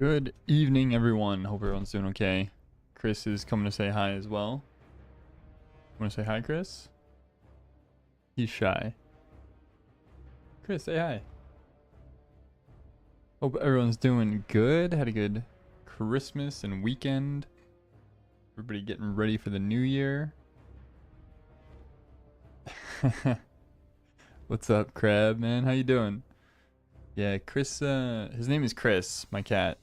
Good evening, everyone. Hope everyone's doing okay. Chris is coming to say hi as well. Want to say hi, Chris? He's shy. Chris, say hi. Hope everyone's doing good. Had a good Christmas and weekend. Everybody getting ready for the new year. What's up, Crab, man? How you doing? Yeah, Chris, his name is Chris, my cat.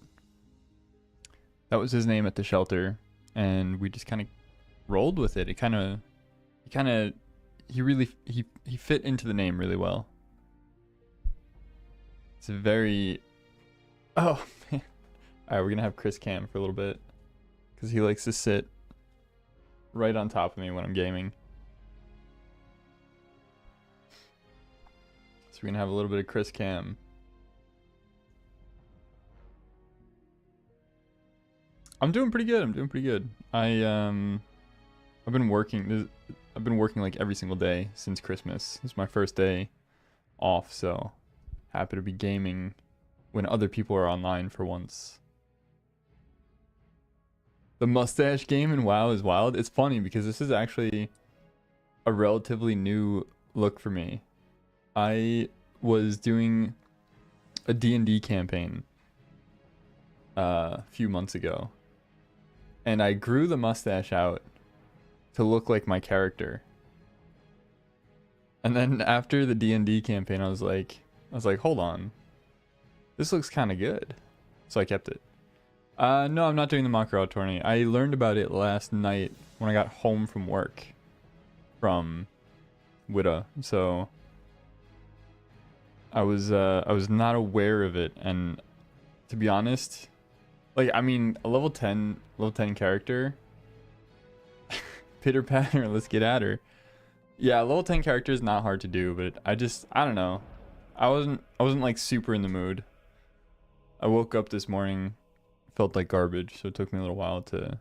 That was his name at the shelter, and we just kind of rolled with it. He fit into the name really well. It's a very, oh man. All right, we're gonna have Chris cam for a little bit because he likes to sit right on top of me when I'm gaming. So we're gonna have a little bit of Chris cam. I'm doing pretty good. I've been working. I've been working like every single day since Christmas. This is my first day off, so happy to be gaming when other people are online for once. The mustache game in WoW is wild. It's funny because this is actually a relatively new look for me. I was doing a D&D campaign a few months ago, and I grew the mustache out to look like my character. And then after the D&D campaign, I was like, hold on, this looks kind of good. So I kept it. No, I'm not doing the Makgora tourney. I learned about it last night when I got home from work from Witta. So I was not aware of it, and to be honest, like, I mean, a level 10 character, pitter patter, let's get at her. Yeah, level 10 character is not hard to do, but I don't know. I wasn't like super in the mood. I woke up this morning, felt like garbage, so it took me a little while to.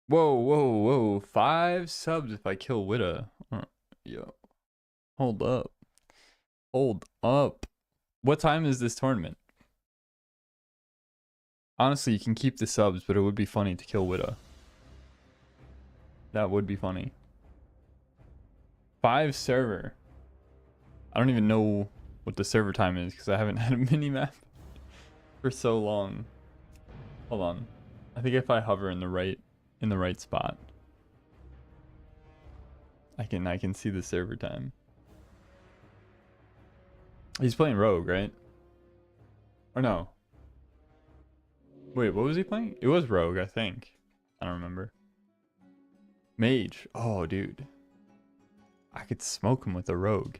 Whoa. 5 subs if I kill Witta. Yo. Hold up. What time is this tournament? Honestly, you can keep the subs, but it would be funny to kill Witta. That would be funny. 5 server. I don't even know what the server time is because I haven't had a mini-map for so long. Hold on. I think if I hover in the right spot, I can see the server time. He's playing Rogue, right? Or no? Wait, what was he playing? It was Rogue, I think. I don't remember. Mage. Oh, dude. I could smoke him with a Rogue.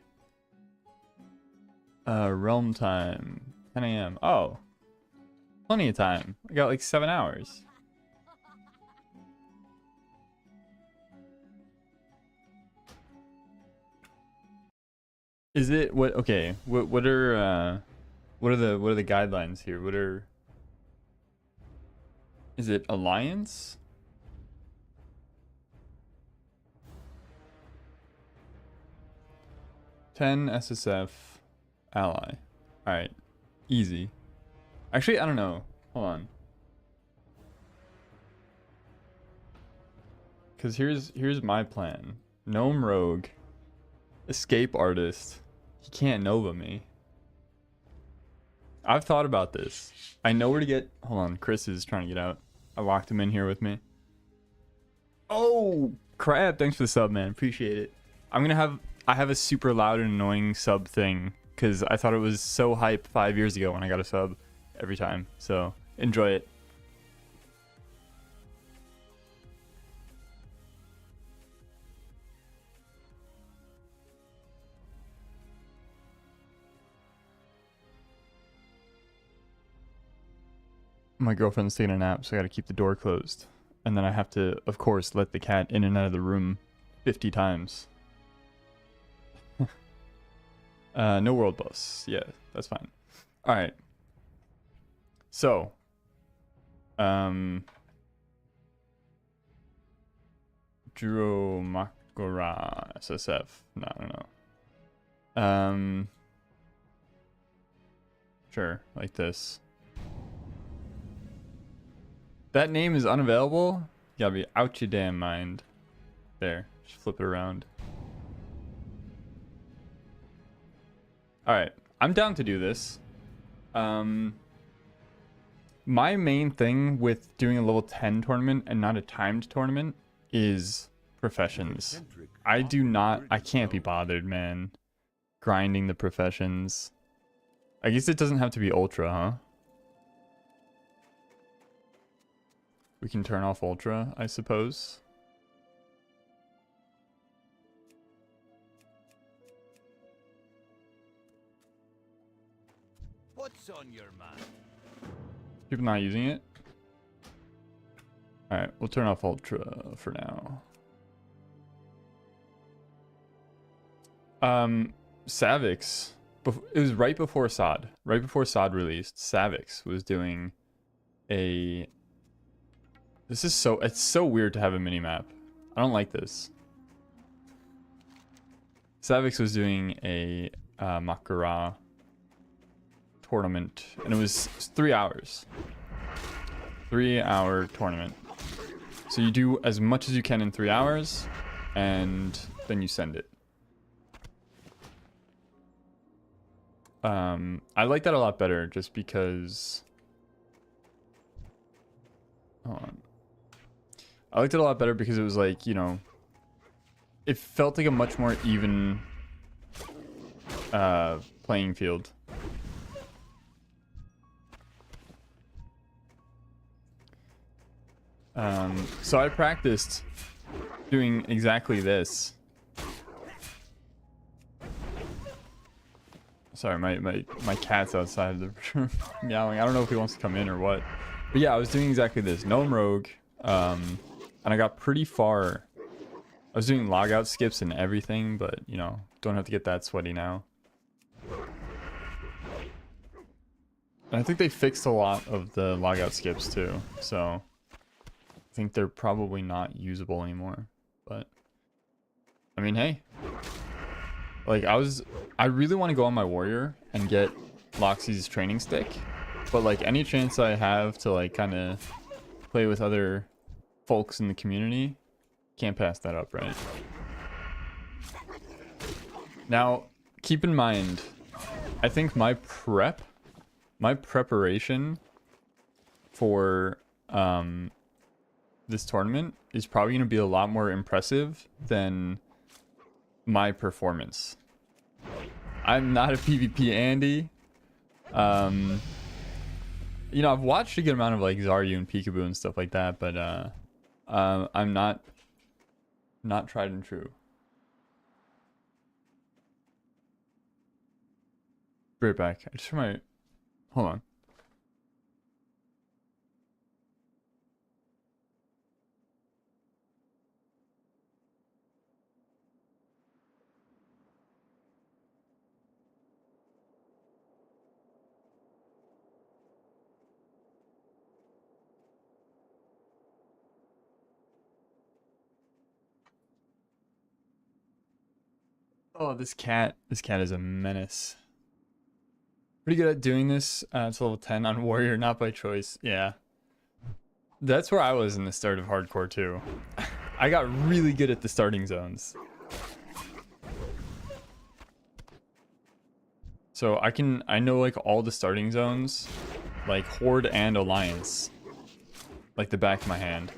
Realm time. 10 a.m. Oh. Plenty of time. I got like 7 hours. Is it what? Okay. What are the guidelines here? Is it Alliance? $10 SSF ally. Alright. Easy. Actually, I don't know. Hold on. Cause here's my plan. Gnome Rogue. Escape Artist. He can't Nova me. I've thought about this. I know where to get. Hold on, Chris is trying to get out. I locked him in here with me. Oh, Crab, thanks for the sub, man. Appreciate it. I have a super loud and annoying sub thing because I thought it was so hype 5 years ago when I got a sub every time. So enjoy it. My girlfriend's taking a nap, so I gotta keep the door closed. And then I have to, of course, let the cat in and out of the room 50 times. No world boss. Yeah, that's fine. Alright. So. Duro Makgora SSF. No. Sure, like this. That name is unavailable? You gotta be out your damn mind. There, just flip it around. Alright, I'm down to do this. My main thing with doing a level 10 tournament and not a timed tournament is professions. I can't be bothered, man. Grinding the professions. I guess it doesn't have to be ultra, huh? We can turn off ultra, I suppose. What's on your mind? People not using it? Alright, we'll turn off ultra for now. Savix. It was right before SOD. Right before SOD released, Savix was doing a... This is so... It's so weird to have a mini-map. I don't like this. Savix was doing a Makgora tournament, and it was 3 hours. 3-hour tournament. So you do as much as you can in 3 hours, and then you send it. I like that a lot better, just because... Hold on. I liked it a lot better because it was like, you know, it felt like a much more even playing field. So I practiced doing exactly this. Sorry, my cat's outside of the room meowing. I don't know if he wants to come in or what. But yeah, I was doing exactly this. Gnome Rogue. And I got pretty far. I was doing logout skips and everything, but, you know, don't have to get that sweaty now. And I think they fixed a lot of the logout skips too, so I think they're probably not usable anymore. But I mean, hey, like I really want to go on my warrior and get Loxy's training stick, but like any chance I have to like kind of play with other folks in the community, can't pass that up, right? Now, keep in mind, I think my preparation for this tournament is probably going to be a lot more impressive than my performance. I'm not a PvP Andy. You know, I've watched a good amount of like Zaryu and Peekaboo and stuff like that, but I'm not tried and true. Be right back. I just might... Hold on. Oh, this cat is a menace. Pretty good at doing this. It's level 10 on warrior, not by choice. Yeah. That's where I was in the start of hardcore too. I got really good at the starting zones. So I know like all the starting zones, like Horde and Alliance, like the back of my hand.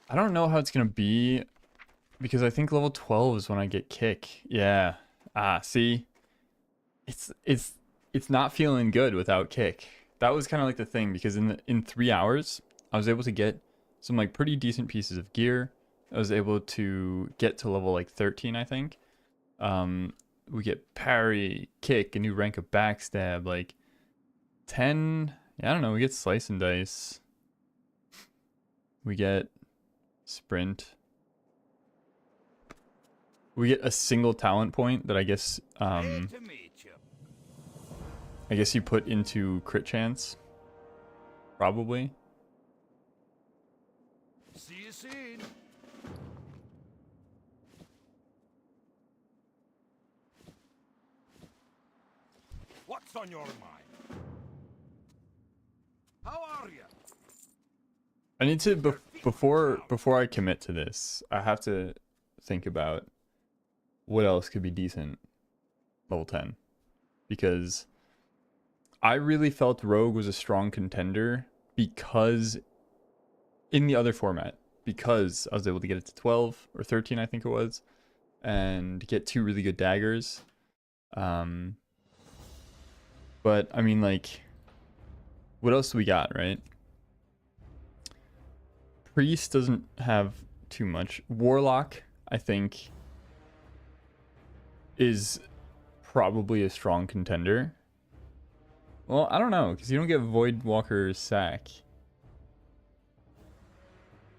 I don't know how it's gonna be, because I think level 12 is when I get kick. Yeah. See, it's not feeling good without kick. That was kind of like the thing, because in 3 hours I was able to get some like pretty decent pieces of gear. I was able to get to level like 13, I think. We get parry, kick, a new rank of backstab, like 10. Yeah, I don't know. We get slice and dice. We get sprint. We get a single talent point that I guess you put into crit chance, probably. See you soon. What's on your mind? How are you? I need to before I commit to this, I have to think about what else could be decent level 10, because I really felt Rogue was a strong contender because in the other format, because I was able to get it to 12 or 13, I think it was, and get 2 really good daggers. But I mean, like, what else do we got, right? Priest doesn't have too much. Warlock, I think, is probably a strong contender. Well, I don't know, because you don't get Voidwalker's sack.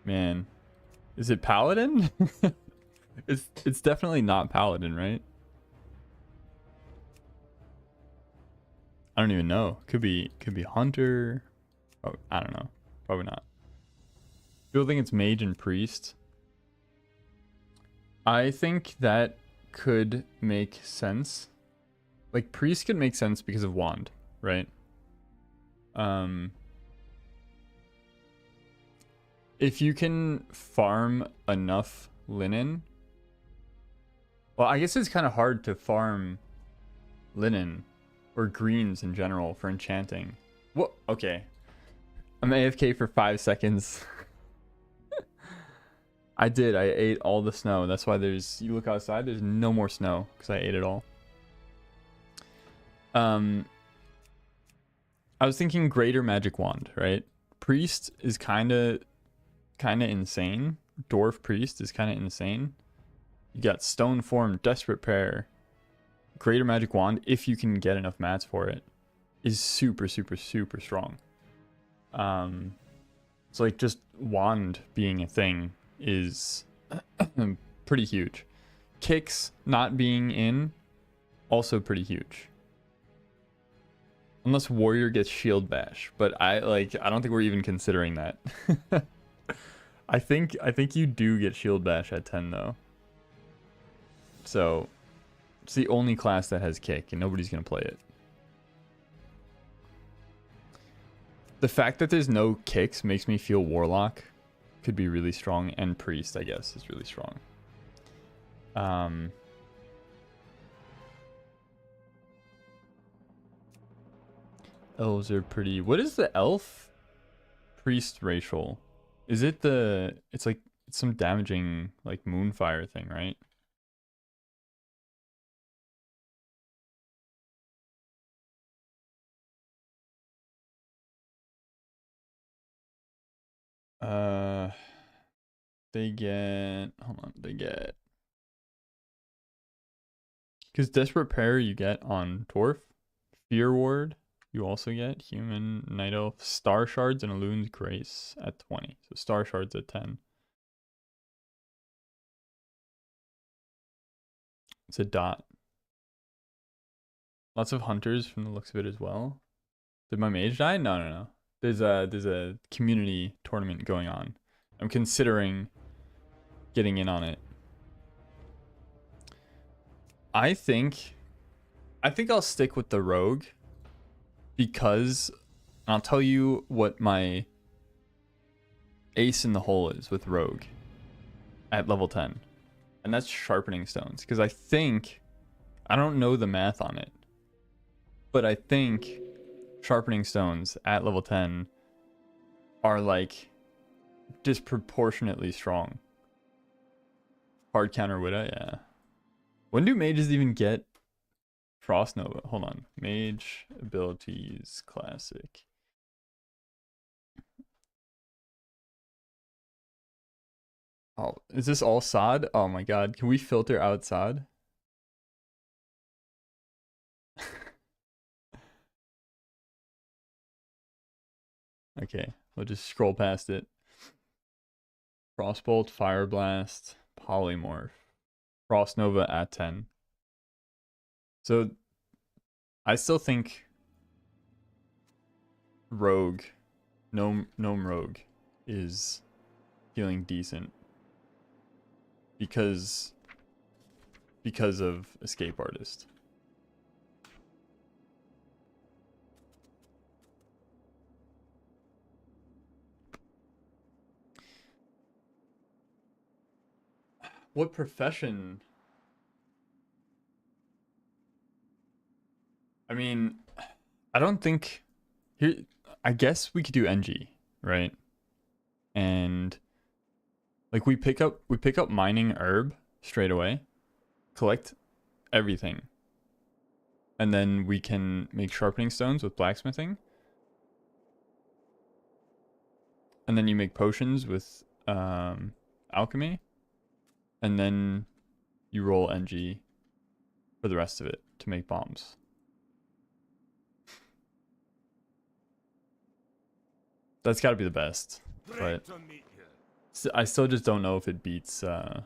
Man, is it Paladin? It's definitely not Paladin, right? I don't even know. Could be Hunter. Oh, I don't know. Probably not. People think it's Mage and Priest. I think that could make sense. Like, Priest could make sense because of Wand, right? If you can farm enough linen. Well, I guess it's kind of hard to farm linen or greens in general for enchanting. What? Okay. I'm AFK for 5 seconds. I ate all the snow. That's why you look outside, there's no more snow because I ate it all. I was thinking Greater Magic Wand, right? Priest is kind of insane. Dwarf Priest is kind of insane. You got Stone Form, Desperate Prayer. Greater Magic Wand, if you can get enough mats for it, is super, super, super strong. So like just Wand being a thing is pretty huge. Kicks not being in, also pretty huge. Unless Warrior gets Shield Bash, but I don't think we're even considering that. I think you do get Shield Bash at 10 though. So it's the only class that has kick and nobody's gonna play it. The fact that there's no kicks makes me feel Warlock could be really strong, and Priest, I guess, is really strong. Elves are pretty... What is the elf priest racial? Is it the... It's like it's some damaging like Moonfire thing, right? They get... Hold on, they get... Because Desperate Prayer you get on Dwarf. Fear Ward you also get. Human, Night Elf, Star Shards, and Elun's Grace at 20. So Star Shards at 10. It's a dot. Lots of hunters from the looks of it as well. Did my mage die? No, no, no. There's a community tournament going on. I'm considering getting in on it. I think I'll stick with the rogue because I'll tell you what my ace in the hole is with rogue at level 10. And that's sharpening stones, because I don't know the math on it, but I think sharpening stones at level 10 are like disproportionately strong. Hard counter Widow, yeah. When do mages even get Frost Nova? Hold on. Mage abilities classic. Oh, is this all sod? Oh my god. Can we filter out sod? Okay, we'll just scroll past it. Frostbolt, Fire Blast, Polymorph. Frost Nova at 10. So I still think Rogue, Gnome Rogue is feeling decent because of Escape Artist. What profession? I mean, I don't think here. I guess we could do NG, right? And like we pick up mining herb straight away, collect everything, and then we can make sharpening stones with blacksmithing, and then you make potions with alchemy, and then you roll NG for the rest of it to make bombs. That's got to be the best, but I still just don't know if it beats oh,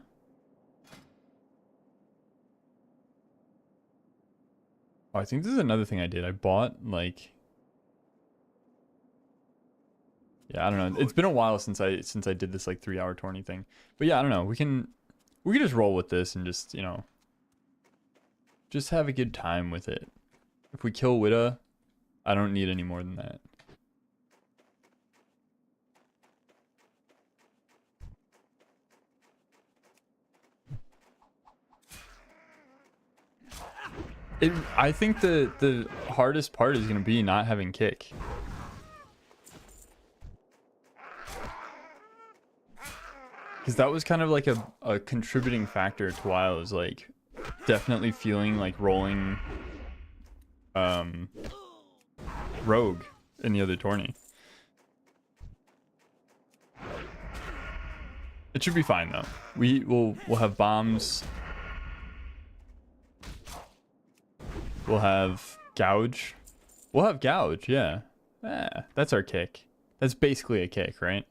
I think this is another thing I did. I bought like, yeah, I don't know. It's been a while since I did this like 3-hour tourney thing. But yeah, I don't know. We can just roll with this and just, you know, just have a good time with it. If we kill Witta, I don't need any more than that. I think the hardest part is going to be not having kick. Because that was kind of like a contributing factor to why I was like definitely feeling like rolling rogue in the other tourney. It should be fine though. We'll have bombs. We'll have gouge. We'll have gouge, yeah. That's our kick. That's basically a kick, right?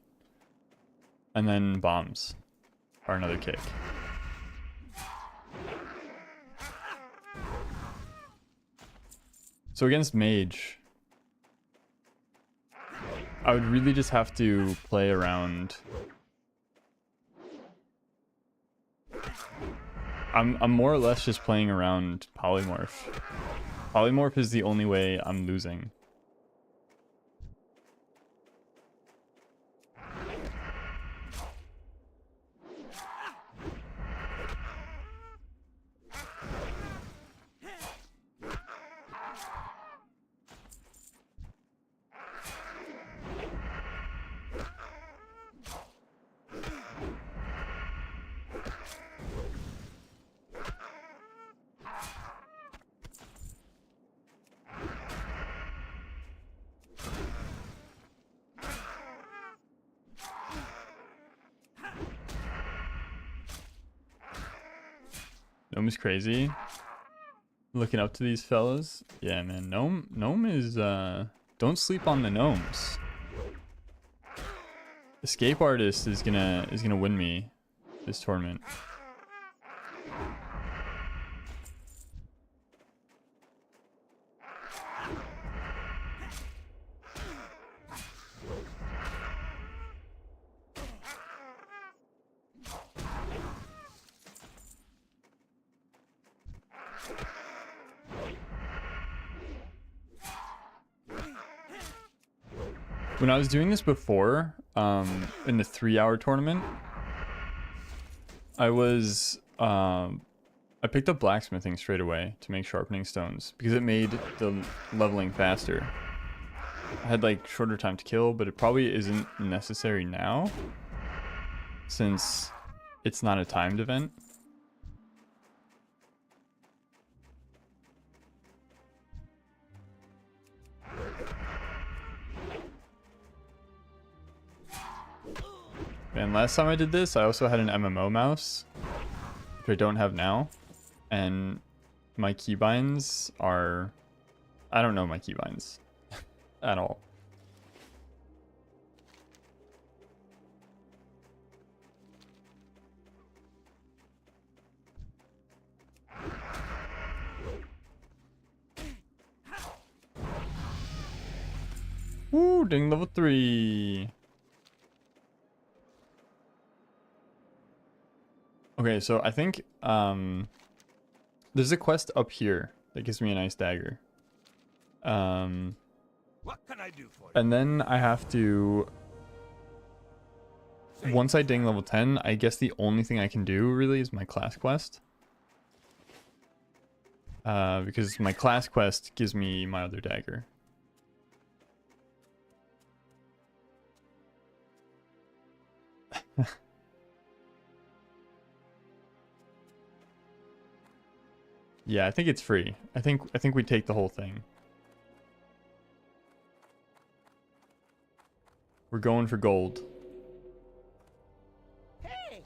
And then bombs are another kick. So against mage, I would really just have to play around. I'm more or less just playing around polymorph. Polymorph is the only way I'm losing. Gnome is crazy. Looking up to these fellas. Yeah, man. Gnome is don't sleep on the gnomes. Escape Artist is gonna win me this tournament. When I was doing this before, in the 3-hour tournament, I picked up blacksmithing straight away to make sharpening stones because it made the leveling faster. I had like shorter time to kill, but it probably isn't necessary now since it's not a timed event. And last time I did this, I also had an MMO mouse, which I don't have now. And my keybinds are... I don't know my keybinds at all. Woo, ding level 3. Okay, so I think there's a quest up here that gives me a nice dagger. What can I do for you? And then I have to, once I ding level 10, I guess the only thing I can do really is my class quest. Because my class quest gives me my other dagger. Yeah, I think it's free. I think we take the whole thing. We're going for gold. Hey.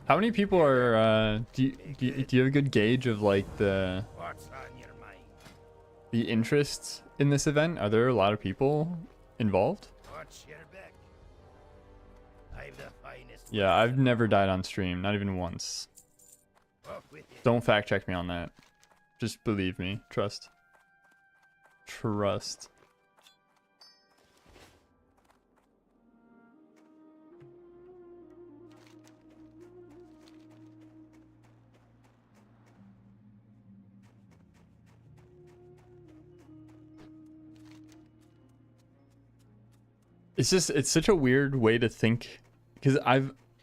How many people are do you have a good gauge of like the What's on your mind? interest in this event? Are there a lot of people involved? What's your back? I've the finest. Yeah, I've never died on stream, not even once. Off with you. Don't fact check me on that. Just believe me. Trust. Trust. It's such a weird way to think, because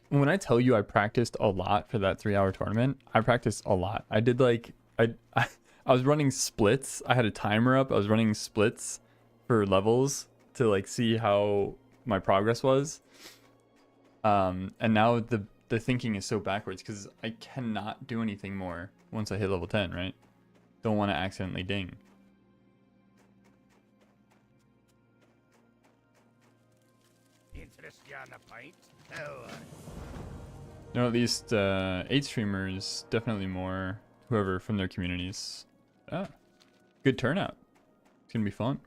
when I tell you I practiced a lot for that 3-hour tournament, I practiced a lot. I did like I was running splits. I had a timer up. I was running splits for levels to like see how my progress was. And now the thinking is so backwards because I cannot do anything more once I hit level 10, right? Don't want to accidentally ding. Interest you on a pint? Oh, No, at least 8 streamers, definitely more, whoever from their communities. Ah, good turnout. It's gonna be fun.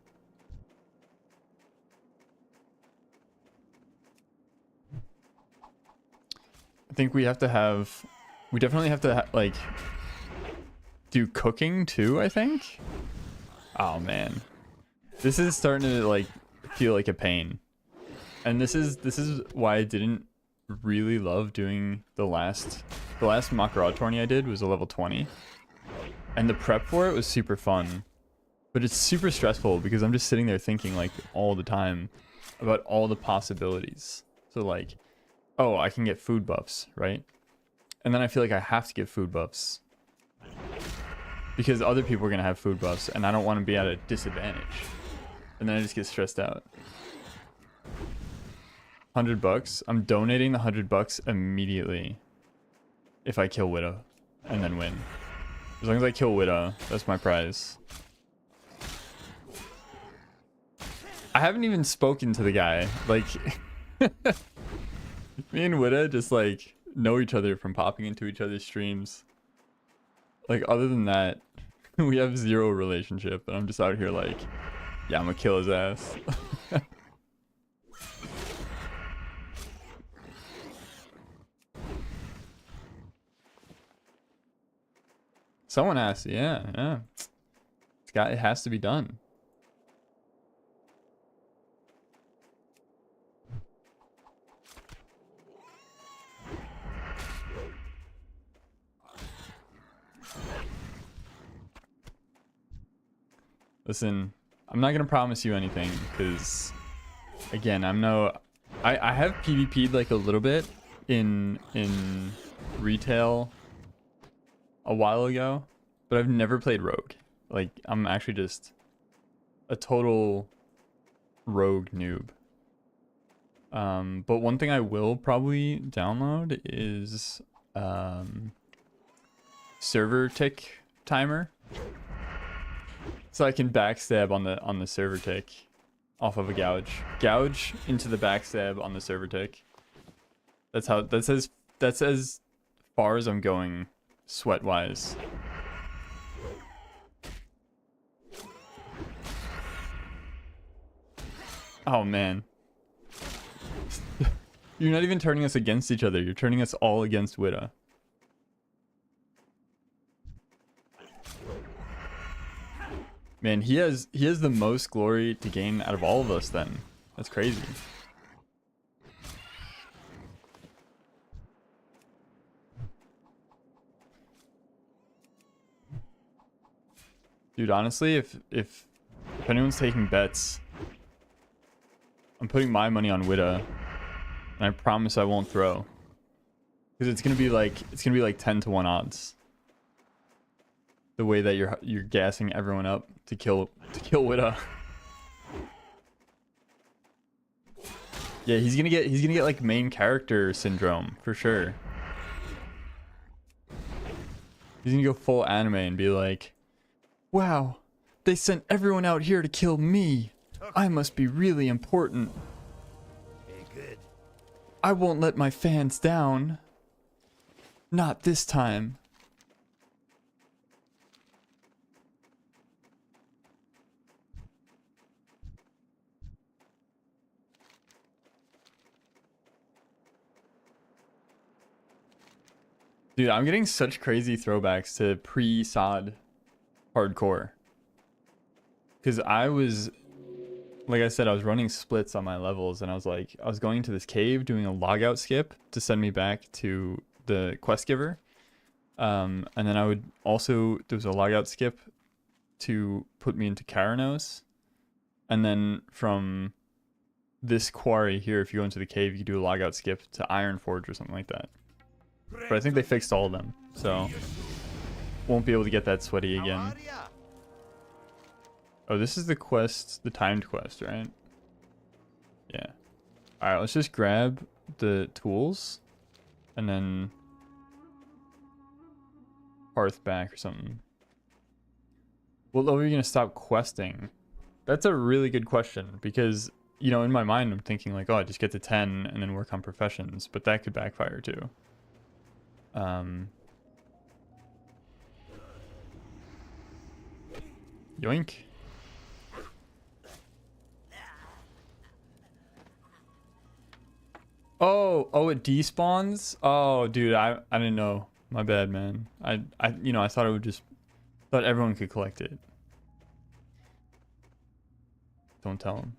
I think we definitely have to like do cooking too, I think. Oh man, this is starting to like feel like a pain. And this is why I didn't really love doing the last Makgora tourney I did was a level 20. And the prep for it was super fun. But it's super stressful because I'm just sitting there thinking like all the time about all the possibilities. So like, oh, I can get food buffs, right? And then I feel like I have to get food buffs because other people are going to have food buffs and I don't want to be at a disadvantage. And then I just get stressed out. $100. I'm donating the $100 immediately if I kill Widow and then win. As long as I kill Widow, that's my prize. I haven't even spoken to the guy. Like, me and Widow just like know each other from popping into each other's streams. Like, other than that, we have zero relationship. And I'm just out here like, yeah, I'm gonna kill his ass. Someone asked, yeah. It has to be done. Listen, I'm not gonna promise you anything because, again, I have PvP'd like a little bit in retail a while ago, but I've never played Rogue. Like, I'm actually just a total Rogue noob. But one thing I will probably download is server tick timer, so I can backstab on the server tick off of a gouge into the backstab on the server tick. That's as far as I'm going sweat wise. Oh man. You're not even turning us against each other. You're turning us all against Widow. Man, he has the most glory to gain out of all of us then. That's crazy. Dude, honestly, if anyone's taking bets, I'm putting my money on Witta, and I promise I won't throw. Because it's gonna be like 10 to 1 odds. The way that you're gassing everyone up to kill Witta. Yeah, he's gonna get like main character syndrome for sure. He's gonna go full anime and be like, wow, they sent everyone out here to kill me. I must be really important. Hey, good. I won't let my fans down. Not this time. Dude, I'm getting such crazy throwbacks to pre-SOD hardcore. Because I was, like I said, I was running splits on my levels, and I was going to this cave doing a logout skip to send me back to the quest giver. And then I would also, there was a logout skip to put me into Karanos. And then from this quarry here, if you go into the cave, you can do a logout skip to Iron Forge or something like that. But I think they fixed all of them, so won't be able to get that sweaty again. Oh, this is the quest, the timed quest, right? Yeah. Alright, let's just grab the tools and then hearth back or something. Well, are we gonna stop questing? That's a really good question, because, you know, in my mind I'm thinking like, oh, I just get to 10 and then work on professions, but that could backfire too. Yoink. Oh, it despawns? Oh, dude, I didn't know. My bad, man. I thought it would just, thought everyone could collect it. Don't tell him.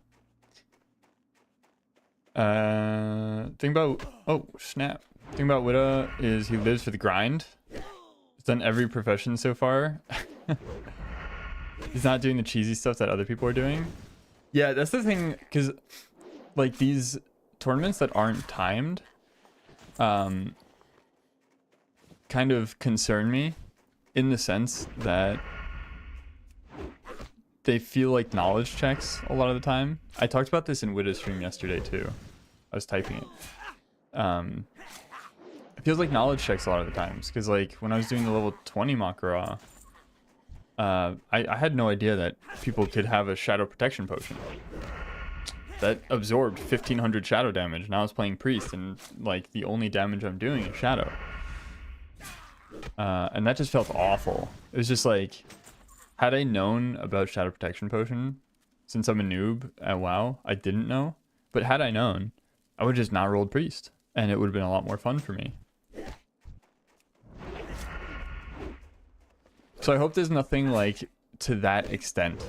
Thing about, oh, snap. Thing about Witta is he lives for the grind. He's done every profession so far. He's not doing the cheesy stuff that other people are doing. Yeah, that's the thing, because like these tournaments that aren't timed kind of concern me, in the sense that they feel like knowledge checks a lot of the time. I talked about this in Witta's stream yesterday too. I was typing it. It feels like knowledge checks a lot of the times, because like when I was doing the level 20 Makgora, I had no idea that people could have a shadow protection potion that absorbed 1500 shadow damage. Now I was playing priest, and like the only damage I'm doing is shadow, and that just felt awful. It was just like, had I known about shadow protection potion, since I'm a noob at WoW, I didn't know, but had I known, I would just not rolled priest, and it would have been a lot more fun for me. So I hope there's nothing like to that extent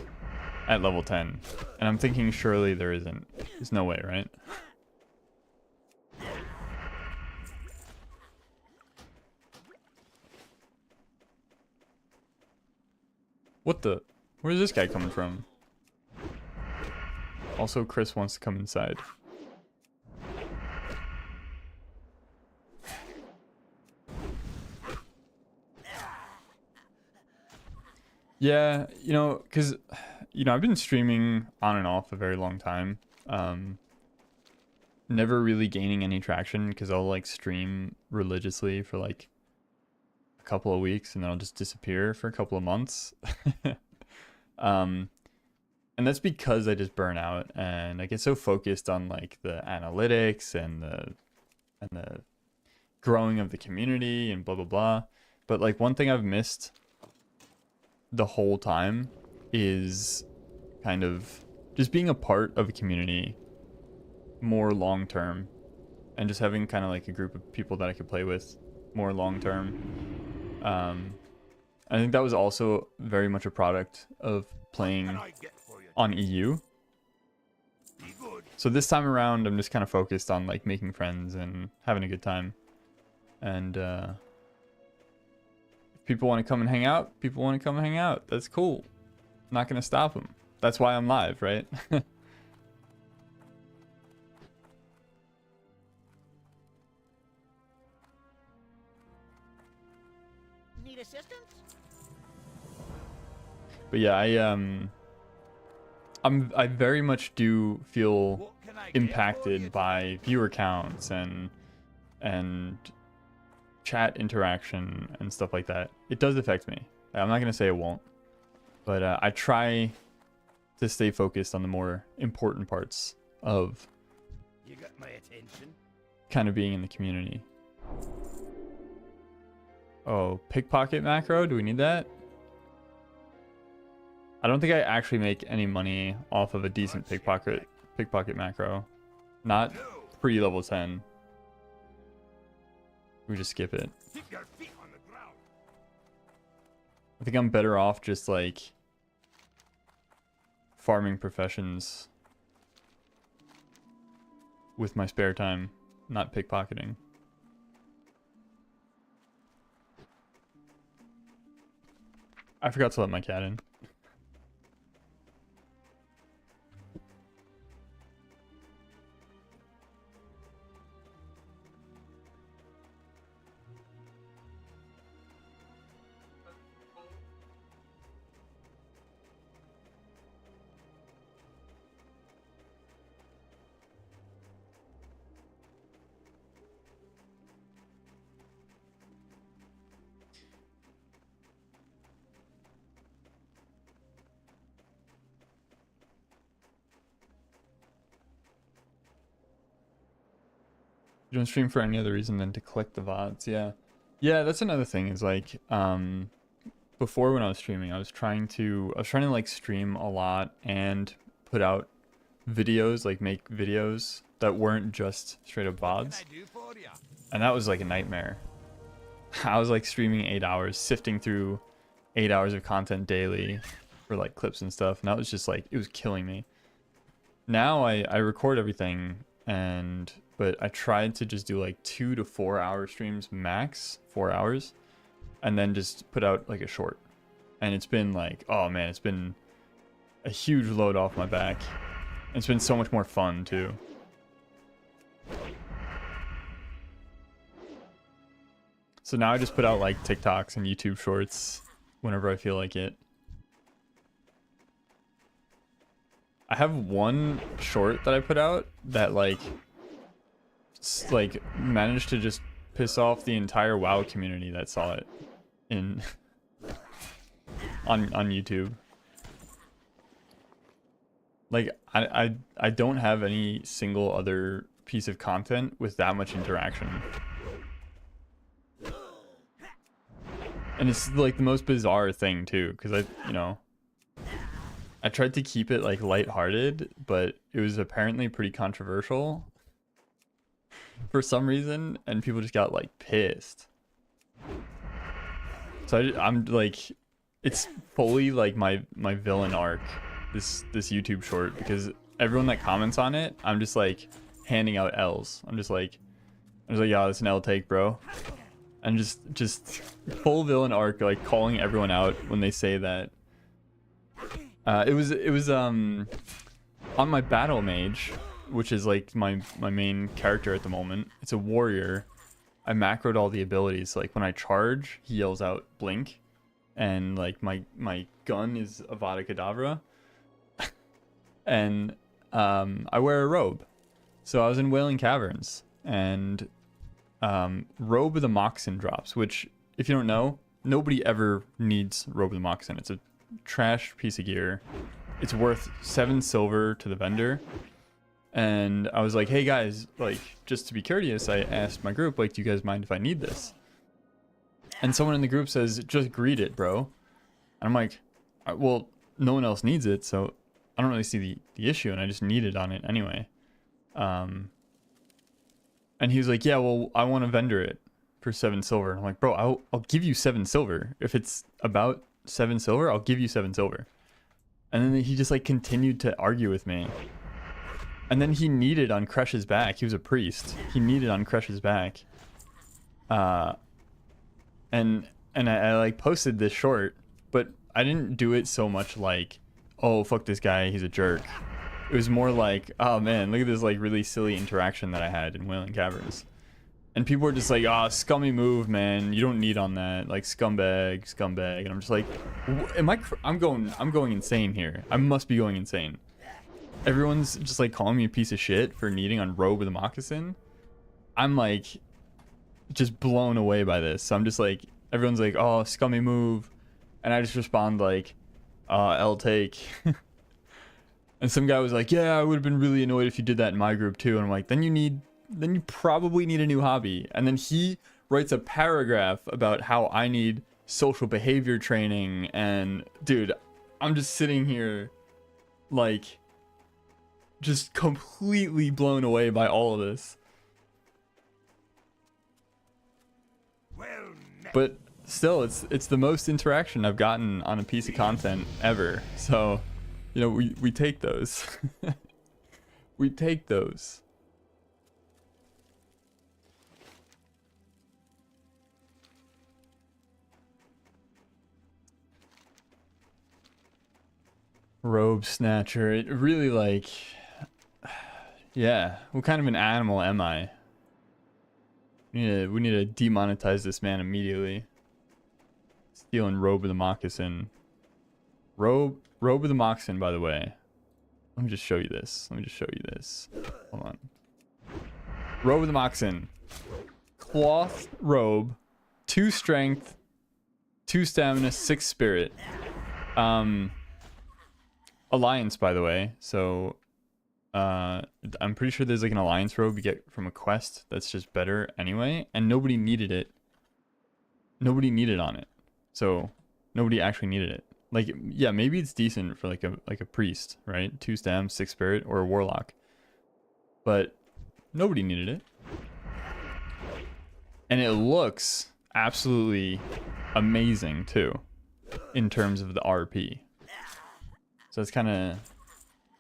at level 10. And I'm thinking surely there isn't. There's no way, right? What the? Where's this guy coming from? Also, Chris wants to come inside. Yeah, you know, because, you know, I've been streaming on and off a very long time. Never really gaining any traction, because I'll like stream religiously for like a couple of weeks and then I'll just disappear for a couple of months. And that's because I just burn out and I get so focused on like the analytics and the growing of the community and blah blah blah. But like one thing I've missed the whole time is kind of just being a part of a community more long term, and just having kind of like a group of people that I could play with more long term. I think that was also very much a product of playing on EU. So this time around I'm just kind of focused on like making friends and having a good time, and if people want to come and hang out, people want to come and hang out. That's cool. not gonna stop him. That's why I'm live, right? Need assistance? But yeah, I very much do feel What can I get for impacted you by viewer counts and chat interaction and stuff like that. It does affect me. I'm not gonna say it won't, but I try to stay focused on the more important parts of You got my attention. kind of being in the community. Oh, pickpocket macro? Do we need that? I don't think I actually make any money off of a decent pickpocket macro. Not pre-level 10. We just skip it. Keep your feet on the ground. I think I'm better off just like farming professions with my spare time, not pickpocketing. I forgot to let my cat in. You don't stream for any other reason than to collect the VODs. Yeah, that's another thing is like before when I was streaming, I was trying to like stream a lot and put out videos, like make videos that weren't just straight up What VODs. can I do for you? And that was like a nightmare. I was like streaming 8 hours, sifting through 8 hours of content daily for like clips and stuff, and that was just like, it was killing me. Now I record everything, but I tried to just do like 2 to 4 hour streams max, 4 hours, and then just put out like a short. And it's been like, oh man, it's been a huge load off my back. It's been so much more fun too. So now I just put out like TikToks and YouTube shorts whenever I feel like it. I have one short that I put out that like managed to just piss off the entire WoW community that saw it in on YouTube. Like I don't have any single other piece of content with that much interaction. And it's like the most bizarre thing too, because I tried to keep it like lighthearted, but it was apparently pretty controversial for some reason, and people just got like pissed. So I'm like, it's fully like my villain arc, this YouTube short, because everyone that comments on it, I'm just like handing out L's. I'm just like, yeah, that's an L take, bro. And just full villain arc, like calling everyone out when they say that. It was on my battle mage, which is like my main character at the moment. It's a warrior. I macroed all the abilities. Like when I charge, he yells out blink, and like my gun is Avada Kedavra, and I wear a robe. So I was in Wailing Caverns, and Robe of the Moxen drops, which if you don't know, nobody ever needs Robe of the Moxen. It's a trash piece of gear. It's worth 7 silver to the vendor. And I was like, hey guys, like, just to be courteous, I asked my group, like, do you guys mind if I need this? And someone in the group says, just greet it, bro. And I'm like, well, no one else needs it, so I don't really see the issue, and I just need it on it anyway. And he was like, yeah, well, I want to vendor it for 7 silver. And I'm like, bro, I'll give you 7 silver. If it's about 7 silver, I'll give you 7 silver. And then he just like continued to argue with me. And then he kneaded on Kresh's back. He was a priest. He kneaded on Kresh's back. And I like posted this short, but didn't do it so much like, oh fuck this guy, he's a jerk. It was more like, oh man, look at this like really silly interaction that I had in Wailing Caverns. And people were just like, oh, scummy move, man. You don't need on that. Like scumbag, scumbag. And I'm just like, I'm going insane here. I must be going insane. Everyone's just like calling me a piece of shit for needing on Robe with a Moccasin. I'm like just blown away by this. So I'm just like, everyone's like, oh, scummy move. And I just respond like, L take. And some guy was like, yeah, I would have been really annoyed if you did that in my group too. And I'm like, then you probably need a new hobby. And then he writes a paragraph about how I need social behavior training. And dude, I'm just sitting here like just completely blown away by all of this. But still, it's the most interaction I've gotten on a piece of content ever. So, you know, we take those. We take those. Robe snatcher. It really like, yeah. What kind of an animal am I? We need to demonetize this man immediately. Stealing Robe with a Moccasin. Robe with a Moccasin, by the way. Let me just show you this. Hold on. Robe with a Moccasin. Cloth robe. 2 strength. 2 stamina. 6 spirit. Alliance, by the way. So I'm pretty sure there's like an alliance robe you get from a quest that's just better anyway, and nobody needed it. Nobody needed on it. So nobody actually needed it. Like, yeah, maybe it's decent for like a priest, right? 2 stam, 6 spirit, or a warlock. But nobody needed it. And it looks absolutely amazing too in terms of the RP. So it's I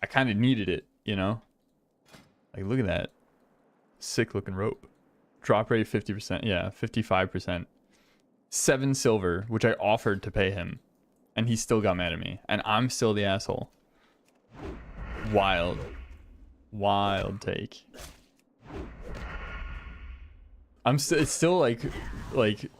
kind of needed it, you know? Like, look at that. Sick looking rope. Drop rate 50%. Yeah, 55%. 7 silver, which I offered to pay him. And he still got mad at me. And I'm still the asshole. Wild. Wild take. It's still like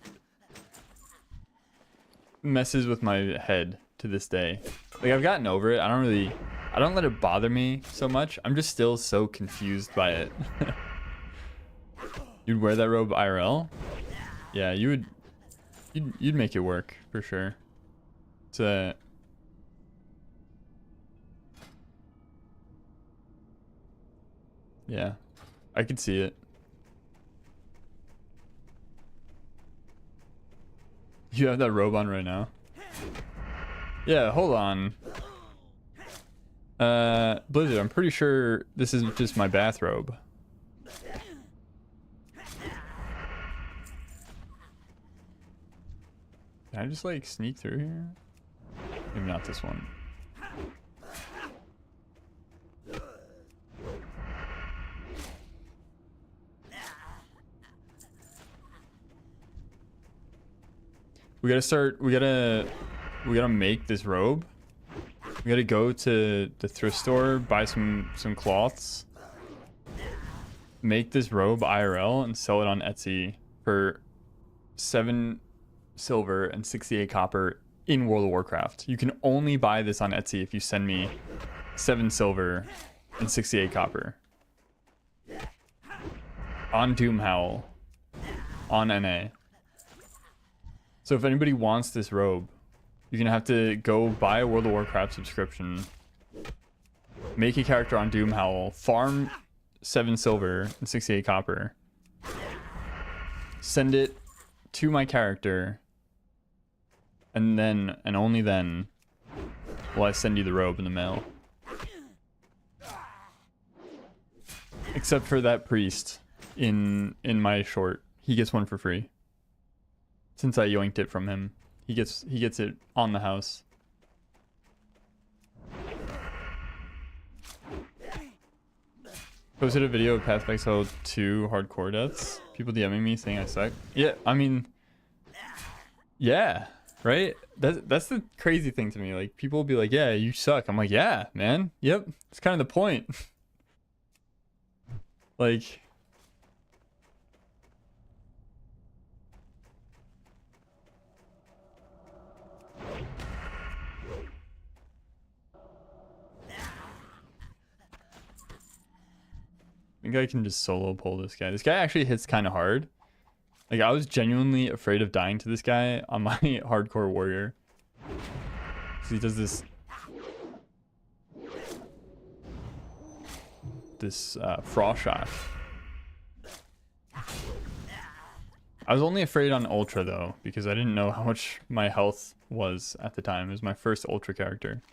messes with my head to this day. Like, I've gotten over it. I don't let it bother me so much. I'm just still so confused by it. You'd wear that robe IRL? Yeah, you'd make it work for sure. It's yeah, I could see it. You have that robe on right now? Yeah, hold on. Blizzard, I'm pretty sure this is just my bathrobe. Can I just like sneak through here? Maybe not this one. We gotta make this robe. We gotta go to the thrift store, buy some cloths, make this robe IRL, and sell it on Etsy for 7 silver and 68 copper in World of Warcraft. You can only buy this on Etsy if you send me 7 silver and 68 copper. On Doomhowl. On NA. So if anybody wants this robe, you're gonna have to go buy a World of Warcraft subscription, make a character on Doomhowl, farm 7 silver and 68 copper, send it to my character, and then, and only then, will I send you the robe in the mail. Except for that priest in my short. He gets one for free. Since I yoinked it from him. He gets it on the house. Posted a video of Path of Exile 2 hardcore deaths. People DMing me saying I suck. Yeah, I mean, yeah. Right? That's the crazy thing to me. Like people will be like, "Yeah, you suck." I'm like, "Yeah, man. Yep. It's kind of the point." Like I think I can just solo pull this guy. This guy actually hits kind of hard. Like I was genuinely afraid of dying to this guy on my hardcore warrior. So he does this frost shot. I was only afraid on ultra though because I didn't know how much my health was at the time. It was my first ultra character.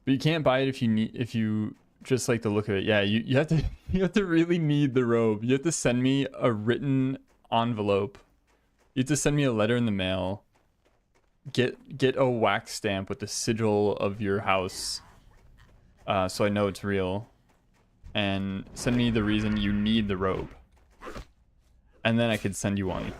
But you can't buy it if you just like the look of it. Yeah, you have to you have to really need the robe. You have to send me a written envelope. You have to send me a letter in the mail. Get a wax stamp with the sigil of your house, so I know it's real, and send me the reason you need the robe, and then I could send you one.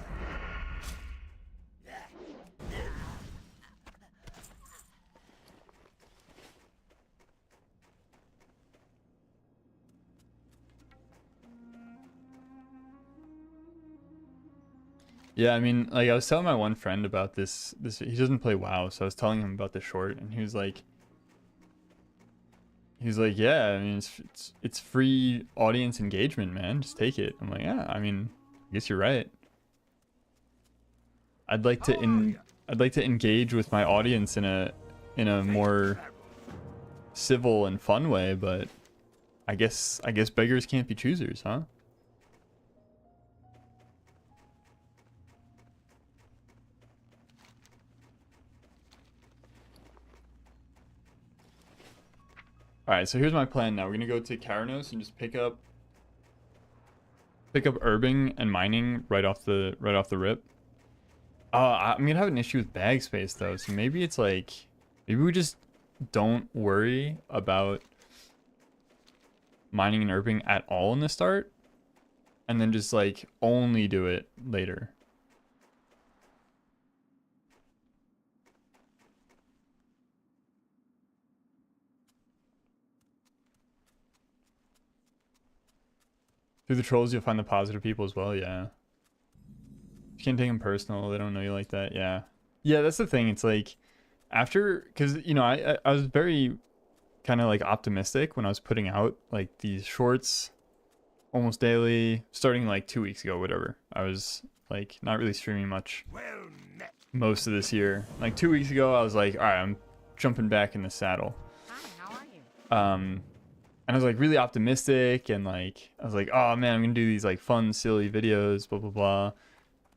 Yeah, I mean, like I was telling my one friend about this. He doesn't play WoW, so I was telling him about the short, and he was like, yeah, I mean, it's free audience engagement, man. Just take it. I'm like, yeah, I mean, I guess you're right. I'd like to engage with my audience in a more civil and fun way, but I guess beggars can't be choosers, huh? All right, so here's my plan now. We're gonna go to Karanos and just pick up herbing and mining right off the rip. I'm gonna have an issue with bag space though, so maybe it's like maybe we just don't worry about mining and herbing at all in the start, and then just like only do it later. Through the trolls, you'll find the positive people as well. Yeah. You can't take them personal. They don't know you like that. Yeah. Yeah, that's the thing. It's like after, because, you know, I was very kind of like optimistic when I was putting out like these shorts almost daily, starting like 2 weeks ago, whatever. I was like not really streaming much most of this year. Like 2 weeks ago, I was like, all right, I'm jumping back in the saddle. Hi, how are you? And I was like really optimistic, and like I was like, oh man, I'm gonna do these like fun, silly videos, blah blah blah,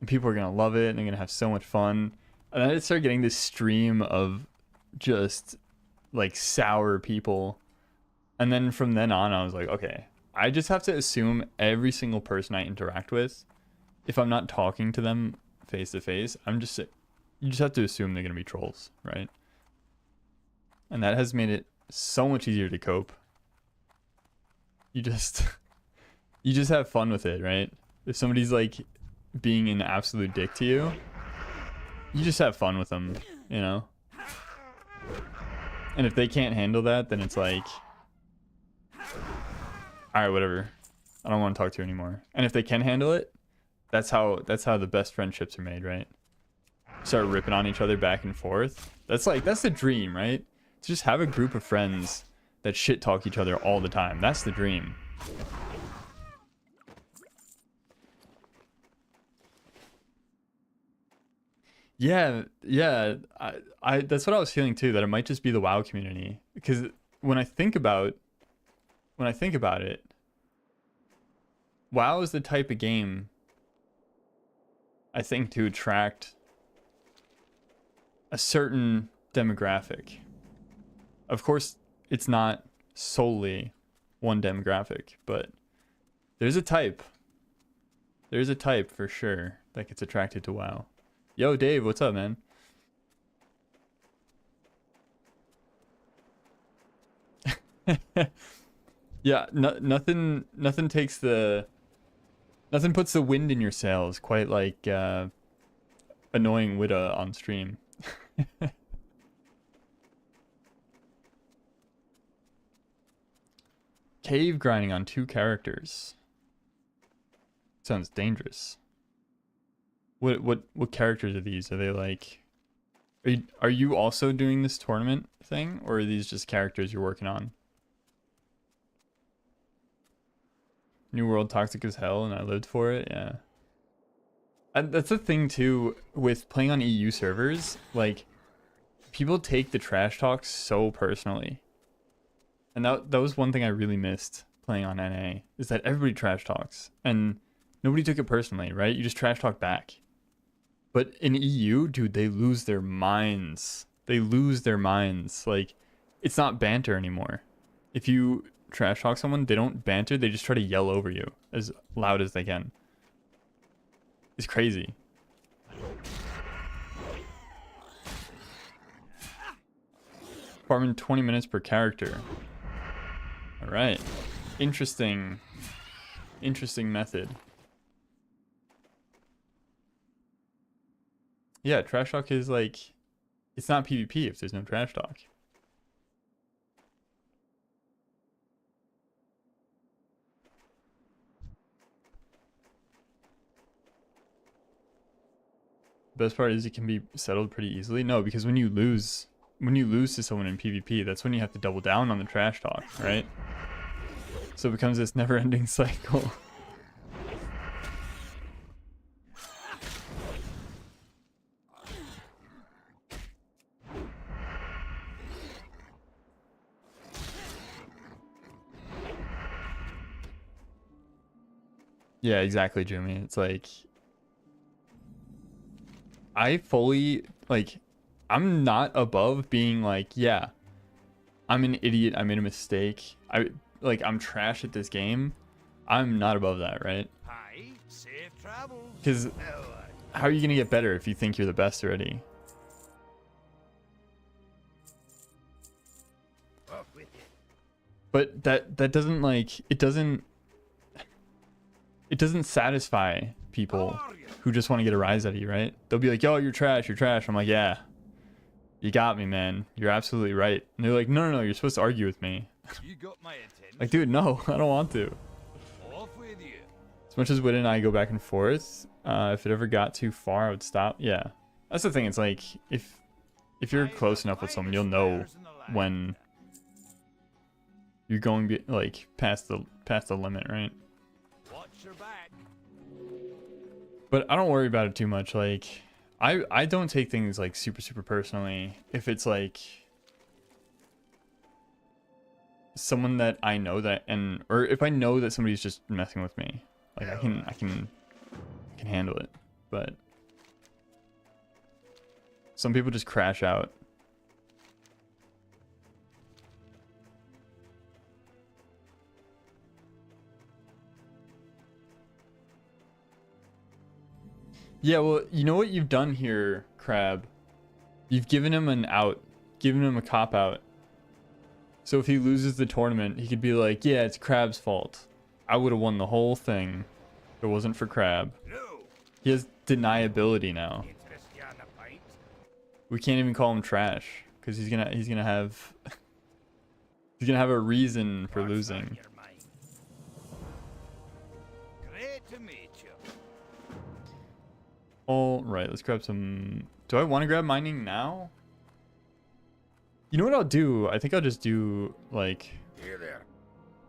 and people are gonna love it, and they're gonna have so much fun. And then I started getting this stream of just like sour people, and then from then on, I was like, okay, I just have to assume every single person I interact with, if I'm not talking to them face to face, you just have to assume they're gonna be trolls, right? And that has made it so much easier to cope. You just have fun with it, right? If somebody's like being an absolute dick to you, you just have fun with them, you know? And if they can't handle that, then it's like, all right, whatever. I don't want to talk to you anymore. And if they can handle it, that's how the best friendships are made, right? Start ripping on each other back and forth. That's the dream, right? To just have a group of friends that shit talk each other all the time. That's the dream. Yeah, I that's what I was feeling too, that it might just be the WoW community. Because when I think about it, WoW is the type of game I think to attract a certain demographic. Of course, it's not solely one demographic, but there's a type. There's a type for sure that gets attracted to WoW. Yo, Dave, what's up, man? Yeah, nothing Nothing puts the wind in your sails quite like annoying Witta on stream. Cave grinding on 2 characters. Sounds dangerous. What characters are these? Are they like... Are you also doing this tournament thing? Or are these just characters you're working on? New World toxic as hell and I lived for it, yeah. That's the thing too with playing on EU servers. Like, people take the trash talk so personally. And that was one thing I really missed playing on NA, is that everybody trash talks. And nobody took it personally, right? You just trash talk back. But in EU, dude, they lose their minds. They lose their minds. Like, it's not banter anymore. If you trash talk someone, they don't banter, they just try to yell over you as loud as they can. It's crazy. Farming 20 minutes per character. Alright. Interesting. Interesting method. Yeah, trash talk is like... It's not PvP if there's no trash talk. Best part is it can be settled pretty easily. No, because when you lose to someone in PvP, that's when you have to double down on the trash talk, right? So it becomes this never-ending cycle. Yeah, exactly, Jimmy. It's like, I fully, like, I'm not above being like, yeah, I'm an idiot, I made a mistake, I'm trash at this game. I'm not above that, right? Hi, safe travels. Because how are you gonna get better if you think you're the best already? Off with you. But that doesn't, like, it doesn't satisfy people who just want to get a rise out of you, right? They'll be like, yo, you're trash, you're trash. I'm like, yeah, you got me, man. You're absolutely right. And they're like, no, you're supposed to argue with me. You got my attention. Like, dude, no, I don't want to. Off with you. As much as Wit and I go back and forth, if it ever got too far, I would stop. Yeah, that's the thing. It's like, if you're close enough with someone, you'll know when you're going like past the limit, right? Watch your back. But I don't worry about it too much. Like, I don't take things like super personally if it's like someone that I know or if I know that somebody's just messing with me. Like, I can handle it. But some people just crash out. Yeah, well, you know what you've done here, Crab? You've given him an out, given him a cop out. So if he loses the tournament, he could be like, yeah, it's Crab's fault. I would have won the whole thing if it wasn't for Crab. No. He has deniability now. Interest you on a pint? We can't even call him trash because he's gonna have he's gonna have a reason for What's on losing. your mind? Great to meet you. All right, let's grab some. Do I want to grab mining now? You know what I'll do? I think I'll just do like Here there.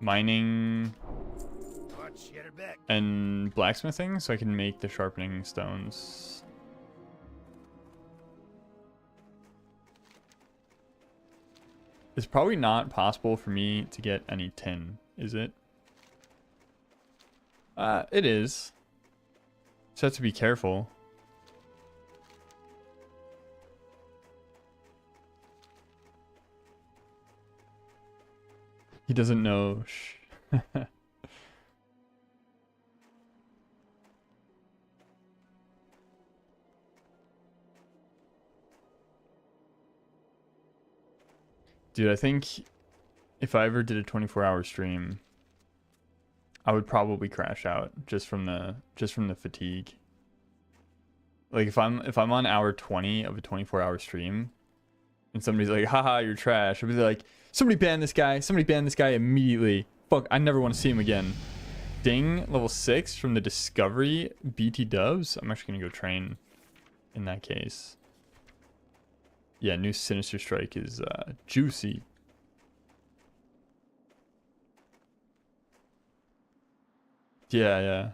mining Watch your back. and blacksmithing so I can make the sharpening stones. It's probably not possible for me to get any tin, is it? It is. Just have to be careful. He doesn't know. Shh. Dude, I think if I ever did a 24-hour stream, I would probably crash out just from the fatigue. Like if I'm on hour 20 of a 24-hour stream and somebody's like, haha, you're trash, I'd be like, somebody ban this guy immediately. Fuck, I never want to see him again. Ding, level 6 from the Discovery BT dubs. I'm actually gonna go train in that case. Yeah, new Sinister Strike is juicy. Yeah.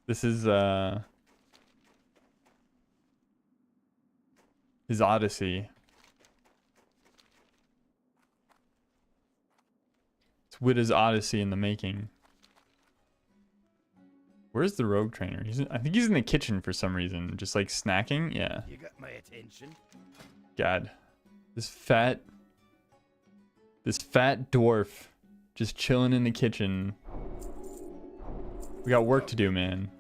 This is his Odyssey. It's Witta's Odyssey in the making. Where's the rogue trainer? I think he's in the kitchen for some reason, just like snacking. Yeah. You got my attention. God, this fat dwarf just chilling in the kitchen. We got work to do, man.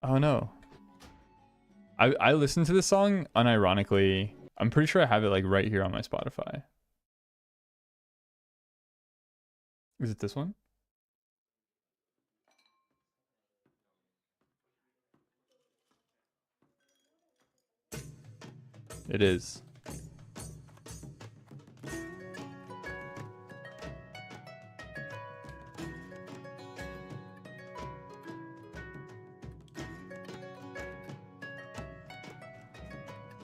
Oh no. I listened to this song unironically. I'm pretty sure I have it like right here on my Spotify. Is it this one? It is.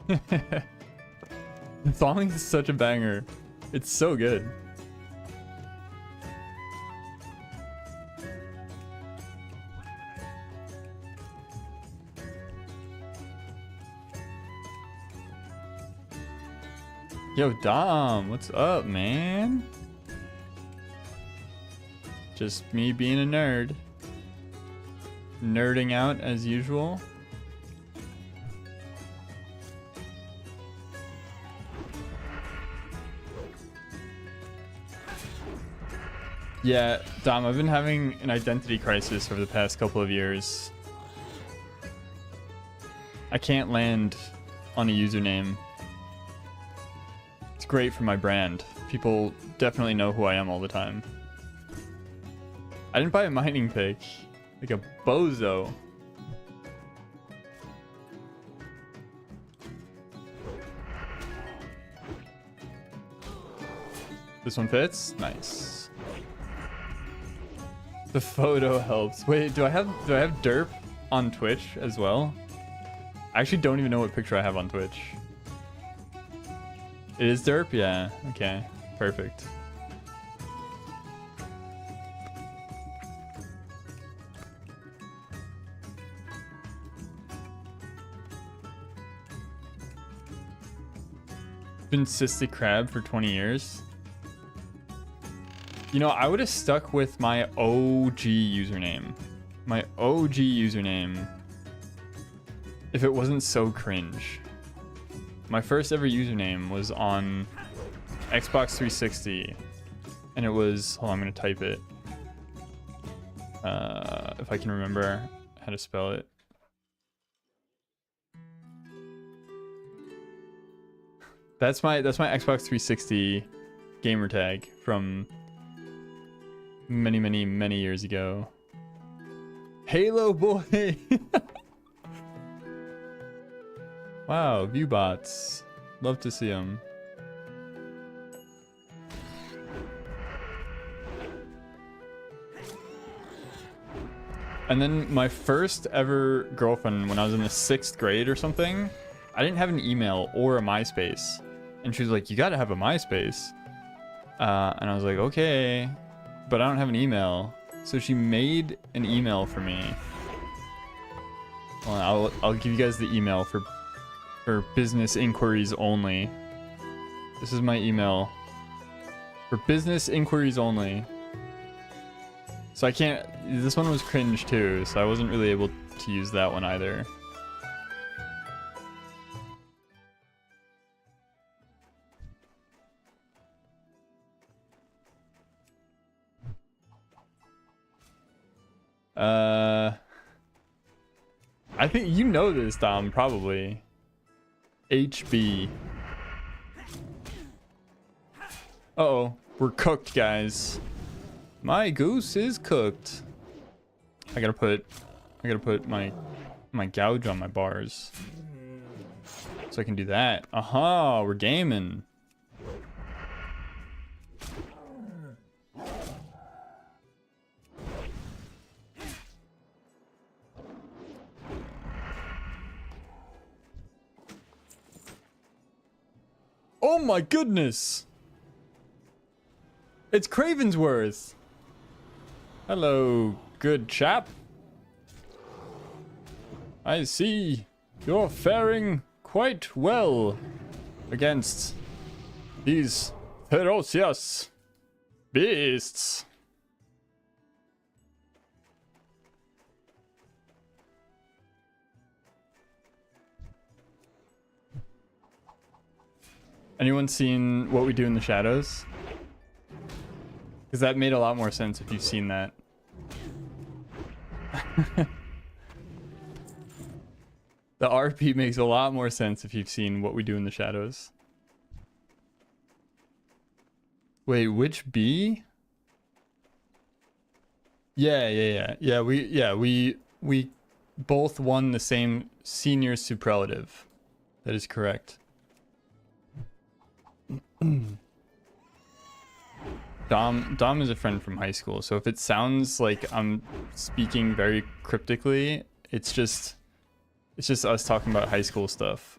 The song is such a banger. It's so good. Yo, Dom, what's up, man? Just me being a nerd. Nerding out as usual. Yeah, Dom, I've been having an identity crisis over the past couple of years. I can't land on a username. It's great for my brand. People definitely know who I am all the time. I didn't buy a mining pick. Like a bozo. This one fits? Nice. The photo helps. Wait, do I have derp on Twitch as well? I actually don't even know what picture I have on Twitch. It is derp? Yeah. Okay. Perfect. Been cystic crab for 20 years. You know, I would have stuck with my OG username. My OG username. If it wasn't so cringe. My first ever username was on Xbox 360. And it was... Hold on, I'm going to type it. If I can remember how to spell it. That's my Xbox 360 gamer tag from many years ago. Halo boy. Wow, view bots. Love to see them. And then my first ever girlfriend when I was in the 6th grade or something, I didn't have an email or a MySpace. And she was like, you gotta have a MySpace. And I was like, okay, but I don't have an email. So she made an email for me. Well, I'll give you guys the email for business inquiries only. This is my email for business inquiries only. So I can't, this one was cringe too, so I wasn't really able to use that one either. I think you know this, Dom, probably. HB. Uh-oh. We're cooked, guys. My goose is cooked. I gotta put my gouge on my bars. So I can do that. Aha, we're gaming. Oh my goodness! It's Cravensworth! Hello, good chap. I see you're faring quite well against these ferocious beasts. Anyone seen What We Do in the Shadows? Because that made a lot more sense if you've seen that. The RP makes a lot more sense if you've seen What We Do in the Shadows. Wait, which bee? Yeah, we both won the same senior superlative. That is correct. Dom is a friend from high school, so if it sounds like I'm speaking very cryptically, it's just us talking about high school stuff.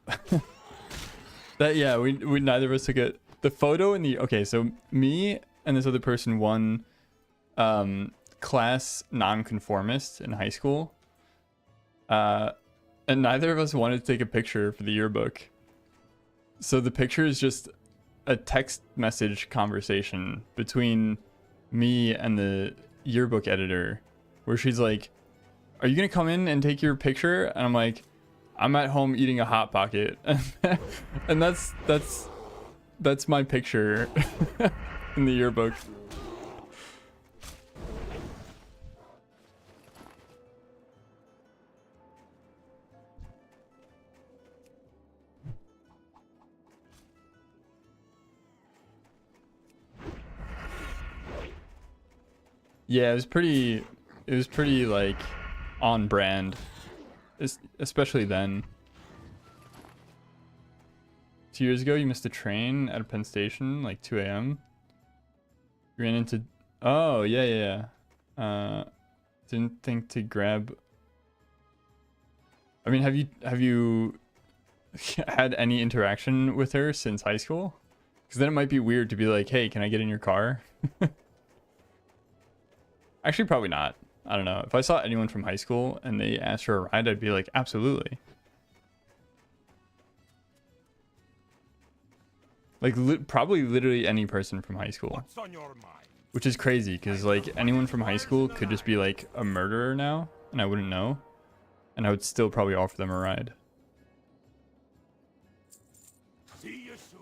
That yeah, we neither of us took it. The photo in the okay, so me and this other person won class nonconformist in high school. And neither of us wanted to take a picture for the yearbook. So the picture is just a text message conversation between me and the yearbook editor where she's like, "Are you gonna come in and take your picture?" And I'm like, "I'm at home eating a Hot Pocket." And that's my picture in the yearbook. Yeah, it was pretty like on brand, especially then. 2 years ago, you missed a train at a Penn Station, like 2 a.m. You ran into, oh yeah. Didn't think to grab. I mean, have you had any interaction with her since high school? Because then it might be weird to be like, "Hey, can I get in your car?" Actually, probably not. I don't know. If I saw anyone from high school and they asked for a ride, I'd be like, absolutely. Like, probably literally any person from high school. What's on your mind? Which is crazy, because, like, anyone from high school could just be, like, a murderer now, and I wouldn't know. And I would still probably offer them a ride. See you soon.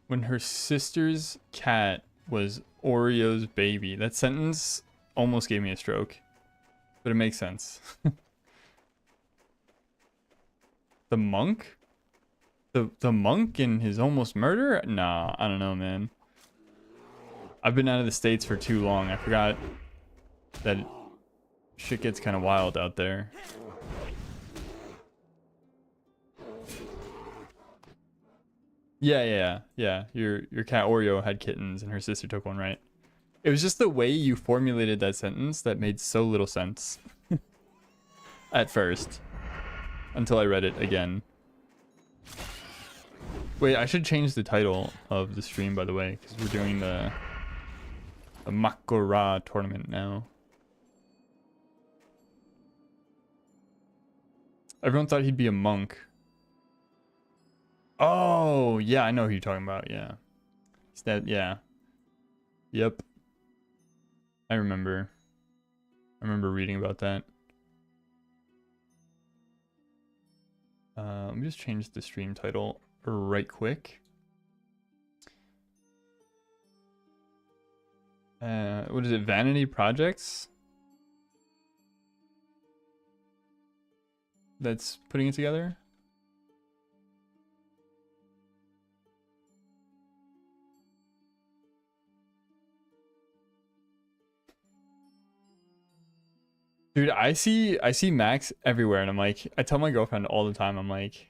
When her sister's cat was Oreo's baby. That sentence almost gave me a stroke. But it makes sense. The monk? The monk in his almost murder? Nah, I don't know, man. I've been out of the States for too long. I forgot that shit gets kind of wild out there. Yeah. Your cat Oreo had kittens and her sister took one, right? It was just the way you formulated that sentence that made so little sense. At first. Until I read it again. Wait, I should change the title of the stream, by the way, because we're doing the Makgora tournament now. Everyone thought he'd be a monk. Oh, yeah, I know who you're talking about, yeah. Is that, yeah. Yep. I remember reading about that. Let me just change the stream title right quick. What is it? Vanity Projects? That's putting it together? Dude, I see Max everywhere, and I'm like, I tell my girlfriend all the time, I'm like,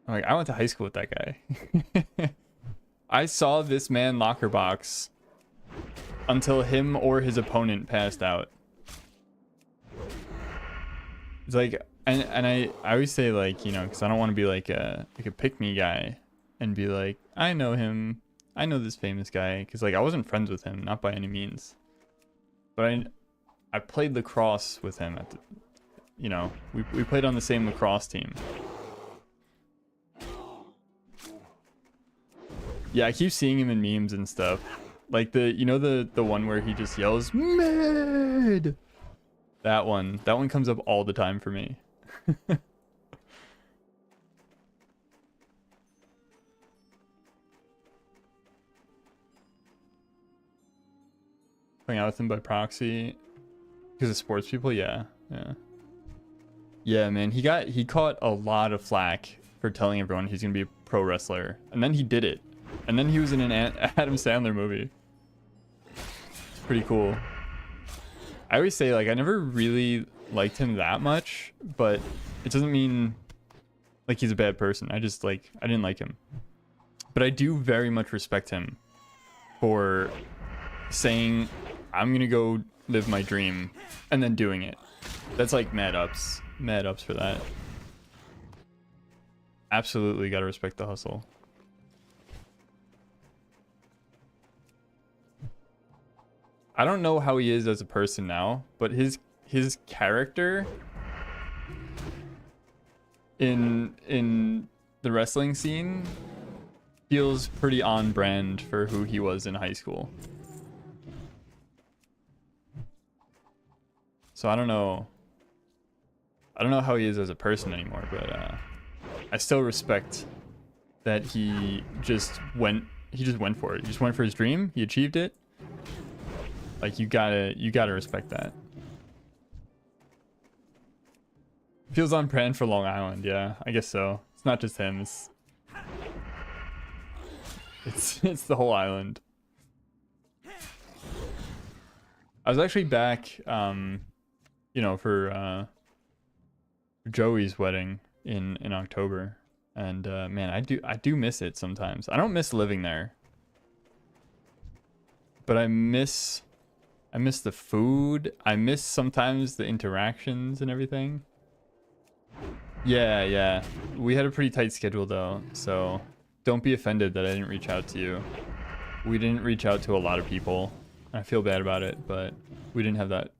I went to high school with that guy. I saw this man locker box until him or his opponent passed out. It's like, and I always say, like, you know, because I don't want to be like a pick me guy and be like, I know him, I know this famous guy, because like I wasn't friends with him, not by any means, but I played lacrosse with him at the, you know, we played on the same lacrosse team. Yeah, I keep seeing him in memes and stuff. Like you know the one where he just yells mid. That one comes up all the time for me. Playing out with him by proxy because of sports people, yeah. Yeah, man, he caught a lot of flack for telling everyone he's gonna be a pro wrestler, and then he did it, and then he was in an Adam Sandler movie. It's pretty cool. I always say, like, I never really liked him that much, but it doesn't mean like he's a bad person. I just, like, I didn't like him, but I do very much respect him for saying I'm gonna go live my dream and then doing it. That's like mad ups for that. Absolutely gotta respect the hustle. I don't know how he is as a person now, but his character in the wrestling scene feels pretty on brand for who he was in high school. So I don't know how he is as a person anymore, but I still respect that he just went for it. He just went for his dream. He achieved it. Like, you gotta respect that. Feels on brand for Long Island, yeah, I guess so. It's not just him, it's the whole island. I was actually back you know, for Joey's wedding in October, and man, I do miss it sometimes. I don't miss living there, but I miss the food. I miss sometimes the interactions and everything. Yeah, we had a pretty tight schedule though, so don't be offended that I didn't reach out to you. We didn't reach out to a lot of people. I feel bad about it, but we didn't have that.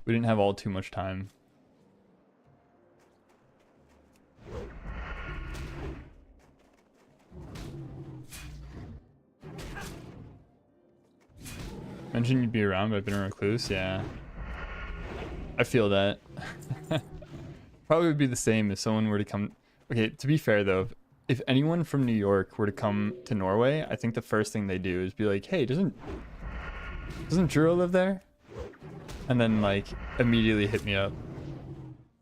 We didn't have all too much time. Mentioned you'd be around, but I've been a recluse. Yeah, I feel that. Probably would be the same if someone were to come. Okay, to be fair though, if anyone from New York were to come to Norway, I think the first thing they do is be like, hey, doesn't Juro live there? And then, like, immediately hit me up.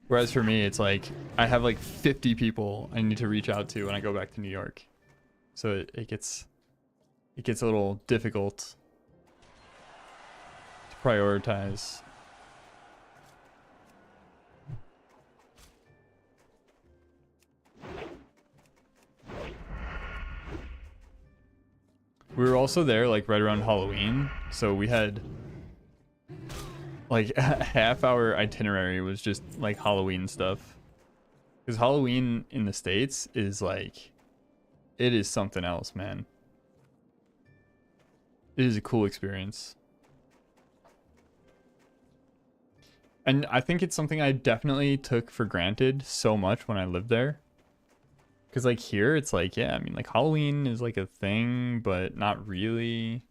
Whereas for me, it's like I have like 50 people I need to reach out to when I go back to New York, so it gets a little difficult to prioritize. We were also there like right around Halloween, so we had like half our itinerary was just like Halloween stuff, because Halloween in the States is like, it is something else, man. It is a cool experience, and I think it's something I definitely took for granted so much when I lived there. Because like here it's like, yeah, I mean, like Halloween is like a thing, but not really.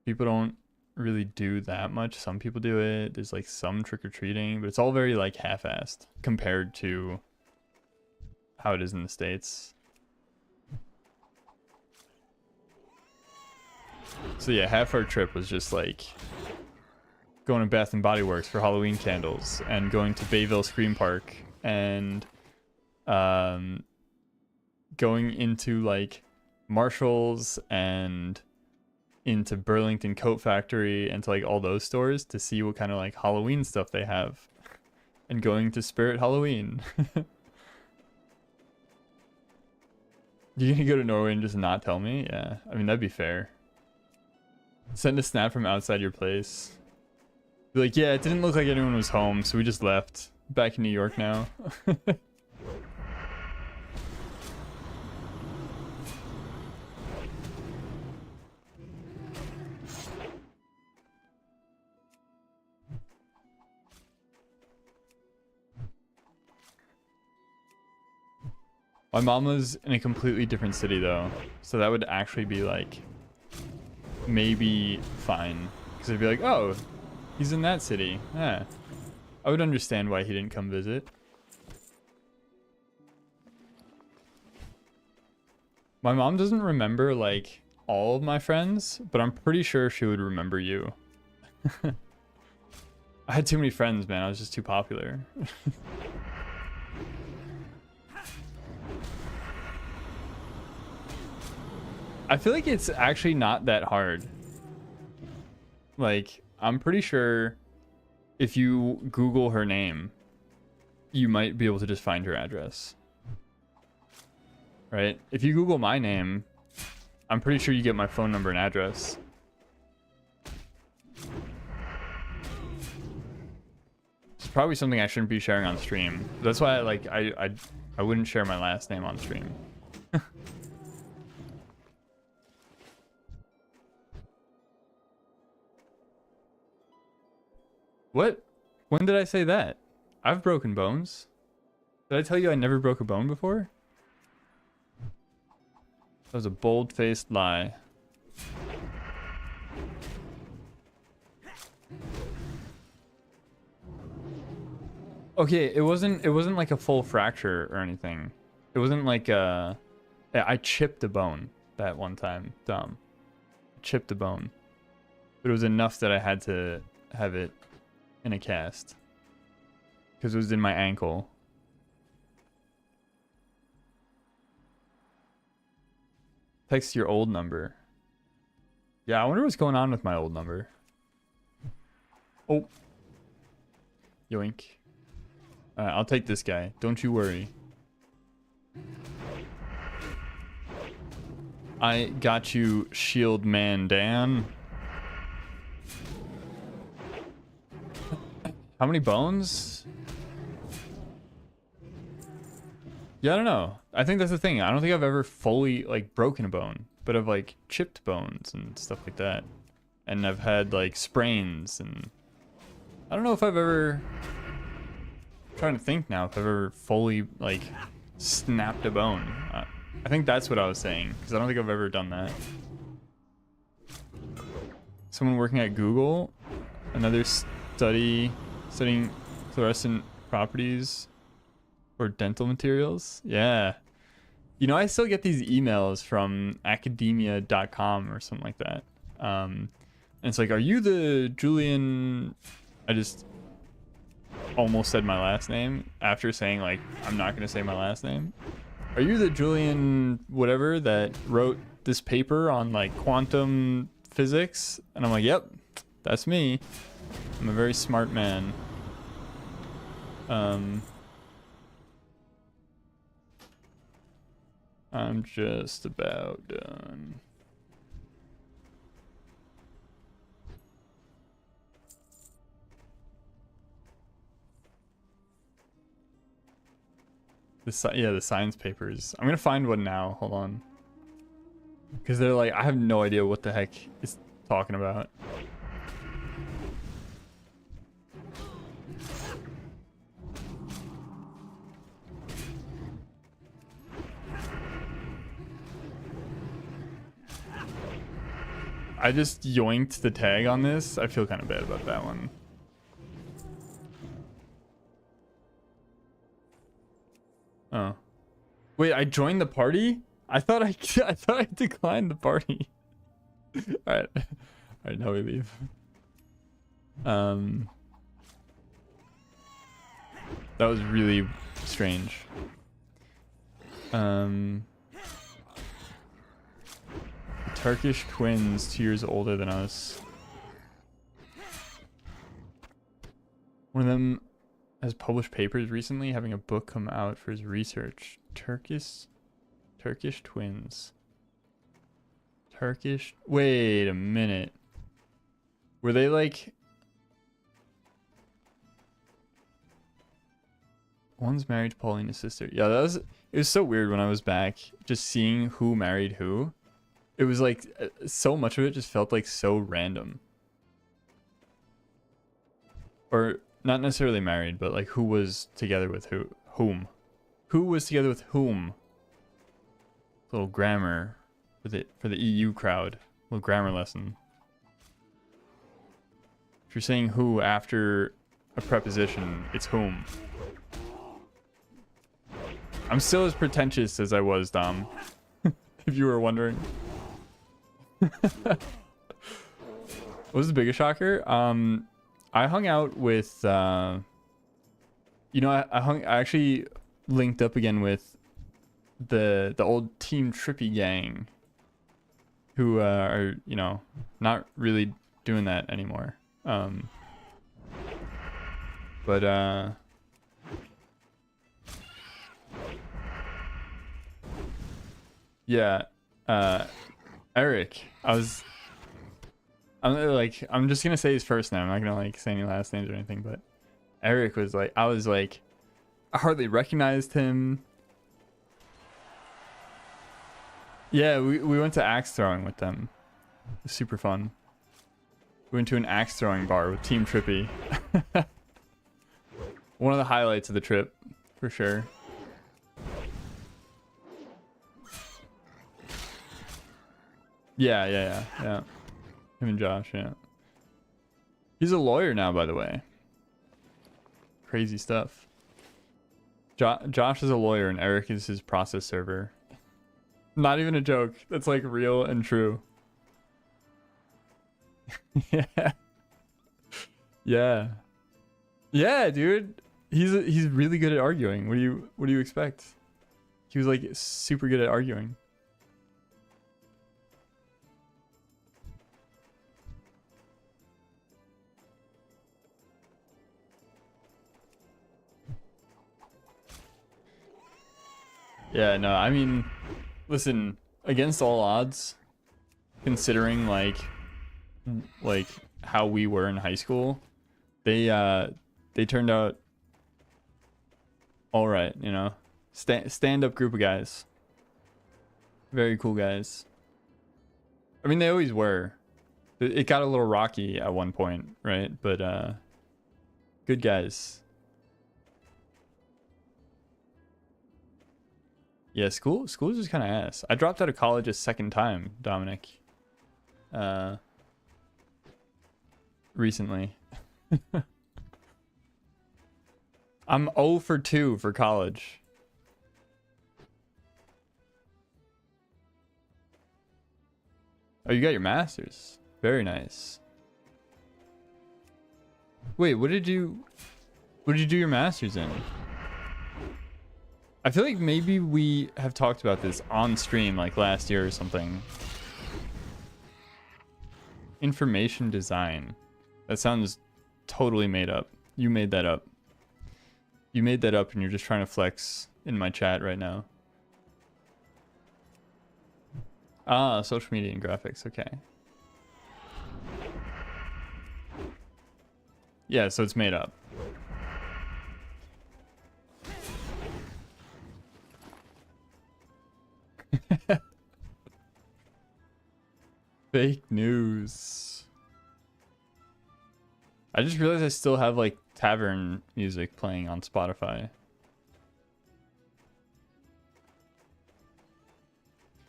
People don't really do that much. Some people do it. There's like some trick-or-treating, but it's all very like half-assed compared to how it is in the States. So yeah, half our trip was just like going to Bath and Body Works for Halloween candles and going to Bayville Scream Park and going into like Marshall's and into Burlington Coat Factory and to like all those stores to see what kind of like Halloween stuff they have, and going to Spirit Halloween. You gonna go to Norway and just not tell me? Yeah, I mean that'd be fair. Send a snap from outside your place. Be like, yeah, it didn't look like anyone was home, so we just left. Back in New York now. My mom was in a completely different city though, so that would actually be like maybe fine, because I'd be like, oh, he's in that city. Yeah, I would understand why he didn't come visit. My mom doesn't remember like all of my friends, but I'm pretty sure she would remember you. I had too many friends, man. I was just too popular. I feel like it's actually not that hard. Like, I'm pretty sure if you Google her name, you might be able to just find her address. Right? If you Google my name, I'm pretty sure you get my phone number and address. It's probably something I shouldn't be sharing on stream. That's why I wouldn't share my last name on stream. What? When did I say that? I've broken bones. Did I tell you I never broke a bone before? That was a bold-faced lie. Okay, it wasn't like a full fracture or anything. It wasn't like yeah, I chipped a bone that one time. Dumb. Chipped a bone. But it was enough that I had to have it in a cast because it was in my ankle. Text your old number. Yeah, I wonder what's going on with my old number. Oh, yoink. I'll take this guy, don't you worry. I got you, shield man Dan. How many bones? Yeah, I don't know. I think that's the thing. I don't think I've ever fully like broken a bone, but I've like chipped bones and stuff like that. And I've had like sprains, and I don't know if I've ever, I'm trying to think now, if I've ever fully like snapped a bone. I think that's what I was saying, because I don't think I've ever done that. Someone working at Google, another studying fluorescent properties or dental materials. Yeah. You know, I still get these emails from academia.com or something like that. And it's like, are you the Julian? I just almost said my last name after saying like, I'm not going to say my last name. Are you the Julian whatever that wrote this paper on like quantum physics? And I'm like, yep, that's me. I'm a very smart man. I'm just about done. Yeah, the science papers. I'm gonna find one now. Hold on. Because they're like, I have no idea what the heck it's talking about. I just yoinked the tag on this. I feel kind of bad about that one. Oh. Wait, I joined the party? I thought I declined the party. Alright. Alright, now we leave. That was really strange. Turkish twins, 2 years older than us. One of them has published papers recently, having a book come out for his research. Turkish twins. Wait a minute. Were they like... One's married to Paulina's sister. Yeah, it was so weird when I was back, just seeing who married who. It was like, so much of it just felt like so random. Or not necessarily married, but like who was together with whom. Who was together with whom? Little grammar for the EU crowd. Little grammar lesson. If you're saying who after a preposition, it's whom. I'm still as pretentious as I was, Dom. If you were wondering. What was the biggest shocker? I hung out with I actually linked up again with the old Team Trippy gang, who are, you know, not really doing that anymore. Yeah, Eric, I'm just gonna say his first name. I'm not gonna like say any last names or anything, but Eric was like, I hardly recognized him. Yeah, we went to axe throwing with them. It was super fun. We went to an axe throwing bar with Team Trippy. One of the highlights of the trip, for sure. Yeah. Him and Josh, yeah. He's a lawyer now, by the way. Crazy stuff. Josh is a lawyer and Eric is his process server. Not even a joke. That's like real and true. Yeah. Yeah, dude. He's really good at arguing. What do you expect? He was like super good at arguing. Yeah, no, I mean, listen, against all odds, considering like how we were in high school, they turned out all right, you know. Stand up group of guys. Very cool guys. I mean, they always were. It got a little rocky at one point, right? But good guys. Yeah, school is just kind of ass. I dropped out of college a second time, Dominic. Recently. I'm 0 for 2 for college. Oh, you got your master's. Very nice. Wait, what did you do your master's in? I feel like maybe we have talked about this on stream like last year or something. Information design. That sounds totally made up. You made that up. You made that up and you're just trying to flex in my chat right now. Ah, social media and graphics. Okay. Yeah, so it's made up. Fake news. I just realized I still have like tavern music playing on Spotify.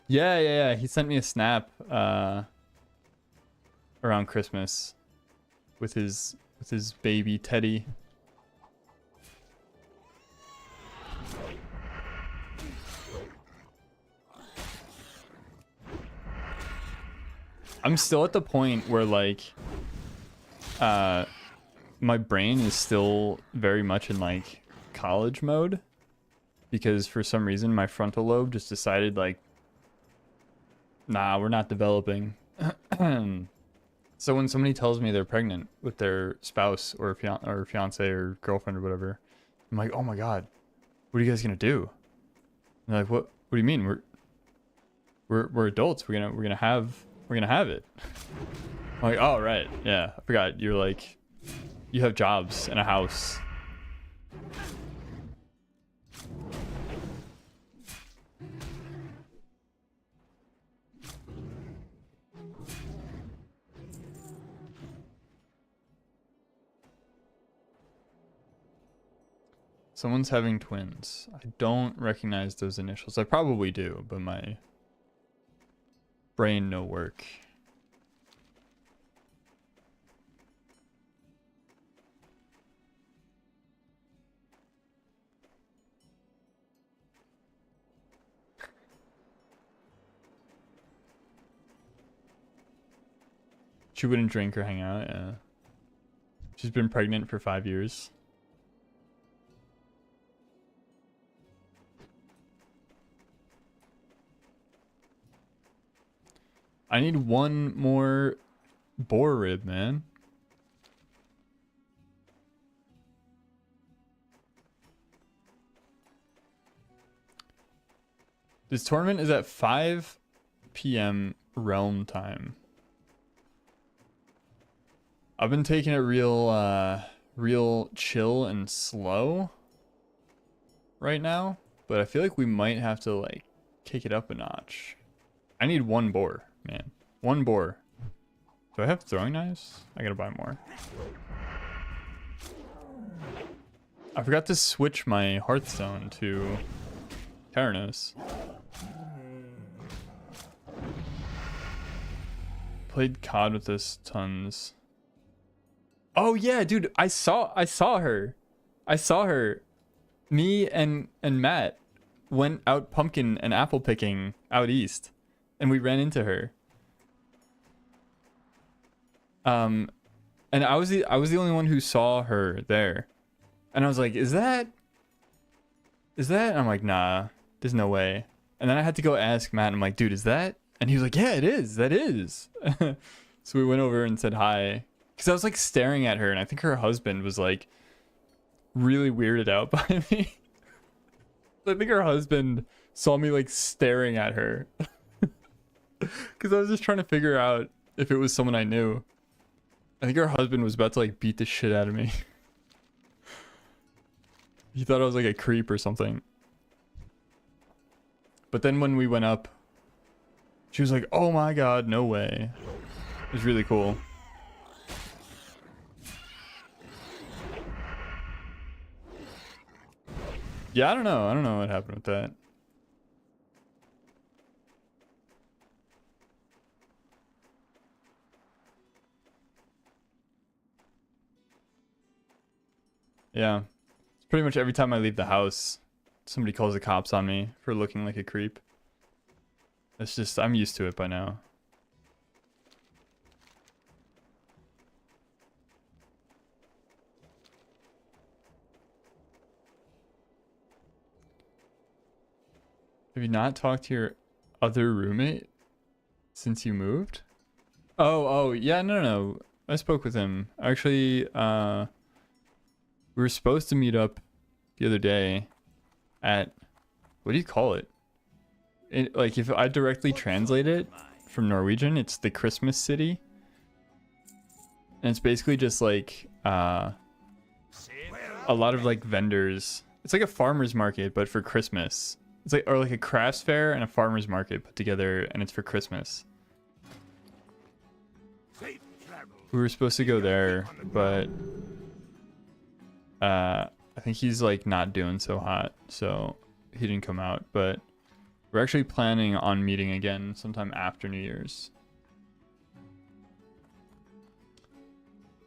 Yeah. He sent me a snap around Christmas with his baby Teddy. I'm still at the point where like my brain is still very much in like college mode, because for some reason my frontal lobe just decided like, nah, we're not developing. So when somebody tells me they're pregnant with their spouse or fiance or girlfriend or whatever, I'm like, oh my god, what are you guys gonna do? And they're like, what do you mean? We're adults. We're gonna have it. I'm like, oh right, yeah, I forgot. You're like, you have jobs and a house. Someone's having twins. I don't recognize those initials. I probably do, but my brain no work. She wouldn't drink or hang out, yeah. She's been pregnant for 5 years. I need one more boar rib, man. This tournament is at 5 p.m. realm time. I've been taking it real chill and slow right now, but I feel like we might have to like kick it up a notch. I need one boar, man. One boar. Do I have throwing knives? I gotta buy more. I forgot to switch my Hearthstone to Terranos. Played COD with this tons. Oh yeah, dude, I saw her. Me and Matt went out pumpkin and apple picking out east, and we ran into her. And I was the only one who saw her there. And I was like, is that? And I'm like, nah, there's no way. And then I had to go ask Matt, and I'm like, dude, is that? And he was like, yeah, it is. That is. So we went over and said hi. Because I was like staring at her, and I think her husband was like really weirded out by me. I think her husband saw me like staring at her. Because I was just trying to figure out if it was someone I knew. I think her husband was about to like beat the shit out of me. He thought I was like a creep or something. But then when we went up, she was like, oh my god, no way. It was really cool. Yeah, I don't know what happened with that. Yeah. It's pretty much every time I leave the house, somebody calls the cops on me for looking like a creep. It's just, I'm used to it by now. Have you not talked to your other roommate since you moved? Oh, yeah, no. I spoke with him. Actually, we were supposed to meet up the other day at, what do you call it? Like, if I directly translate it from Norwegian, it's the Christmas city. And it's basically just like, a lot of like vendors. It's like a farmer's market, but for Christmas. It's like, or like a crafts fair and a farmer's market put together, and it's for Christmas. We were supposed to go there, but I think he's like not doing so hot, so he didn't come out. But we're actually planning on meeting again sometime after New Year's.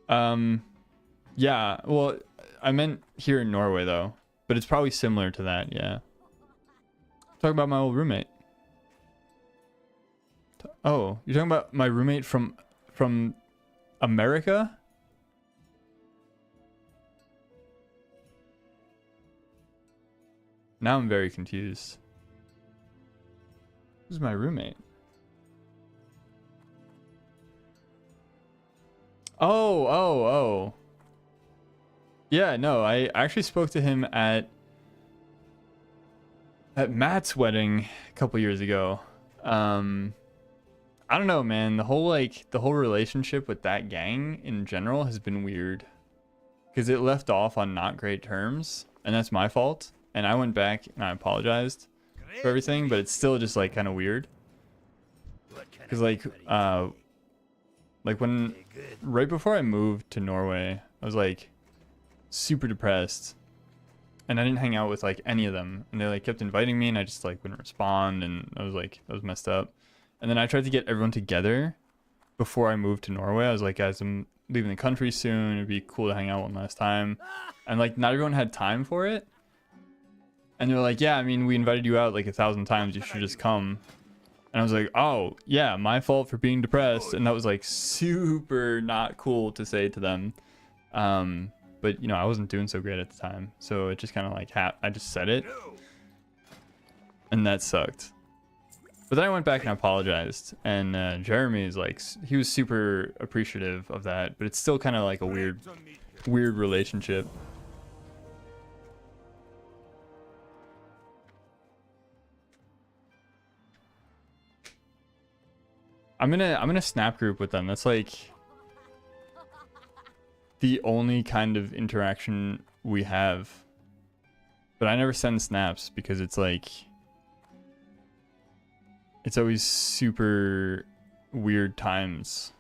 Yeah, well, I meant here in Norway though, but it's probably similar to that, yeah. Talk about my old roommate. Oh, you're talking about my roommate from America? Now I'm very confused. Who's my roommate? Oh. Yeah, no, I actually spoke to him at Matt's wedding a couple years ago. I don't know, man. The whole relationship with that gang in general has been weird because it left off on not great terms, and that's my fault. And I went back and I apologized for everything, but it's still just like kind of weird. Because like when right before I moved to Norway, I was like super depressed, and I didn't hang out with like any of them, and they like kept inviting me, and I just like wouldn't respond, and I was messed up. And then I tried to get everyone together before I moved to Norway. I was like, guys, I'm leaving the country soon. It'd be cool to hang out one last time. And like not everyone had time for it. And they're like, yeah, I mean, we invited you out like 1,000 times. You should just come. And I was like, oh, yeah, my fault for being depressed. And that was like super not cool to say to them. But, you know, I wasn't doing so great at the time. So it just kind of like, I just said it. And that sucked. But then I went back and I apologized. And Jeremy is like, he was super appreciative of that. But it's still kind of like a weird relationship. I'm in a snap group with them. That's like the only kind of interaction we have. But I never send snaps because it's like it's always super weird times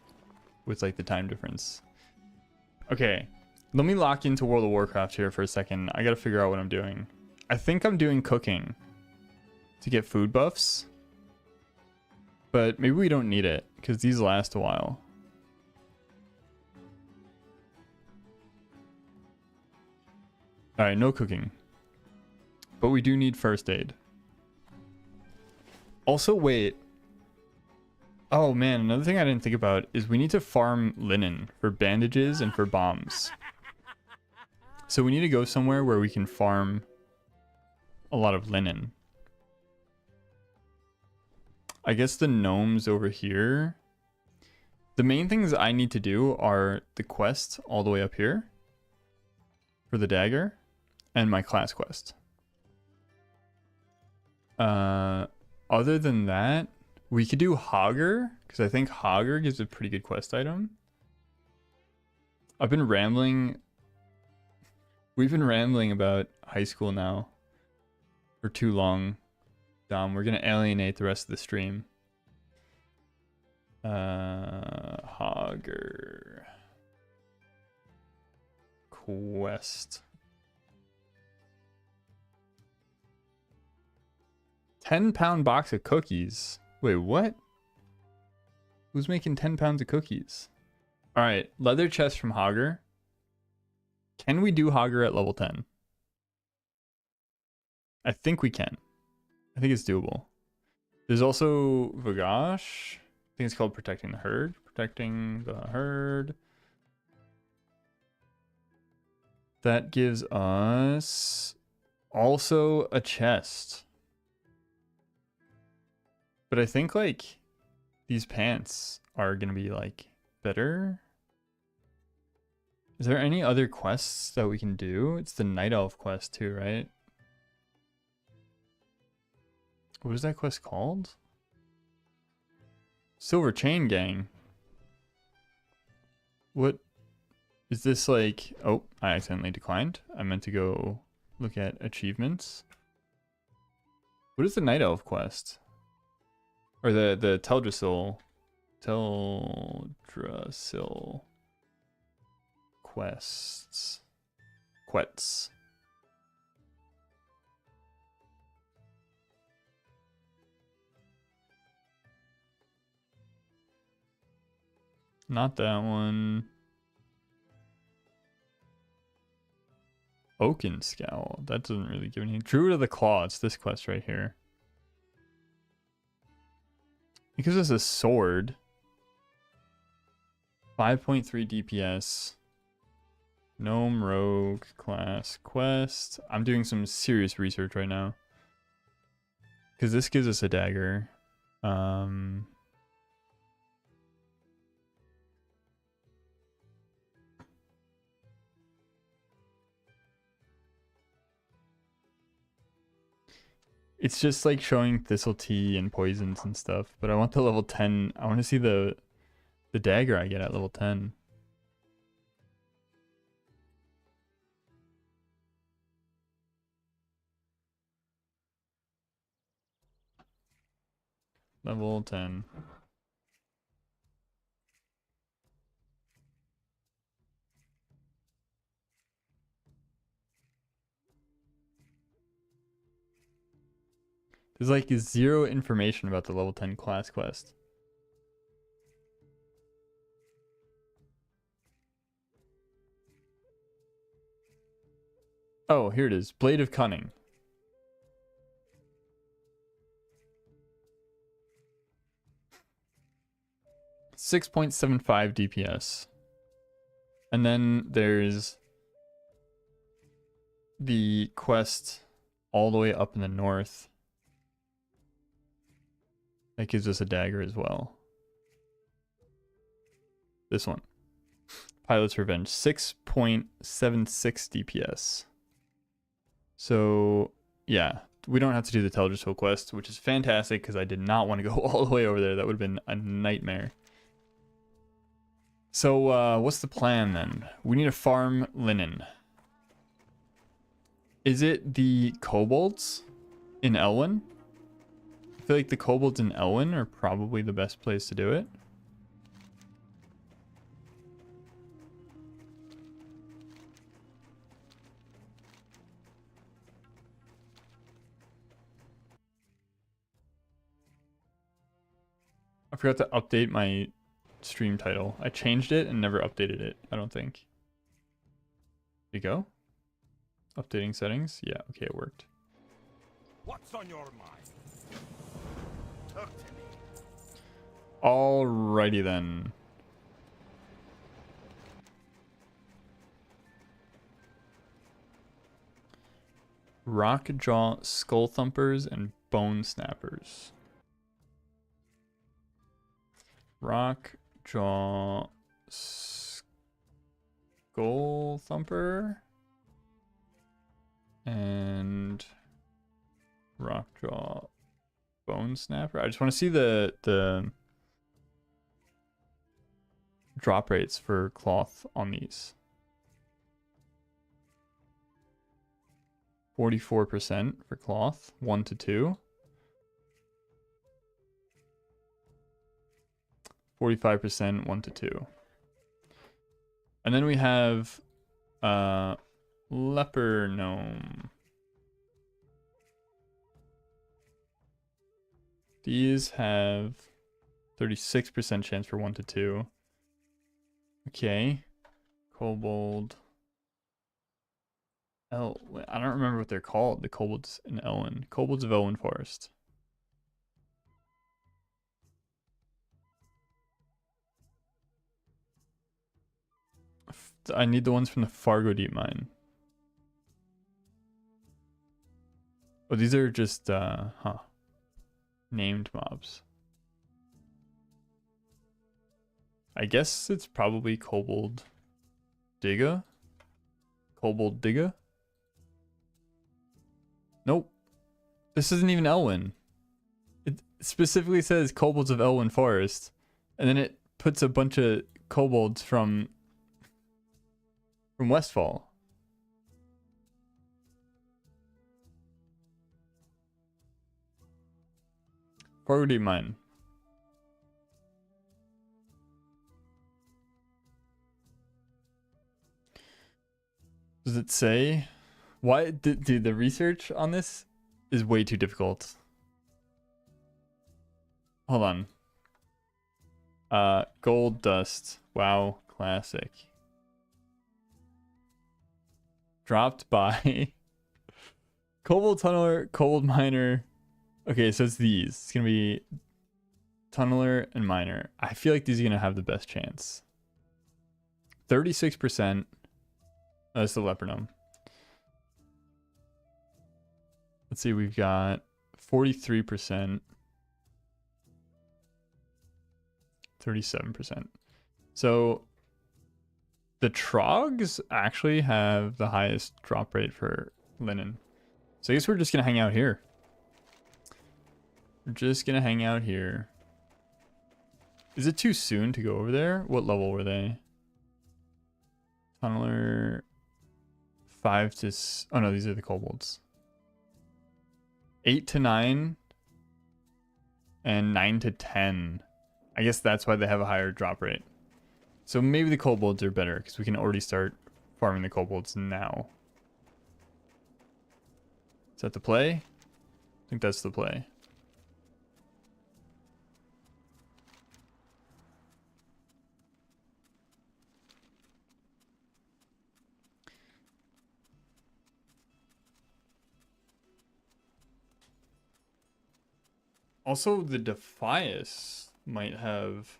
with like the time difference. Okay, let me lock into World of Warcraft here for a second. I gotta figure out what I'm doing. I think I'm doing cooking to get food buffs. But maybe we don't need it, because these last a while. Alright, no cooking. But we do need first aid. Also, wait. Oh man, another thing I didn't think about is we need to farm linen for bandages and for bombs. So we need to go somewhere where we can farm a lot of linen. I guess the gnomes over here. The main things I need to do are the quest all the way up here for the dagger and my class quest. Other than that, we could do Hogger, because I think Hogger gives a pretty good quest item. I've been rambling. We've been rambling about high school now for too long. We're gonna alienate the rest of the stream. Hogger quest. 10-pound box of cookies. Wait, what? Who's making 10 pounds of cookies? All right, leather chest from Hogger. Can we do Hogger at level 10? I think we can. I think it's doable. There's also Vagash. I think it's called Protecting the Herd. Protecting the Herd. That gives us also a chest. But I think like these pants are gonna be like better. Is there any other quests that we can do? It's the Night Elf quest too, right? What is that quest called? Silver Chain Gang. What is this like? Oh, I accidentally declined. I meant to go look at achievements. What is the Night Elf quest? Or the Teldrassil quests. Quets. Not that one. Oaken Scowl. That doesn't really give any. Druid of the Claw. It's this quest right here. It gives us a sword. 5.3 DPS. Gnome Rogue class quest. I'm doing some serious research right now. Because this gives us a dagger. It's just like showing thistle tea and poisons and stuff. But I want the level 10. I want to see the dagger I get at level 10. Level 10. There's like zero information about the level 10 class quest. Oh, here it is. Blade of Cunning. .75 DPS. And then there's the quest all the way up in the north. That gives us a dagger as well. This one. Pilot's Revenge. 6.76 DPS. So, yeah. We don't have to do the Teldrassil quest, which is fantastic because I did not want to go all the way over there. That would have been a nightmare. So, what's the plan then? We need to farm linen. Is it the kobolds in Elwyn? I feel like the kobolds in Elwyn are probably the best place to do it. I forgot to update my stream title. I changed it and never updated it, I don't think. There you go. Updating settings. Yeah, okay, it worked. What's on your mind? Talk to me. Alrighty then. Rockjaw Skull Thumpers and Bone Snappers. Rockjaw Skull Thumper and Rockjaw Bone Snapper. I just want to see the drop rates for cloth on these. 44% for cloth, 1 to 2. 45%, 1 to 2. And then we have Leper Gnome. These have 36% chance for 1 to 2. Okay. Kobold. I don't remember what they're called. The kobolds in Elwyn. Kobolds of Elwyn Forest. I need the ones from the Fargo Deep Mine. Oh, these are just, named mobs. I guess it's probably Kobold Digga? Kobold Digga? Nope. This isn't even Elwyn. It specifically says Kobolds of Elwyn Forest. And then it puts a bunch of kobolds from Westfall. Fargo Deep Mine. Does it say? Why? Dude, the research on this is way too difficult. Hold on. Gold Dust. WoW Classic. Dropped by Kobold Tunneler, Kobold Miner. Okay, so it's these. It's gonna be Tunneler, and Miner. I feel like these are going to have the best chance. 36%. That's the Leopardome. Let's see, we've got 43%. 37%. So the Trogs actually have the highest drop rate for linen. So I guess we're just going to hang out here. We're just going to hang out here. Is it too soon to go over there? What level were they? Tunneler 5 to... Oh no, these are the kobolds. 8 to 9 and 9 to 10. I guess that's why they have a higher drop rate. So maybe the kobolds are better because we can already start farming the kobolds now. Is that the play? I think that's the play. Also, the Defias might have...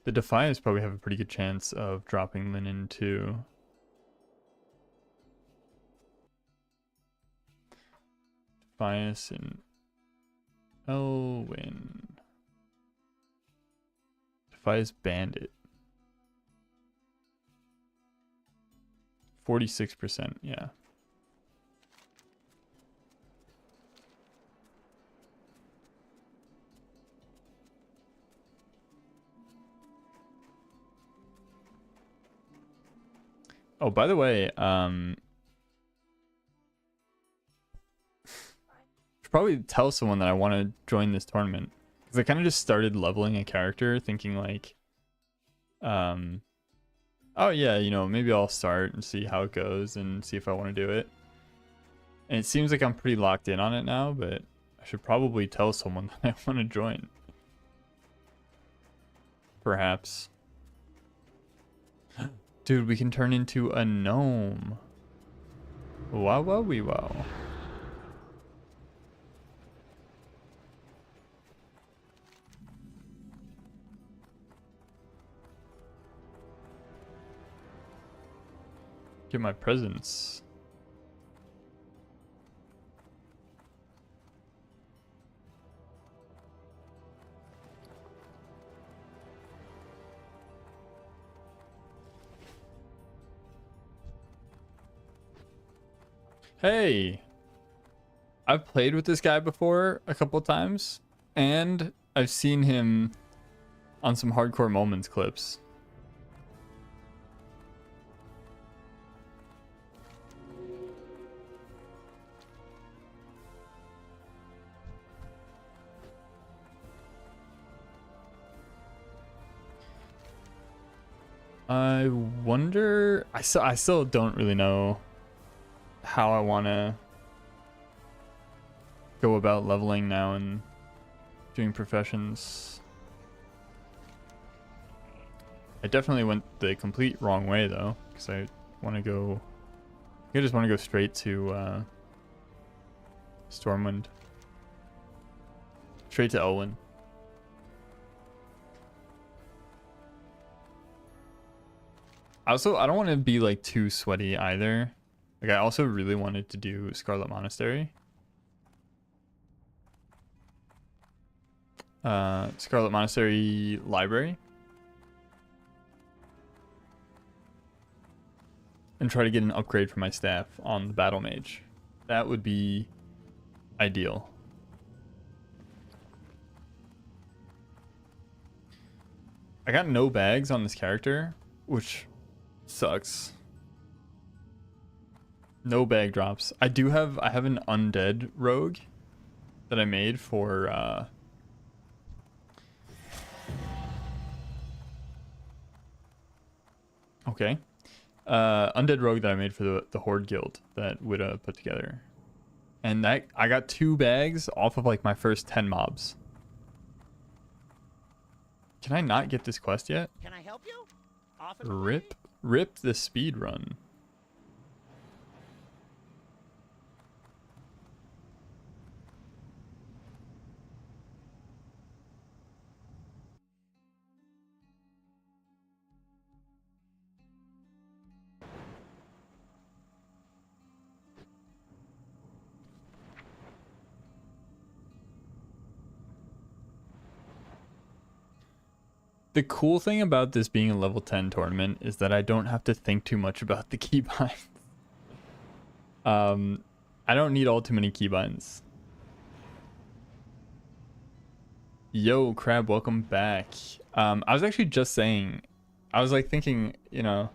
The Defias probably have a pretty good chance of dropping linen too. Defias and Elwyn. Defias Bandit. 46%, yeah. Oh, by the way, should probably tell someone that I want to join this tournament because I kind of just started leveling a character, thinking like, oh yeah, you know, maybe I'll start and see how it goes and see if I want to do it. And it seems like I'm pretty locked in on it now, but I should probably tell someone that I want to join. Perhaps. Dude, we can turn into a gnome. Wow, wow, wee, wow. Get my presents. Hey, I've played with this guy before a couple times, and I've seen him on some hardcore moments clips. I wonder, I still don't really know how I want to go about leveling now and doing professions. I definitely went the complete wrong way though, because I want to go, I just want to go straight to Stormwind, straight to Elwyn. Also, I don't want to be like too sweaty either. Like, I also really wanted to do Scarlet Monastery. Scarlet Monastery Library. And try to get an upgrade for my staff on the Battle Mage. That would be ideal. I got no bags on this character, which sucks. No bag drops. I have an undead rogue that I made for okay. Undead rogue that I made for the Horde guild that Witta put together. And that I got 2 bags off of like my first 10 mobs. Can I not get this quest yet? Can I help you? Rip the speed run. The cool thing about this being a level 10 tournament is that I don't have to think too much about the keybinds. I don't need all too many keybinds. Yo, Crab, welcome back. I was actually just saying, I was like thinking, you know,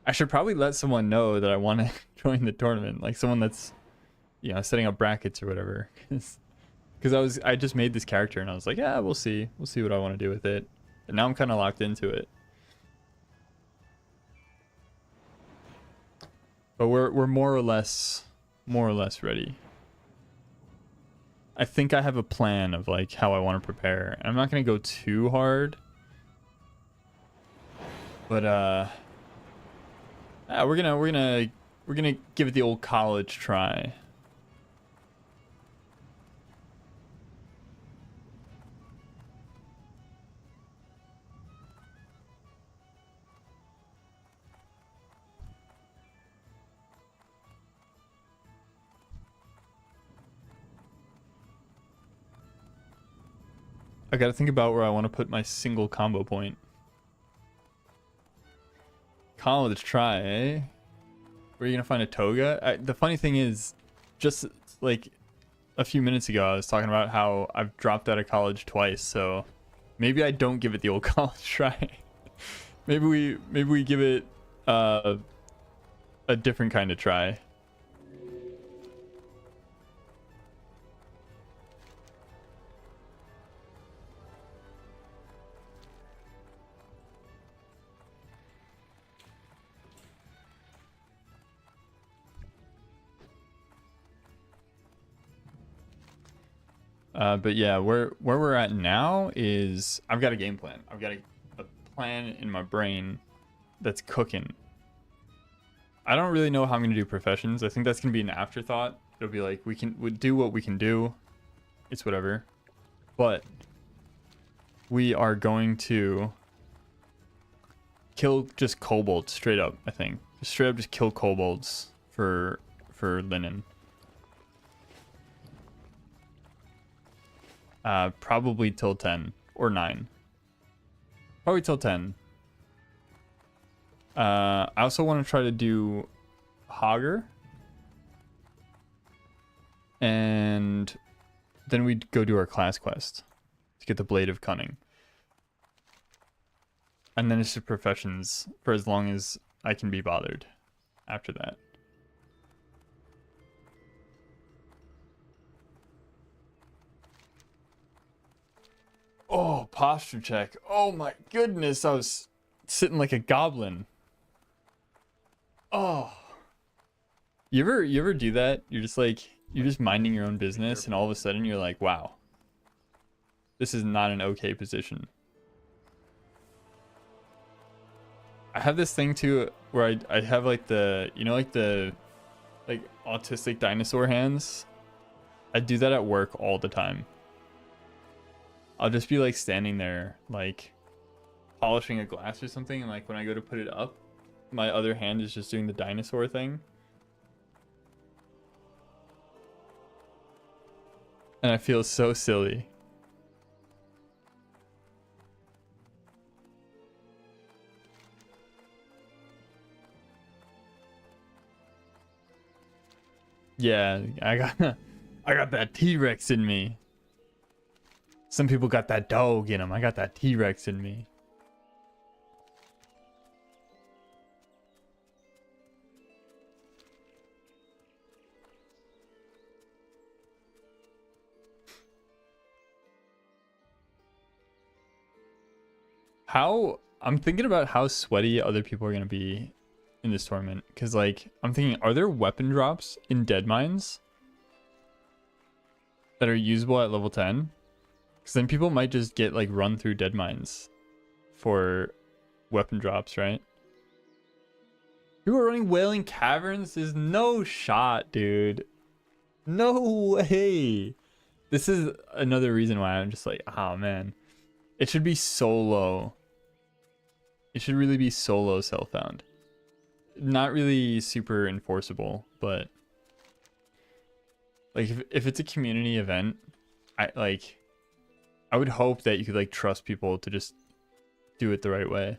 I should probably let someone know that I want to join the tournament, like someone that's, you know, setting up brackets or whatever. Because I just made this character and I was like, yeah, we'll see what I want to do with it. And now I'm kind of locked into it. But we're more or less ready. I think I have a plan of like how I want to prepare. I'm not gonna go too hard, but we're gonna give it the old college try. I gotta think about where I want to put my single combo point. College try, eh? Where are you gonna find a toga? The funny thing is, just like a few minutes ago, I was talking about how I've dropped out of college twice, so maybe I don't give it the old college try. maybe we give it a different kind of try. But yeah, where we're at now is I've got a game plan. I've got a plan in my brain that's cooking. I don't really know how I'm gonna do professions. I think that's gonna be an afterthought. It'll be like we do what we can do. It's whatever. But we are going to kill just kobolds straight up. I think straight up just kill kobolds for linen. Probably till 10 or 9. Probably till 10. I also want to try to do Hogger. And then we'd go do our class quest to get the Blade of Cunning. And then it's just professions for as long as I can be bothered after that. Oh, posture check. Oh my goodness, I was sitting like a goblin. Oh. You ever do that? You're just minding your own business and all of a sudden you're like, wow. This is not an okay position. I have this thing too where I have like the, you know, like the autistic dinosaur hands. I do that at work all the time. I'll just be like standing there like polishing a glass or something, and like when I go to put it up, my other hand is just doing the dinosaur thing. And I feel so silly. Yeah, I got that T-Rex in me. Some people got that dog in them. I got that T-Rex in me. I'm thinking about how sweaty other people are going to be in this tournament. Because, like, I'm thinking, are there weapon drops in Dead Mines that are usable at level 10? Because then people might just get, like, run through Dead Mines for weapon drops, right? People are running Wailing Caverns? There's no shot, dude. No way. This is another reason why I'm just like, oh, man. It should be solo. It should really be solo self-found. Not really super enforceable, but like if it's a community event, I would hope that you could like trust people to just do it the right way.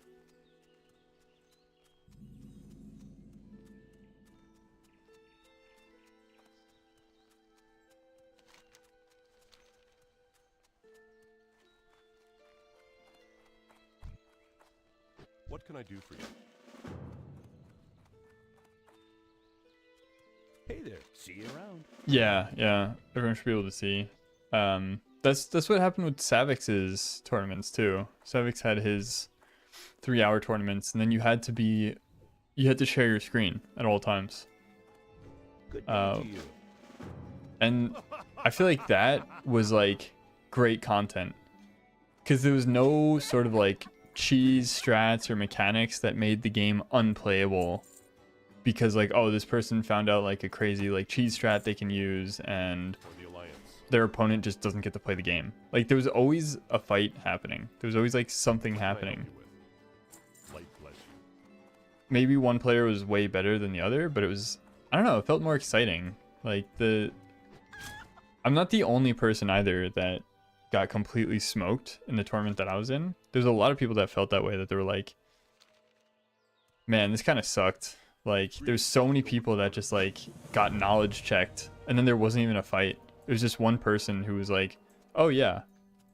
What can I do for you? Hey there. See you around. Yeah. Everyone should be able to see. That's what happened with Savix's tournaments too. Savix had his 3-hour tournaments, and then you had to share your screen at all times. Good day to you. And I feel like that was like great content, because there was no sort of like cheese strats or mechanics that made the game unplayable, because like, oh, this person found out like a crazy like cheese strat they can use, and their opponent just doesn't get to play the game. Like, there was always a fight happening. There was always like something happening. Maybe one player was way better than the other, but it was, I don't know, it felt more exciting. Like, I'm not the only person either that got completely smoked in the tournament that I was in. There's a lot of people that felt that way, that they were like, man, this kind of sucked. Like, there's so many people that just like got knowledge checked, and then there wasn't even a fight. It was just one person who was like, oh yeah,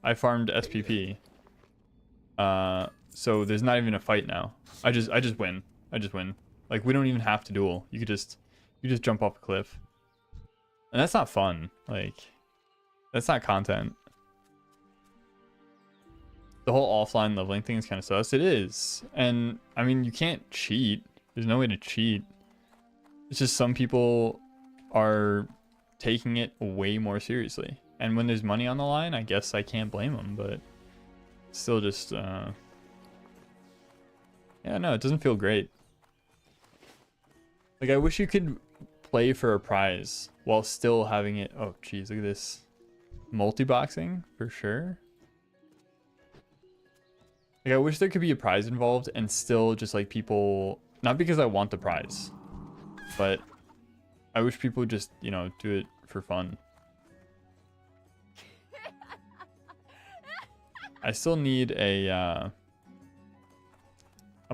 I farmed SPP. So there's not even a fight now. I just win. I just win. Like, we don't even have to duel. You just jump off a cliff. And that's not fun. Like, that's not content. The whole offline leveling thing is kind of sus. It is. And I mean, you can't cheat. There's no way to cheat. It's just some people are taking it way more seriously. And when there's money on the line, I guess I can't blame them, but still just, yeah, no, it doesn't feel great. Like, I wish you could play for a prize while still having it. Oh, geez, look at this. Multi-boxing, for sure. Like, I wish there could be a prize involved and still just, like, people... Not because I want the prize, but I wish people would just, you know, do it for fun. I still need a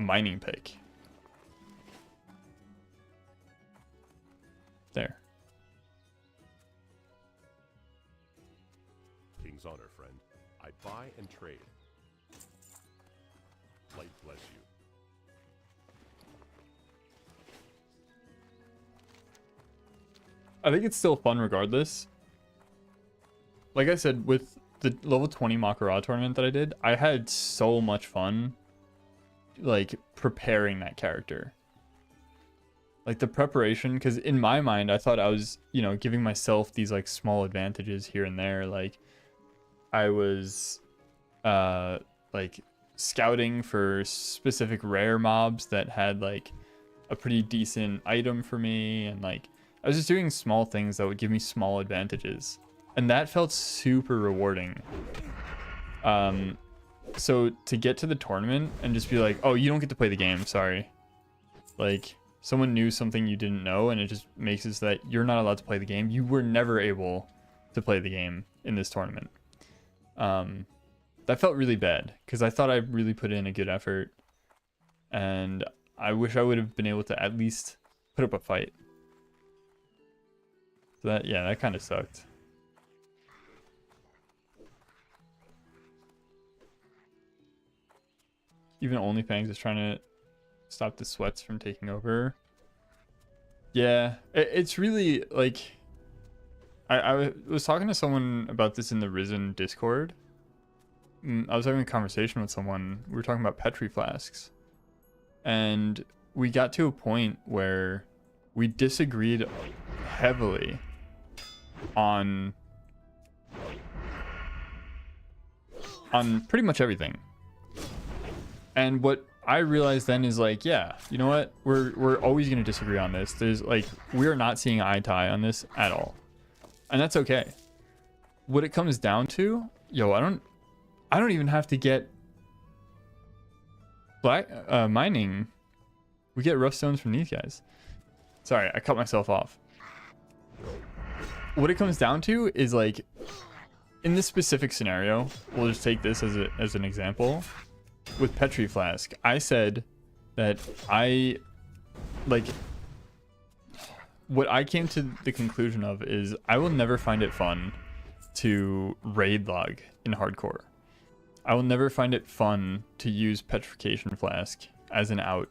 mining pick. There. King's honor, friend. I buy and trade. Light bless you. I think it's still fun regardless. Like I said, with the level 20 Makgora tournament that I did, I had so much fun, like, preparing that character. Like, the preparation, because in my mind, I thought I was, you know, giving myself these, like, small advantages here and there. Like, I was, like, scouting for specific rare mobs that had, like, a pretty decent item for me, and, like, I was just doing small things that would give me small advantages, and that felt super rewarding. So to get to the tournament and just be like, oh, you don't get to play the game, sorry. Like, someone knew something you didn't know, and it just makes it so that you're not allowed to play the game. You were never able to play the game in this tournament. That felt really bad, because I thought I really put in a good effort, and I wish I would have been able to at least put up a fight. So that, yeah, that kind of sucked. Even OnlyFans is trying to stop the sweats from taking over. Yeah, it's really, like... I was talking to someone about this in the Risen Discord. I was having a conversation with someone. We were talking about Petri flasks. And we got to a point where we disagreed heavily on pretty much everything. And what I realized then is, like, yeah, you know what? We're always going to disagree on this. There's, like, we are not seeing eye to eye on this at all. And that's okay. What it comes down to, yo, I don't even have to get black mining. We get rough stones from these guys. Sorry, I cut myself off. What it comes down to is, like, in this specific scenario, we'll just take this as an example. with Petri Flask, I said that what I came to the conclusion of is I will never find it fun to raid log in hardcore. I will never find it fun to use Petrification Flask as an out,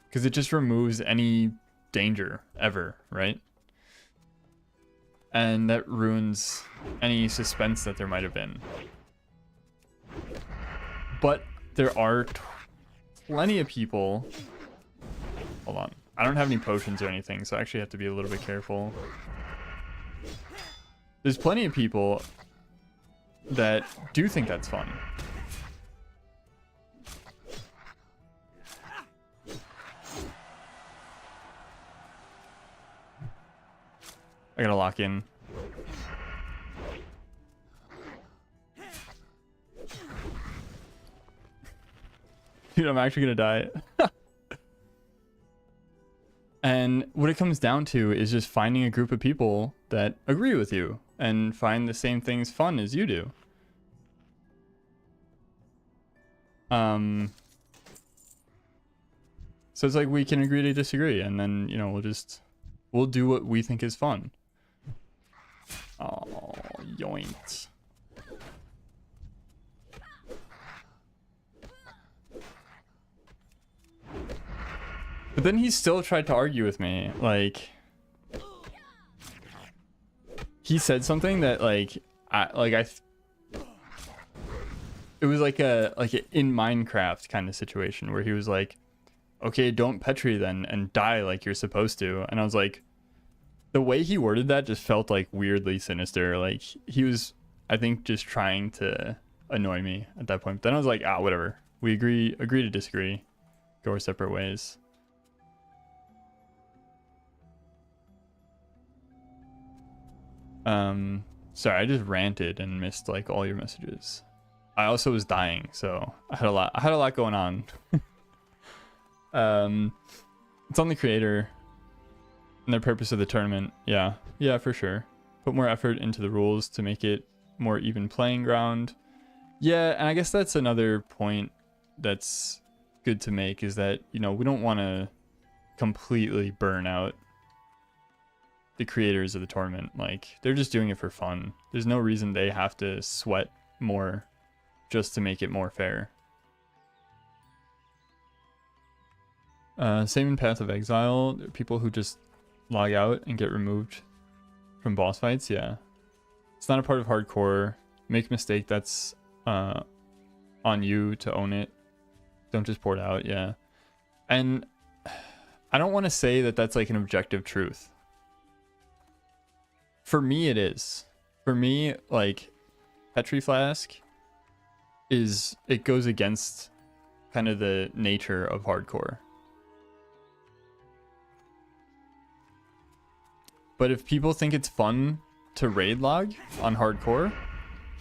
because it just removes any danger ever, right? And that ruins any suspense that there might have been. But there are plenty of people. Hold on. I don't have any potions or anything, so I actually have to be a little bit careful. There's plenty of people that do think that's fun. I gotta lock in. Dude, I'm actually gonna die. And what it comes down to is just finding a group of people that agree with you and find the same things fun as you do. So it's like we can agree to disagree, and then, you know, we'll do what we think is fun. Oh, yoinks. But then he still tried to argue with me. Like, he said something that it was like a in Minecraft kind of situation where he was like, okay, don't Petri then and die like you're supposed to. And I was like, the way he worded that just felt like weirdly sinister. Like, he was, I think, just trying to annoy me at that point. But then I was like, whatever. We agree to disagree. Go our separate ways. Sorry, I just ranted and missed like all your messages. I also was dying, so I had a lot going on. It's on the creator and the purpose of the tournament. Yeah, for sure. Put more effort into the rules to make it more even playing ground. Yeah, and I guess that's another point that's good to make, is that, you know, we don't want to completely burn out the creators of the tournament. Like, they're just doing it for fun. There's no reason they have to sweat more just to make it more fair. Same in Path of Exile. There are people who just log out and get removed from boss fights. Yeah, it's not a part of hardcore. Make a mistake, that's on you to own it. Don't just pour it out. Yeah, and I don't want to say that that's like an objective truth. For me, it is. For me, like, Petri Flask it goes against kind of the nature of hardcore. But if people think it's fun to raid log on hardcore,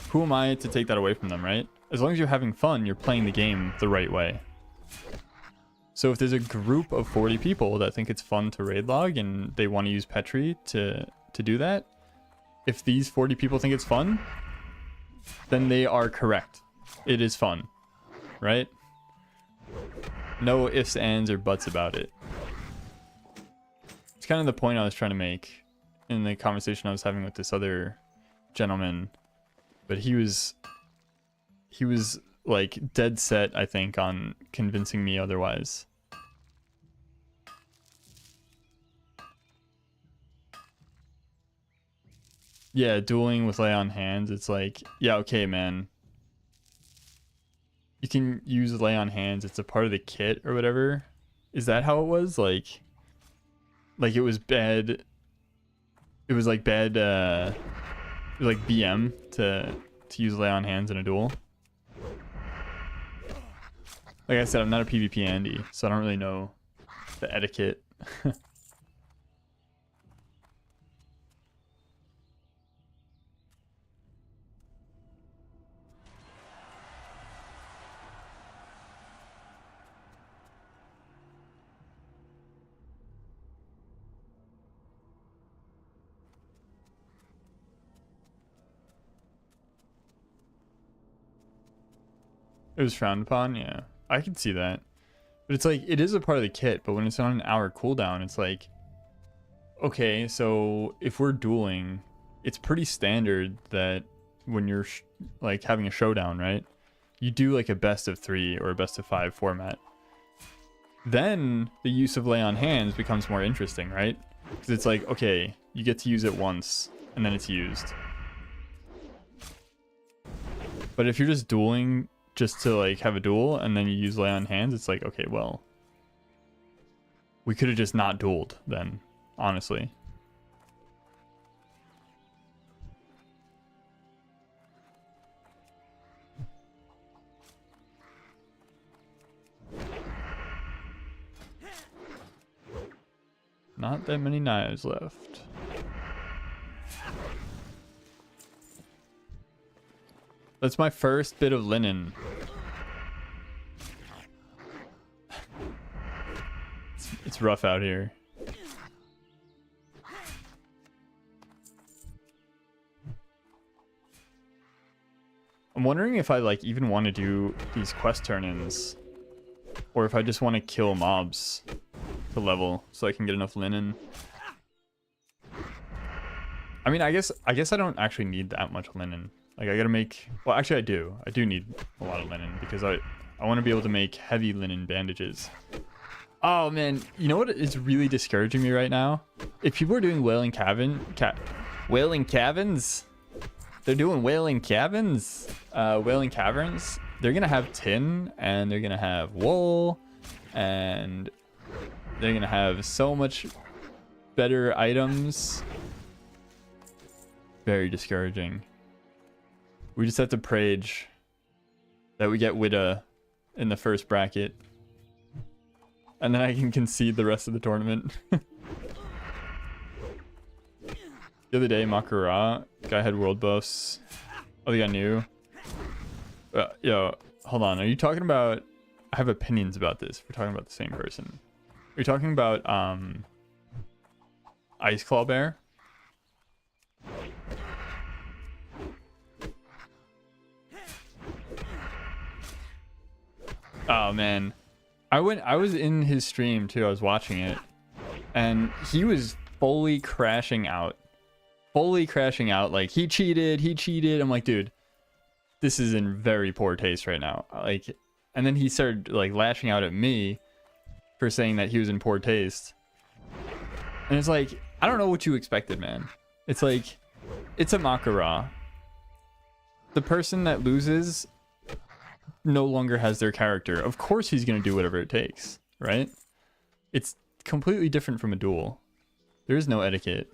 who am I to take that away from them, right? As long as you're having fun, you're playing the game the right way. So if there's a group of 40 people that think it's fun to raid log and they want to use Petri to do that, if these 40 people think it's fun, then they are correct. It is fun, right? No ifs, ands, or buts about it. It's kind of the point I was trying to make in the conversation I was having with this other gentleman, but he was like dead set, I think, on convincing me otherwise. Yeah, dueling with lay on hands, it's like, yeah, okay, man. You can use lay on hands, it's a part of the kit or whatever. Is that how it was? Like it was bad. It was like bad, it was like BM to use lay on hands in a duel. Like I said, I'm not a PvP Andy, so I don't really know the etiquette. It was frowned upon. Yeah, I can see that. But it's like, it is a part of the kit, but when it's on an hour cooldown, it's like, okay, so if we're dueling, it's pretty standard that when you're like having a showdown, right? You do like a best of 3 or a best of 5 format. Then the use of lay on hands becomes more interesting, right? Because it's like, okay, you get to use it once and then it's used. But if you're just dueling just to like have a duel and then you use lay on hands, it's like, okay, well, we could have just not dueled then, honestly. Not that many knives left. That's my first bit of linen. It's rough out here. I'm wondering if I like even want to do these quest turn-ins, or if I just want to kill mobs to level so I can get enough linen. I mean, I guess I don't actually need that much linen. Like, I gotta make, well, actually I do need a lot of linen because I want to be able to make heavy linen bandages. Oh man, you know what is really discouraging me right now? If people are doing whaling caverns, they're doing whaling caverns, they're gonna have tin and they're gonna have wool and they're gonna have so much better items. Very discouraging. We just have to prage that we get Widda in the first bracket. And then I can concede the rest of the tournament. The other day, Makgora, guy had world buffs. Oh, the guy knew. Yo, hold on. Are you talking about... I have opinions about this. We're talking about the same person. Are you talking about Ice Claw Bear? Oh man, I was in his stream too. I was watching it, and he was fully crashing out. Like, he cheated. I'm like, dude, this is in very poor taste right now. Like, and then he started like lashing out at me for saying that he was in poor taste. And it's like, I don't know what you expected, man. It's like, it's a Makgora. The person that loses no longer has their character. Of course he's going to do whatever it takes, right? It's completely different from a duel. There is no etiquette.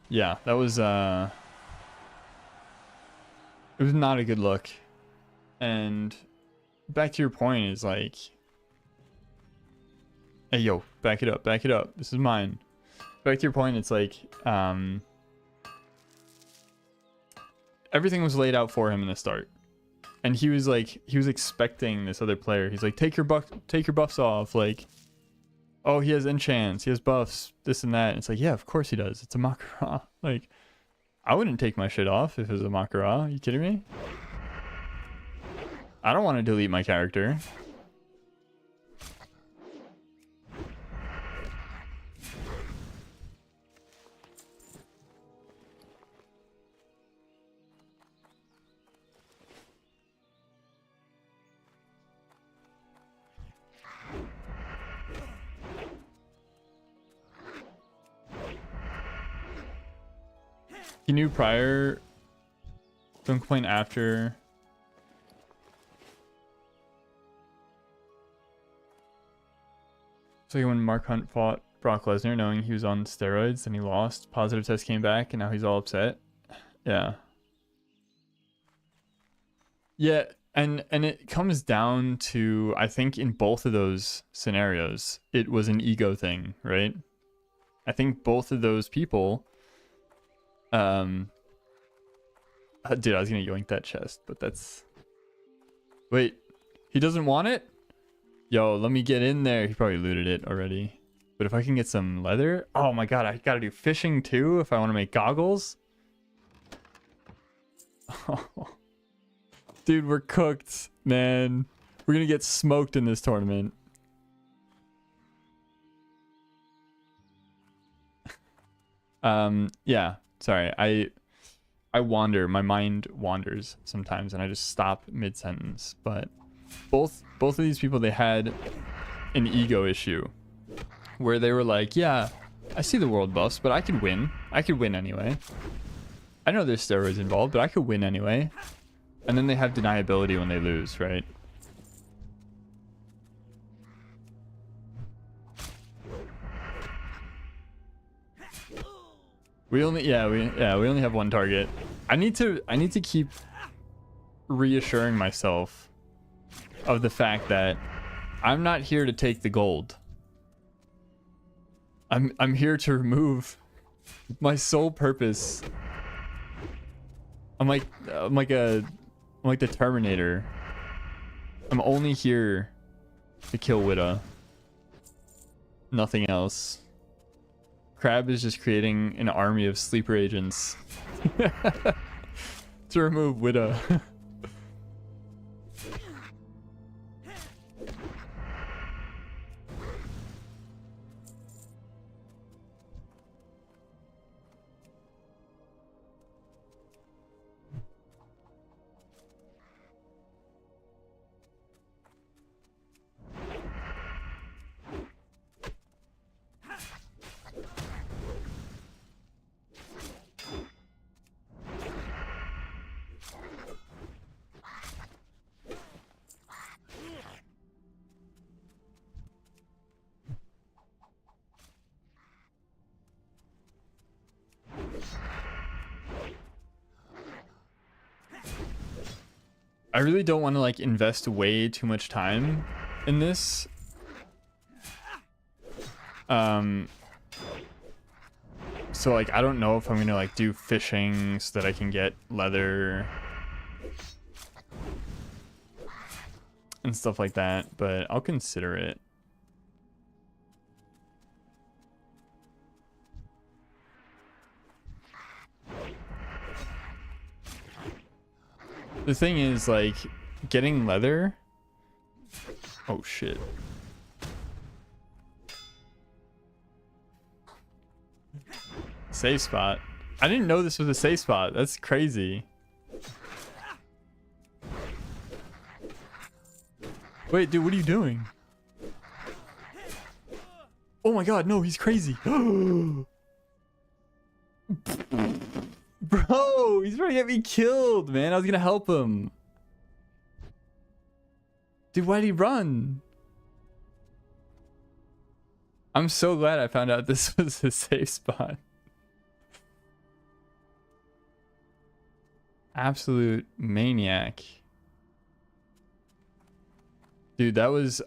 Yeah, that was it was not a good look. And back to your point is like, hey yo, back it up, this is mine. Back to your point, it's like everything was laid out for him in the start, and he was expecting this other player. He's like, take your buffs off, like, oh, he has enchants, he has buffs, this and that. And it's like, yeah, of course he does. It's a Makgora. Like, I wouldn't take my shit off if it was a Makgora. Are you kidding me? I don't want to delete my character. He knew prior, don't complain after. It's like when Mark Hunt fought Brock Lesnar knowing he was on steroids and he lost. Positive test came back and now he's all upset. Yeah. Yeah, and it comes down to, I think in both of those scenarios, it was an ego thing, right? I think both of those people Dude, I was gonna yoink that chest, but that's... Wait, he doesn't want it? Yo, let me get in there. He probably looted it already. But if I can get some leather... Oh my god, I gotta do fishing too if I want to make goggles. Dude, we're cooked, man. We're gonna get smoked in this tournament. Yeah, sorry. I wander. My mind wanders sometimes and I just stop mid-sentence. But both of these people, they had an ego issue where they were like, yeah, I see the world buffs, but I could win. I could win anyway. I know there's steroids involved, but I could win anyway. And then they have deniability when they lose, right? We only have one target. I need to keep reassuring myself of the fact that I'm not here to take the gold. I'm here to remove my sole purpose. I'm like the Terminator. I'm only here to kill Witta. Nothing else. Crab is just creating an army of sleeper agents to remove Witta. I really don't want to like invest way too much time in this. So like I don't know if I'm gonna like do fishing so that I can get leather and stuff like that, but I'll consider it. The thing is, like, getting leather... Oh, shit. Safe spot. I didn't know this was a safe spot. That's crazy. Wait, dude, what are you doing? Oh my god, no, he's crazy. Bro, he's trying to get me killed, man. I was gonna help him. Dude, why'd he run? I'm so glad I found out this was a safe spot. Absolute maniac. Dude, that was...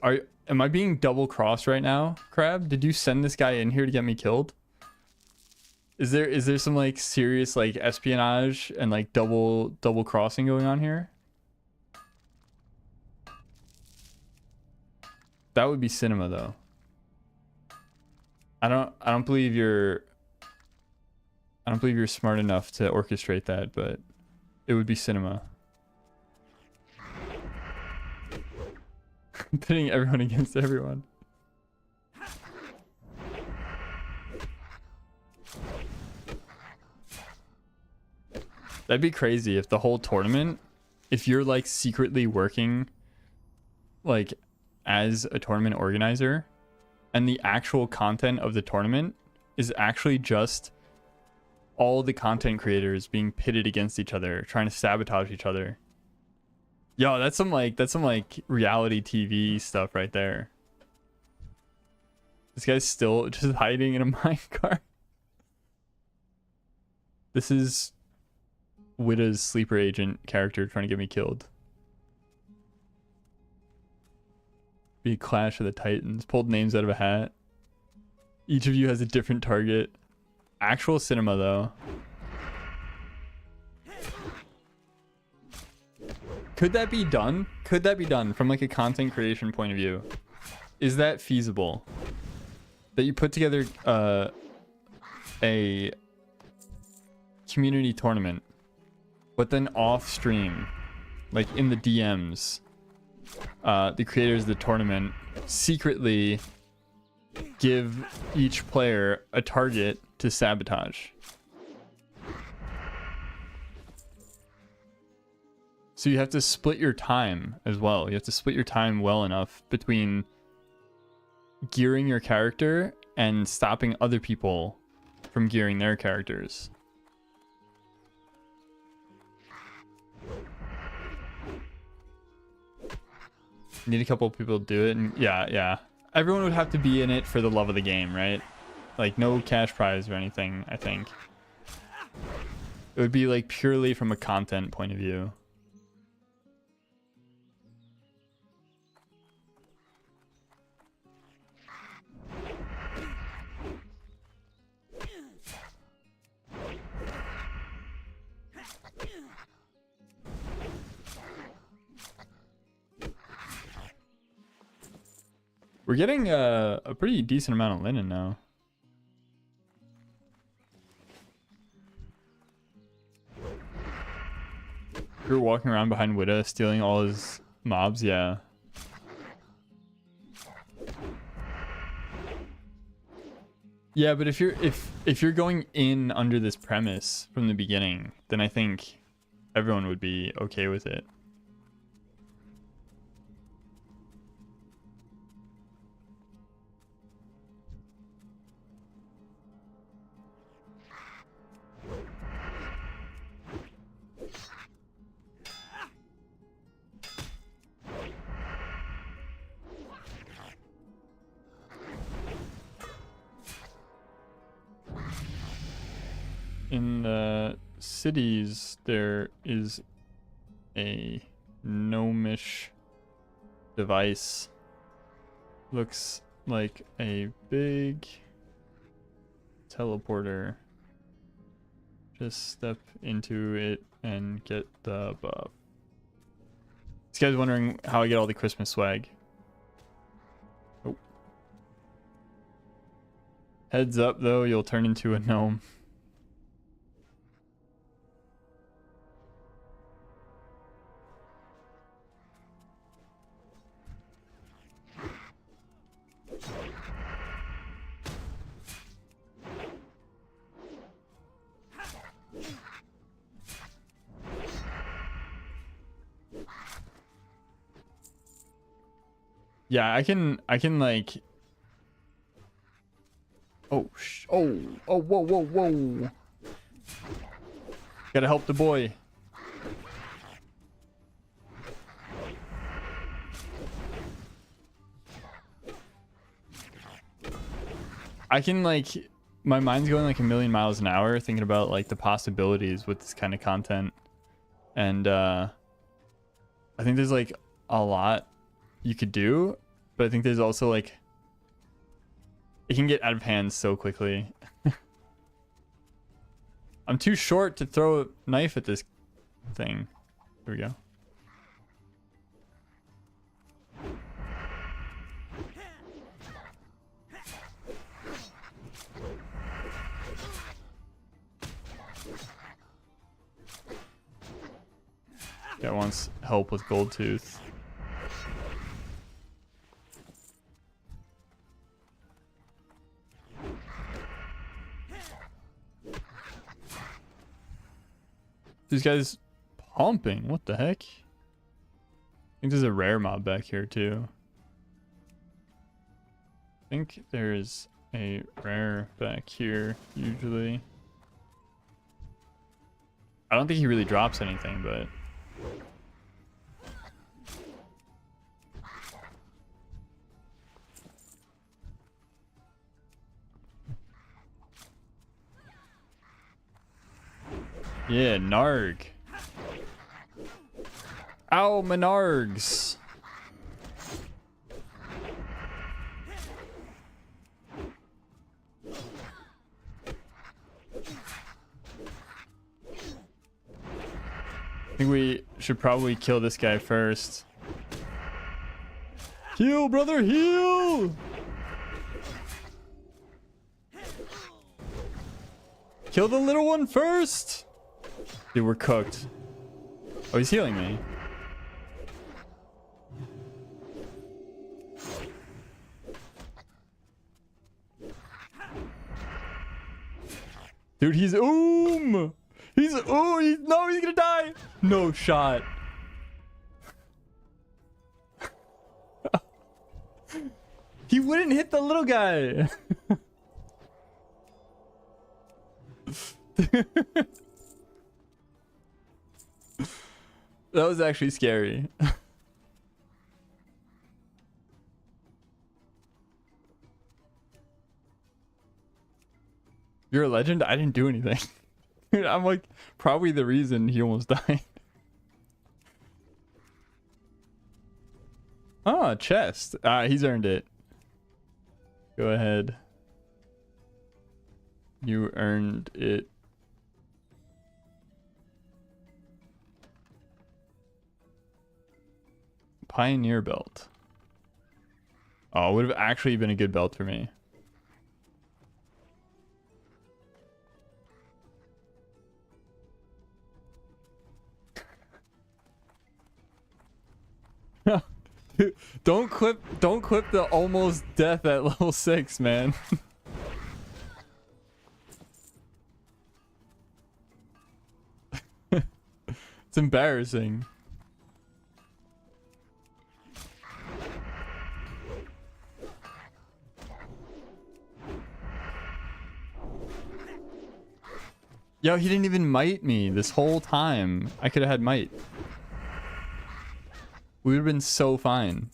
Am I being double crossed right now, Crab? Did you send this guy in here to get me killed? Is there some like serious like espionage and like double crossing going on here? That would be cinema though. I don't believe you're smart enough to orchestrate that, but it would be cinema. Pitting everyone against everyone. That'd be crazy if the whole tournament, if you're like secretly working like as a tournament organizer and the actual content of the tournament is actually just all the content creators being pitted against each other, trying to sabotage each other. Yo, that's some like reality TV stuff right there. This guy's still just hiding in a minecart. This is Witta's sleeper agent character trying to get me killed. Be a clash of the titans. Pulled names out of a hat. Each of you has a different target. Actual cinema though. Could that be done? Could that be done from like a content creation point of view? Is that feasible? That you put together a community tournament, but then off stream, like in the DMs, the creators of the tournament secretly give each player a target to sabotage. So you have to split your time as well. You have to split your time well enough between gearing your character and stopping other people from gearing their characters. Need a couple of people to do it, and yeah. Everyone would have to be in it for the love of the game, right? Like no cash prize or anything, I think. It would be like purely from a content point of view. We're getting a pretty decent amount of linen now. You're walking around behind Witta, stealing all his mobs, yeah. Yeah, but if you're going in under this premise from the beginning, then I think everyone would be okay with it. In the cities, there is a gnomish device. Looks like a big teleporter. Just step into it and get the buff. This guy's wondering how I get all the Christmas swag. Oh. Heads up though, you'll turn into a gnome. Yeah, I can like. Oh, whoa. Gotta help the boy. I can like, my mind's going like a million miles an hour thinking about like the possibilities with this kind of content. And I think there's like a lot you could do, but I think there's also like, it can get out of hand so quickly. I'm too short to throw a knife at this thing. Here we go. Guy wants help with gold tooth. These guys pumping. What the heck? I think there's a rare mob back here too. I think there's a rare back here usually. I don't think he really drops anything, but yeah, Narg. Ow, Menargs. think we should probably kill this guy first. Heal, brother, heal! Kill the little one first! Dude, we're cooked. Oh, he's healing me. Dude, he's no, he's gonna die. No shot. He wouldn't hit the little guy. That was actually scary. You're a legend? I didn't do anything. Dude, I'm like probably the reason he almost died. Oh, chest. He's earned it. Go ahead. You earned it. Pioneer belt. Oh, it would have actually been a good belt for me. Don't clip the almost death at level 6, man. It's embarrassing. Yo, he didn't even mite me this whole time. I could have had mite. We would have been so fine.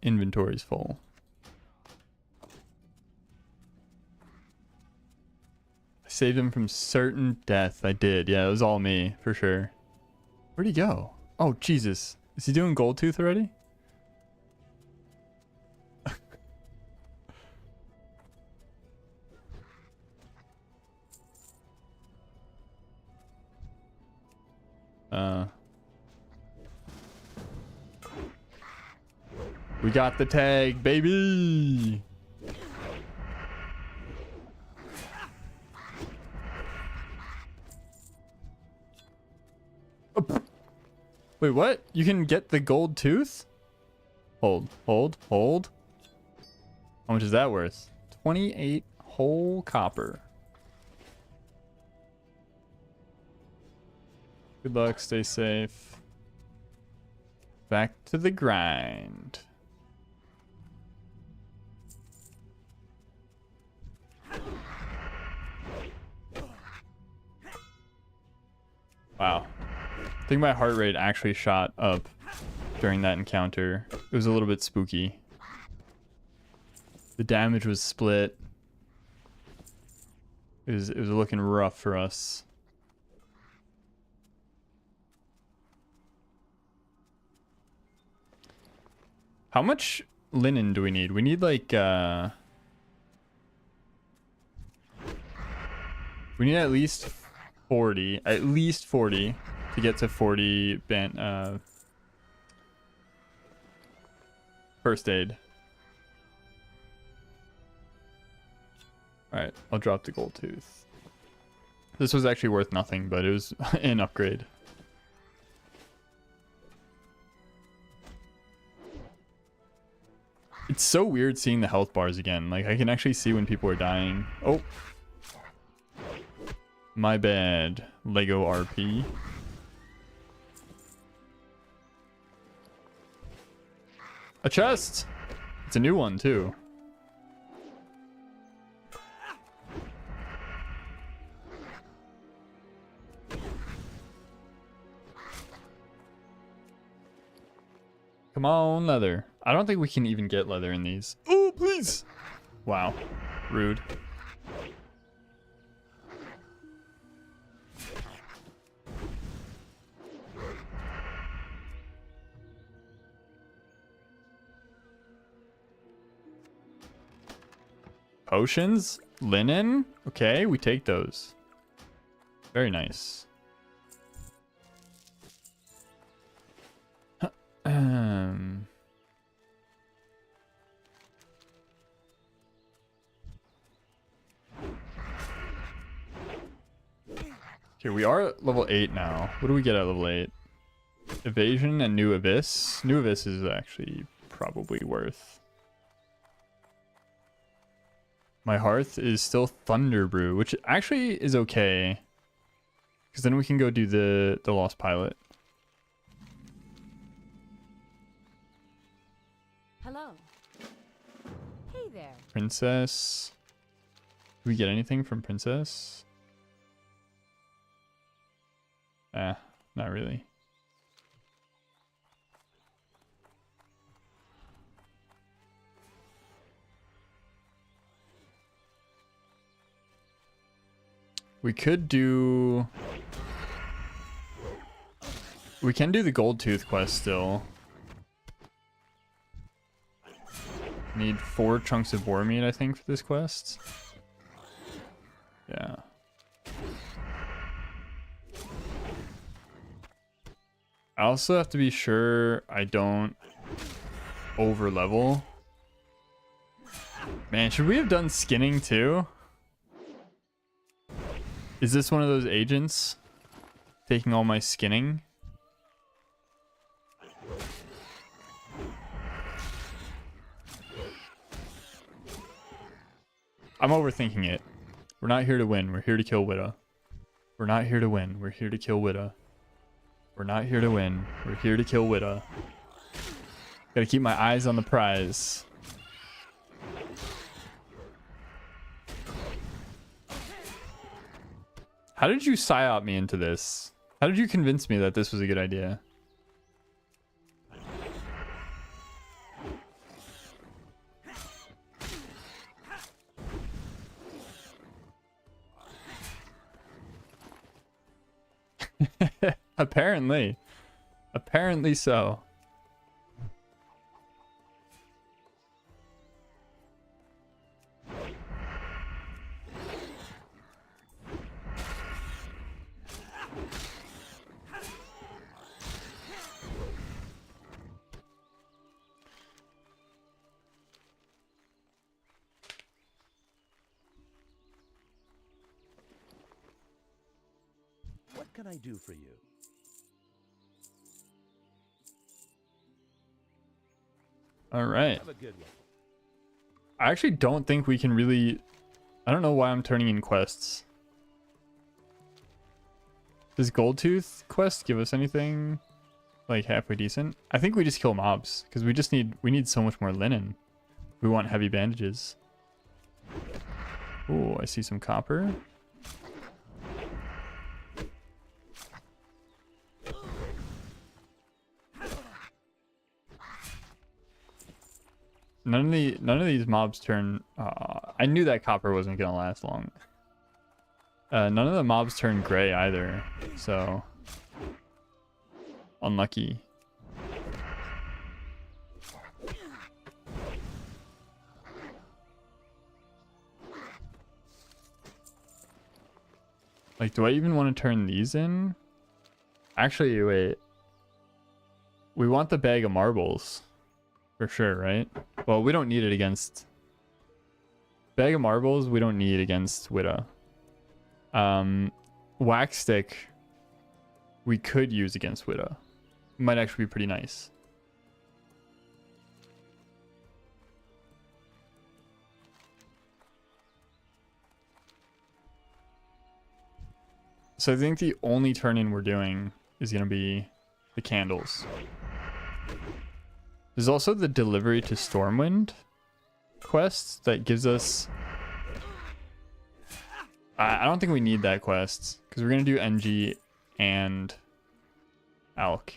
Inventory's full. I saved him from certain death. I did. Yeah, it was all me, for sure. Where'd he go? Oh, Jesus. Is he doing gold tooth already? We got the tag, baby. Oh. Wait, what? You can get the gold tooth? Hold. How much is that worth? 28 whole copper. Good luck, stay safe. Back to the grind. Wow. I think my heart rate actually shot up during that encounter. It was a little bit spooky. The damage was split. It was looking rough for us. How much linen do we need? We need like we need at least 40 to get to 40 first aid. All right, I'll drop the gold tooth. This was actually worth nothing, but it was an upgrade. It's so weird seeing the health bars again. Like, I can actually see when people are dying. Oh. My bad, Lego RP. A chest! It's a new one, too. Come on, leather. I don't think we can even get leather in these. Oh, please! Wow. Rude. Potions? Linen? Okay, we take those. Very nice. Um. Okay, we are at level 8 now. What do we get at level 8? Evasion and New Abyss. New Abyss is actually probably worth. My Hearth is still Thunder Brew, which actually is okay. Because then we can go do the Lost Pilot. Hello. Hey there. Princess. Do we get anything from Princess? Not really. We could do... We can do the Gold Tooth quest still. Need 4 chunks of boar meat, I think, for this quest. Yeah. I also have to be sure I don't over level. Man, should we have done skinning too? Is this one of those agents taking all my skinning? I'm overthinking it. We're not here to win. We're here to kill Witta. We're not here to win. We're here to kill Witta. We're not here to win. We're here to kill Witta. Gotta keep my eyes on the prize. How did you psyop me into this? How did you convince me that this was a good idea? Apparently. Apparently so. What can I do for you? All right. Have a good one. I actually don't think we can really... I don't know why I'm turning in quests. Does Goldtooth quest give us anything like halfway decent? I think we just kill mobs because we need so much more linen. We want heavy bandages. Oh, I see some copper. None of these mobs turn... I knew that copper wasn't gonna last long. None of the mobs turn gray either, so unlucky. Like, do I even want to turn these in? Actually, wait. We want the bag of marbles. For sure, right? Well, we don't need it against... Bag of marbles, we don't need against Witta. Wax stick, we could use against Witta. Might actually be pretty nice. So I think the only turn-in we're doing is going to be the candles. There's also the delivery to Stormwind quest that gives us... I don't think we need that quest because we're going to do NG and Alk.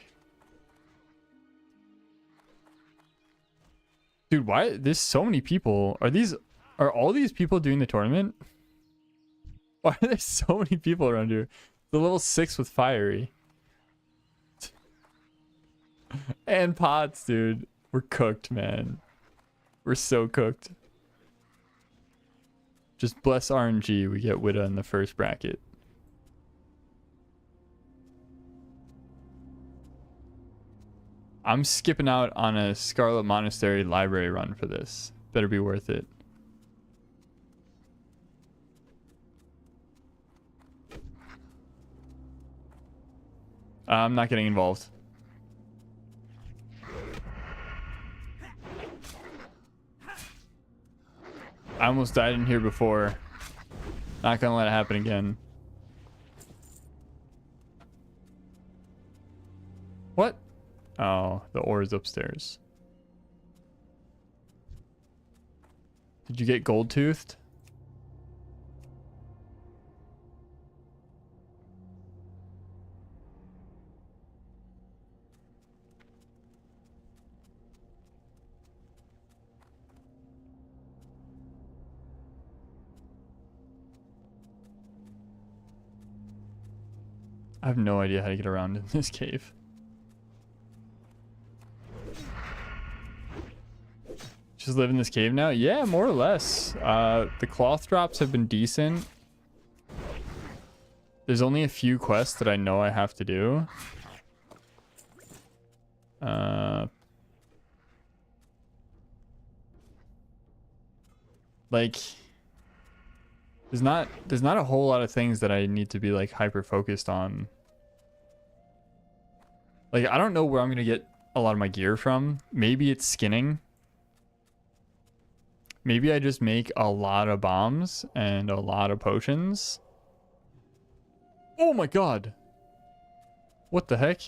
Dude, why? There's so many people. Are all these people doing the tournament? Why are there so many people around here? The level 6 with Fiery. And pots, dude. We're cooked, man. We're so cooked. Just bless RNG. We get Witta in the first bracket. I'm skipping out on a Scarlet Monastery library run for this. Better be worth it. I'm not getting involved. I almost died in here before. Not gonna let it happen again. What? Oh, the ore is upstairs. Did you get gold toothed? I have no idea how to get around in this cave. Just live in this cave now? Yeah, more or less. The cloth drops have been decent. There's only a few quests that I know I have to do. Like, there's not a whole lot of things that I need to be like hyper focused on. Like, I don't know where I'm gonna get a lot of my gear from. Maybe it's skinning. Maybe I just make a lot of bombs and a lot of potions. Oh my god. What the heck?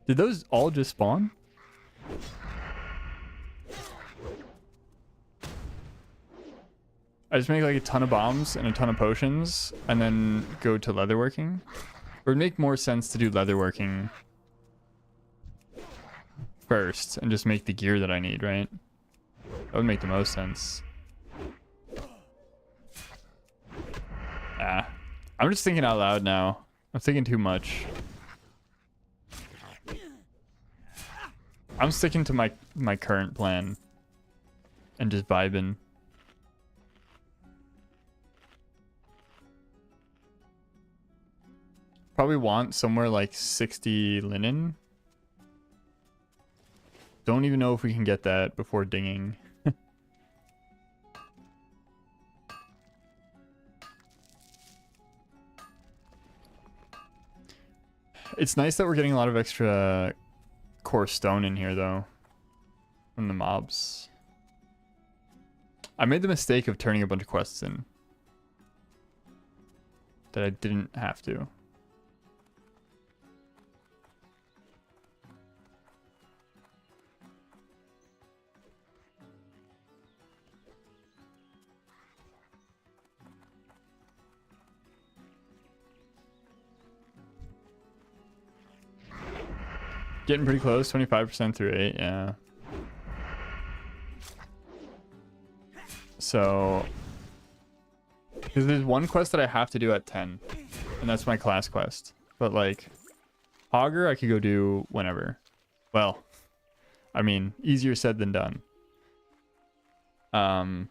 Did those all just spawn? I just make like a ton of bombs and a ton of potions and then go to leatherworking. It would make more sense to do leatherworking first and just make the gear that I need, right? That would make the most sense. Ah. I'm just thinking out loud now. I'm thinking too much. I'm sticking to my current plan and just vibing. Probably want somewhere like 60 linen. Don't even know if we can get that before dinging. It's nice that we're getting a lot of extra core stone in here though from the mobs. I made the mistake of turning a bunch of quests in that I didn't have to. Getting pretty close, 25% through 8, yeah. So, because there's one quest that I have to do at 10, and that's my class quest. But like, Augur I could go do whenever. Well, I mean, easier said than done. And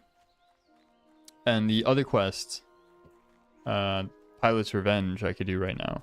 the other quest, Pilot's Revenge, I could do right now.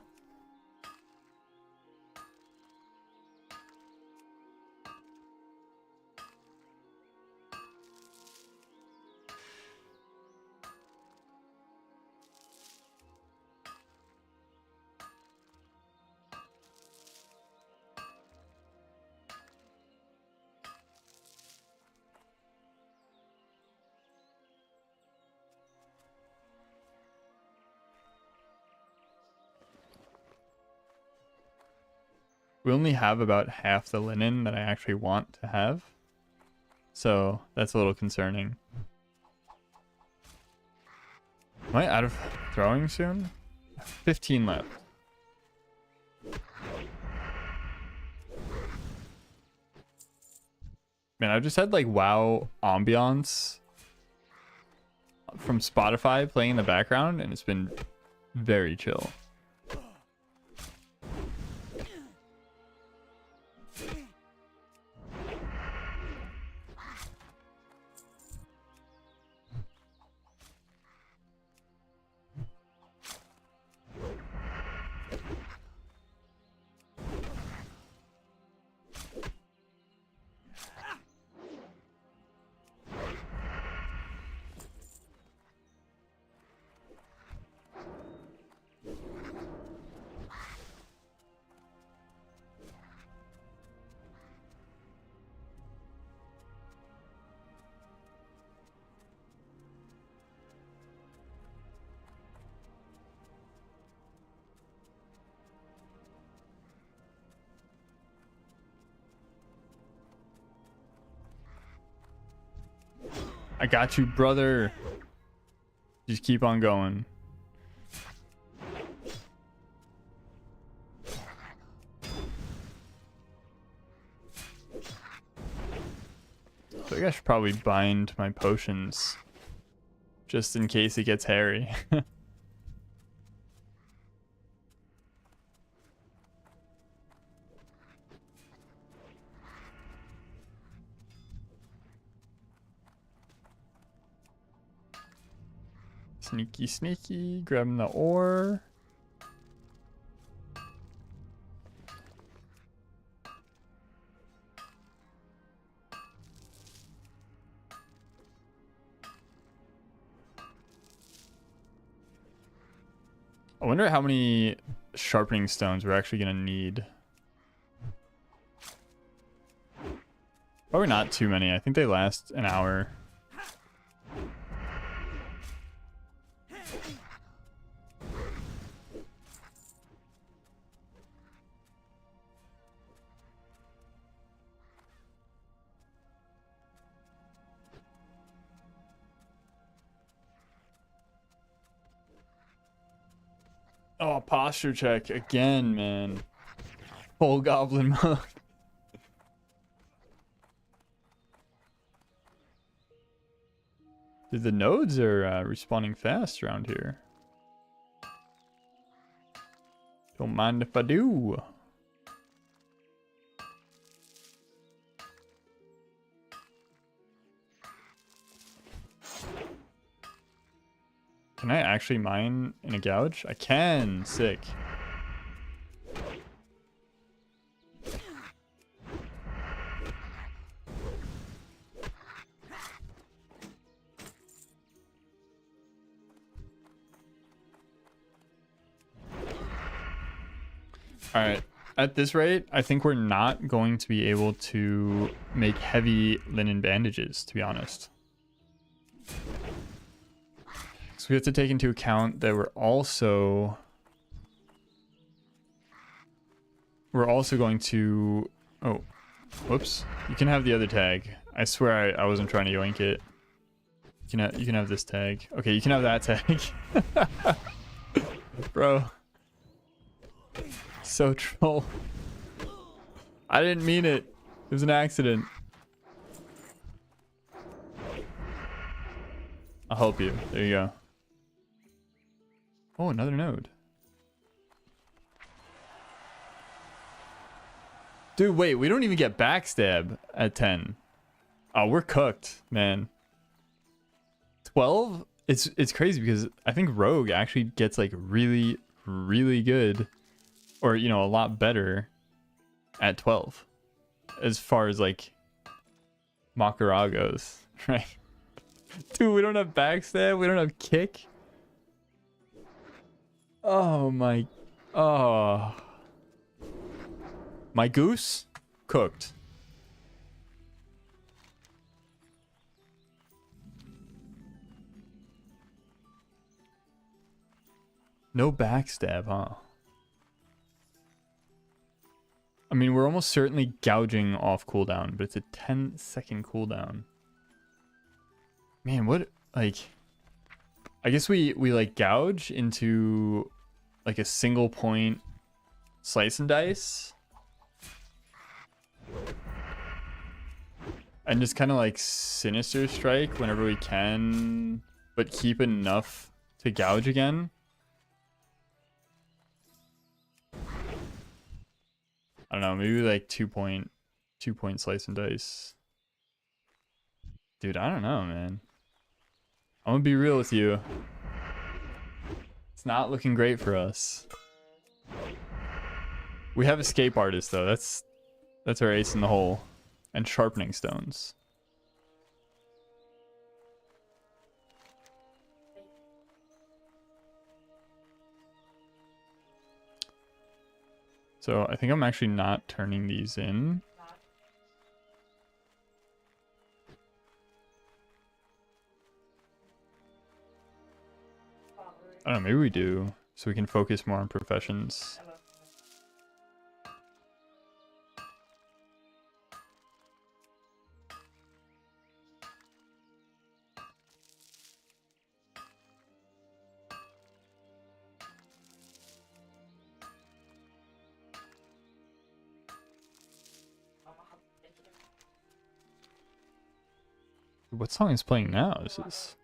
We only have about half the linen that I actually want to have. So that's a little concerning. Am I out of throwing soon? 15 left. Man, I've just had like WoW ambiance from Spotify playing in the background, and it's been very chill. I got you, brother. Just keep on going. I think I should probably bind my potions just in case it gets hairy. Sneaky, sneaky, grabbing the ore. I wonder how many sharpening stones we're actually going to need. Probably not too many. I think they last an hour. Oh, posture check again, man. Full goblin mode. Dude, the nodes are respawning fast around here. Don't mind if I do. Can I actually mine in a gouge? I can. Sick. All right. At this rate, I think we're not going to be able to make heavy linen bandages, to be honest. So we have to take into account that we're also going to, oh, whoops. You can have the other tag. I swear I wasn't trying to yoink it. You can have this tag. Okay, you can have that tag. Bro. So troll. I didn't mean it. It was an accident. I'll help you. There you go. Oh, another node. Dude, wait, we don't even get backstab at 10. Oh, we're cooked, man. 12? It's crazy because I think Rogue actually gets like really, really good, or you know, a lot better at 12 as far as like Makgora goes, right? Dude, we don't have backstab, we don't have kick. Oh my, oh. My goose cooked. No backstab, huh? I mean, we're almost certainly gouging off cooldown, but it's a 10-second cooldown. Man, what, like, I guess we like gouge into like a single point slice and dice. And just kind of like sinister strike whenever we can, but keep enough to gouge again. I don't know, maybe like 2-point slice and dice. Dude, I don't know, man. I'm gonna be real with you. It's not looking great for us. We have escape artist though. That's our ace in the hole. And sharpening stones. So I think I'm actually not turning these in. I don't know, maybe we do, so we can focus more on professions. What song is playing now? This is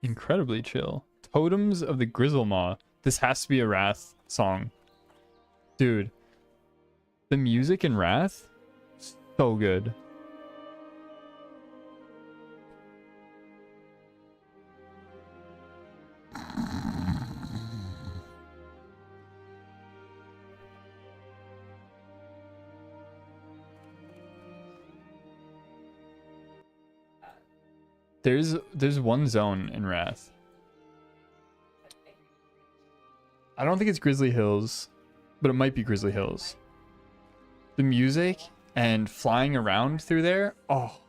incredibly chill. Totems of the Grizzlemaw. This has to be a Wrath song. Dude, the music in Wrath, so good. There's one zone in Wrath. I don't think it's Grizzly Hills, but it might be Grizzly Hills. The music and flying around through there, oh,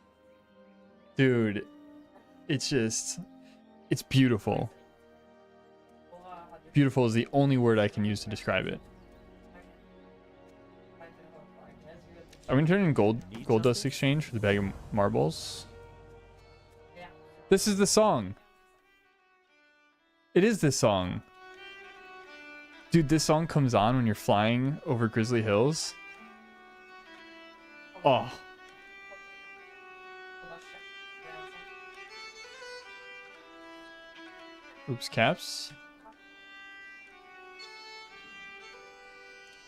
dude, it's beautiful. Beautiful is the only word I can use to describe it. I'm gonna turn in gold dust exchange for the bag of marbles. This is the song. It is this song. Dude, this song comes on when you're flying over Grizzly Hills. Oh. Oops, caps.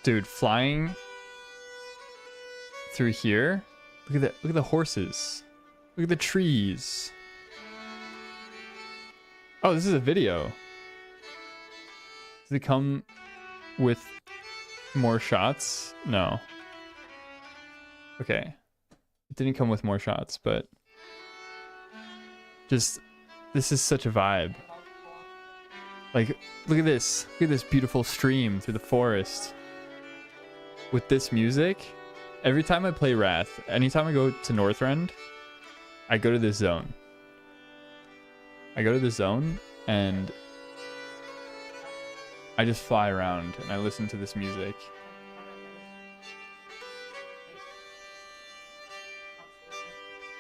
Dude, flying through here. Look at that. Look at the horses. Look at the trees. Oh, this is a video. Does it come with more shots? No. Okay. It didn't come with more shots, but just, this is such a vibe. Like, look at this. Look at this beautiful stream through the forest. With this music, every time I play Wrath, anytime I go to Northrend, I go to this zone. I go to this zone and I just fly around and I listen to this music.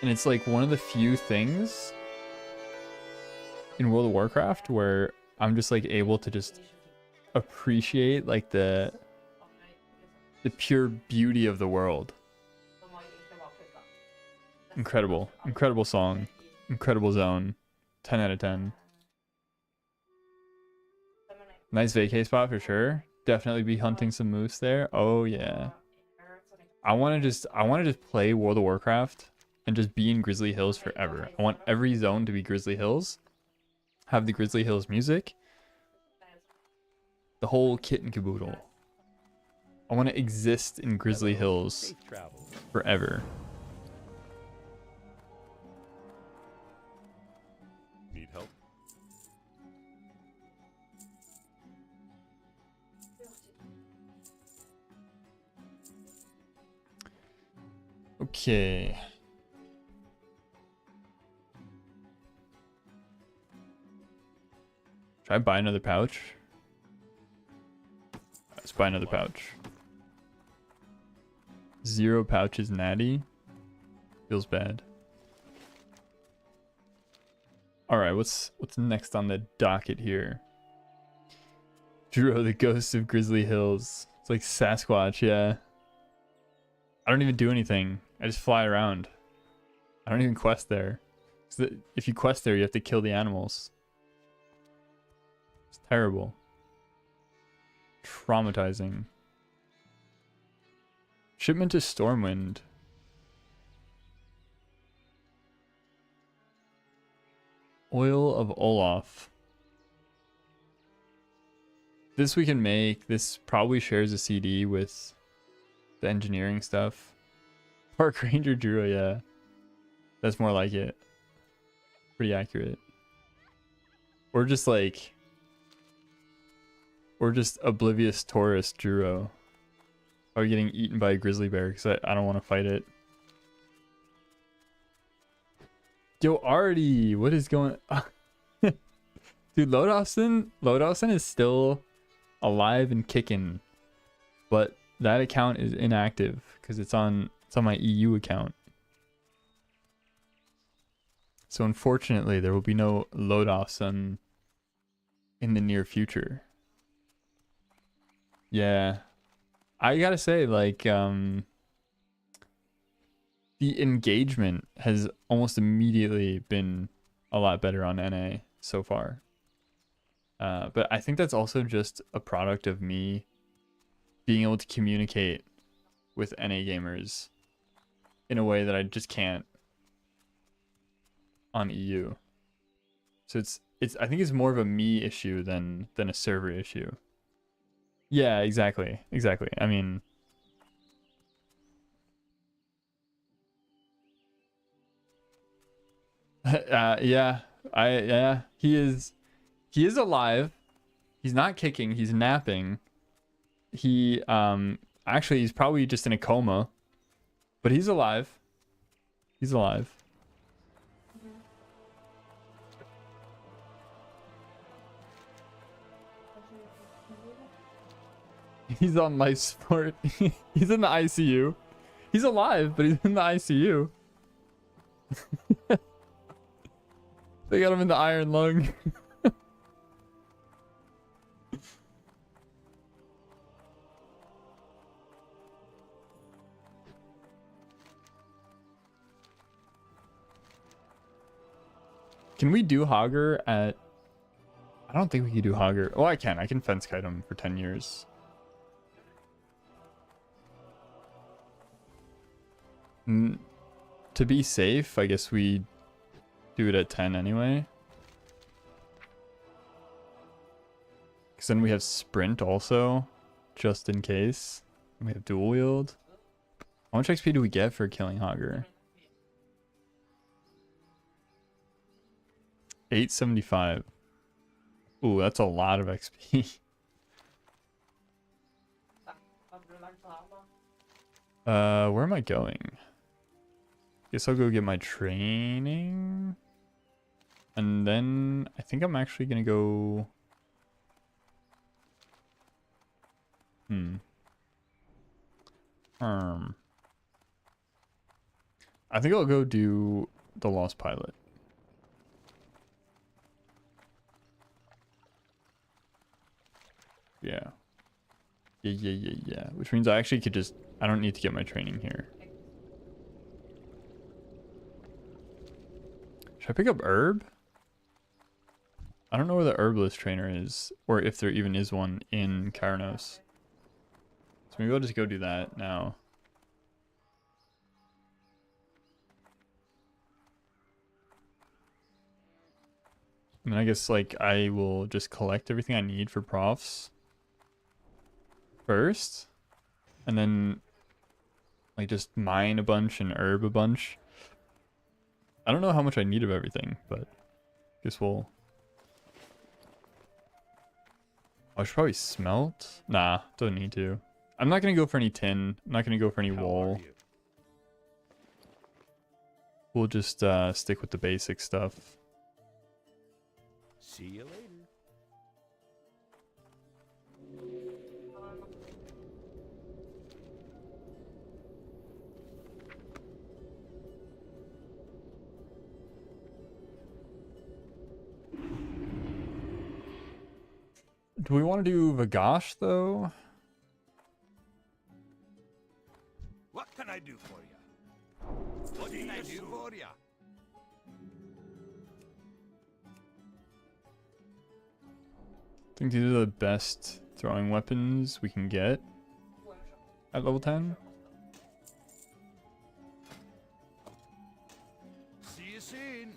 And it's like one of the few things in World of Warcraft where I'm just like able to just appreciate like the pure beauty of the world. Incredible. Incredible song. Incredible zone. 10 out of 10. Nice vacay spot for sure. Definitely be hunting some moose there. Oh yeah. I want to just play World of Warcraft and just be in Grizzly Hills forever. I want every zone to be Grizzly Hills. Have the Grizzly Hills music. The whole kit and caboodle. I want to exist in Grizzly Hills forever. Need help? Okay. Should I buy another pouch? Let's buy another pouch. 0 pouches natty. Feels bad. Alright, what's next on the docket here? Duro, the ghost of Grizzly Hills. It's like Sasquatch, yeah. I don't even do anything. I just fly around. I don't even quest there. If you quest there, you have to kill the animals. It's terrible. Traumatizing. Shipment to Stormwind. Oil of Olaf. This we can make. This probably shares a CD with the engineering stuff. Park Ranger Duro, yeah. That's more like it. Pretty accurate. Or just like... Or just Oblivious Tourist Duro. Or getting eaten by a grizzly bear because I don't want to fight it. Yo, Artie, what is going on? Dude, Lodawson is still alive and kicking. But that account is inactive because it's on my EU account. So unfortunately, there will be no Lodawson in the near future. Yeah. I gotta say, like, the engagement has almost immediately been a lot better on NA so far. But I think that's also just a product of me being able to communicate with NA gamers in a way that I just can't on EU. So it's I think it's more of a me issue than a server issue. Yeah, exactly. Exactly. I mean, yeah. He is alive. He's not kicking, he's napping. He actually he's probably just in a coma. But he's alive. He's alive. He's on life support. He's in the ICU. He's alive, but he's in the ICU. They got him in the iron lung. Can we do Hogger at... I don't think we can do Hogger. Oh, I can. I can fence kite him for 10 years. To be safe, I guess we do it at 10 anyway. Because then we have sprint also, just in case. And we have dual wield. How much XP do we get for killing Hogger? 875. Ooh, that's a lot of XP. Where am I going? Guess I'll go get my training. And then I think I'm actually gonna go... I think I'll go do the Lost Pilot. Yeah. Yeah. Which means I actually could just... I don't need to get my training here. Should I pick up herb? I don't know where the herbalist trainer is, or if there even is one in Karanos. So maybe I'll just go do that now. And I guess like I will just collect everything I need for profs first, and then like just mine a bunch and herb a bunch. I don't know how much I need of everything, but I guess we'll... I should probably smelt. Nah, don't need to. I'm not gonna go for any tin. I'm not gonna go for any wool. We'll just stick with the basic stuff. See you later. Do we want to do Vagash though? What can I do for you? What can I do for you? I think these are the best throwing weapons we can get at level 10. See you soon.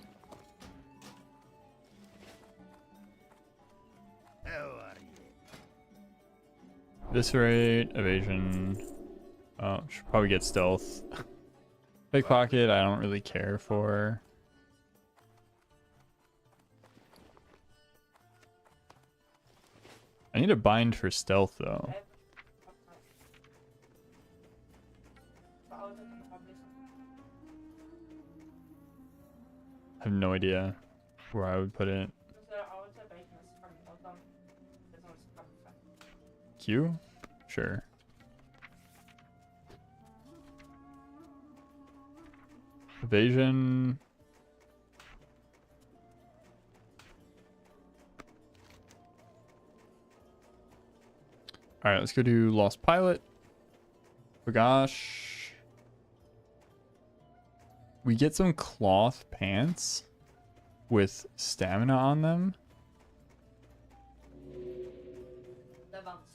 How are you? Eviscerate, evasion. Oh, should probably get stealth. Pickpocket, I don't really care for. I need a bind for stealth though. I have no idea where I would put it. Q? Sure. Evasion. Alright, let's go do Lost Pilot. Bagash. We get some cloth pants with stamina on them.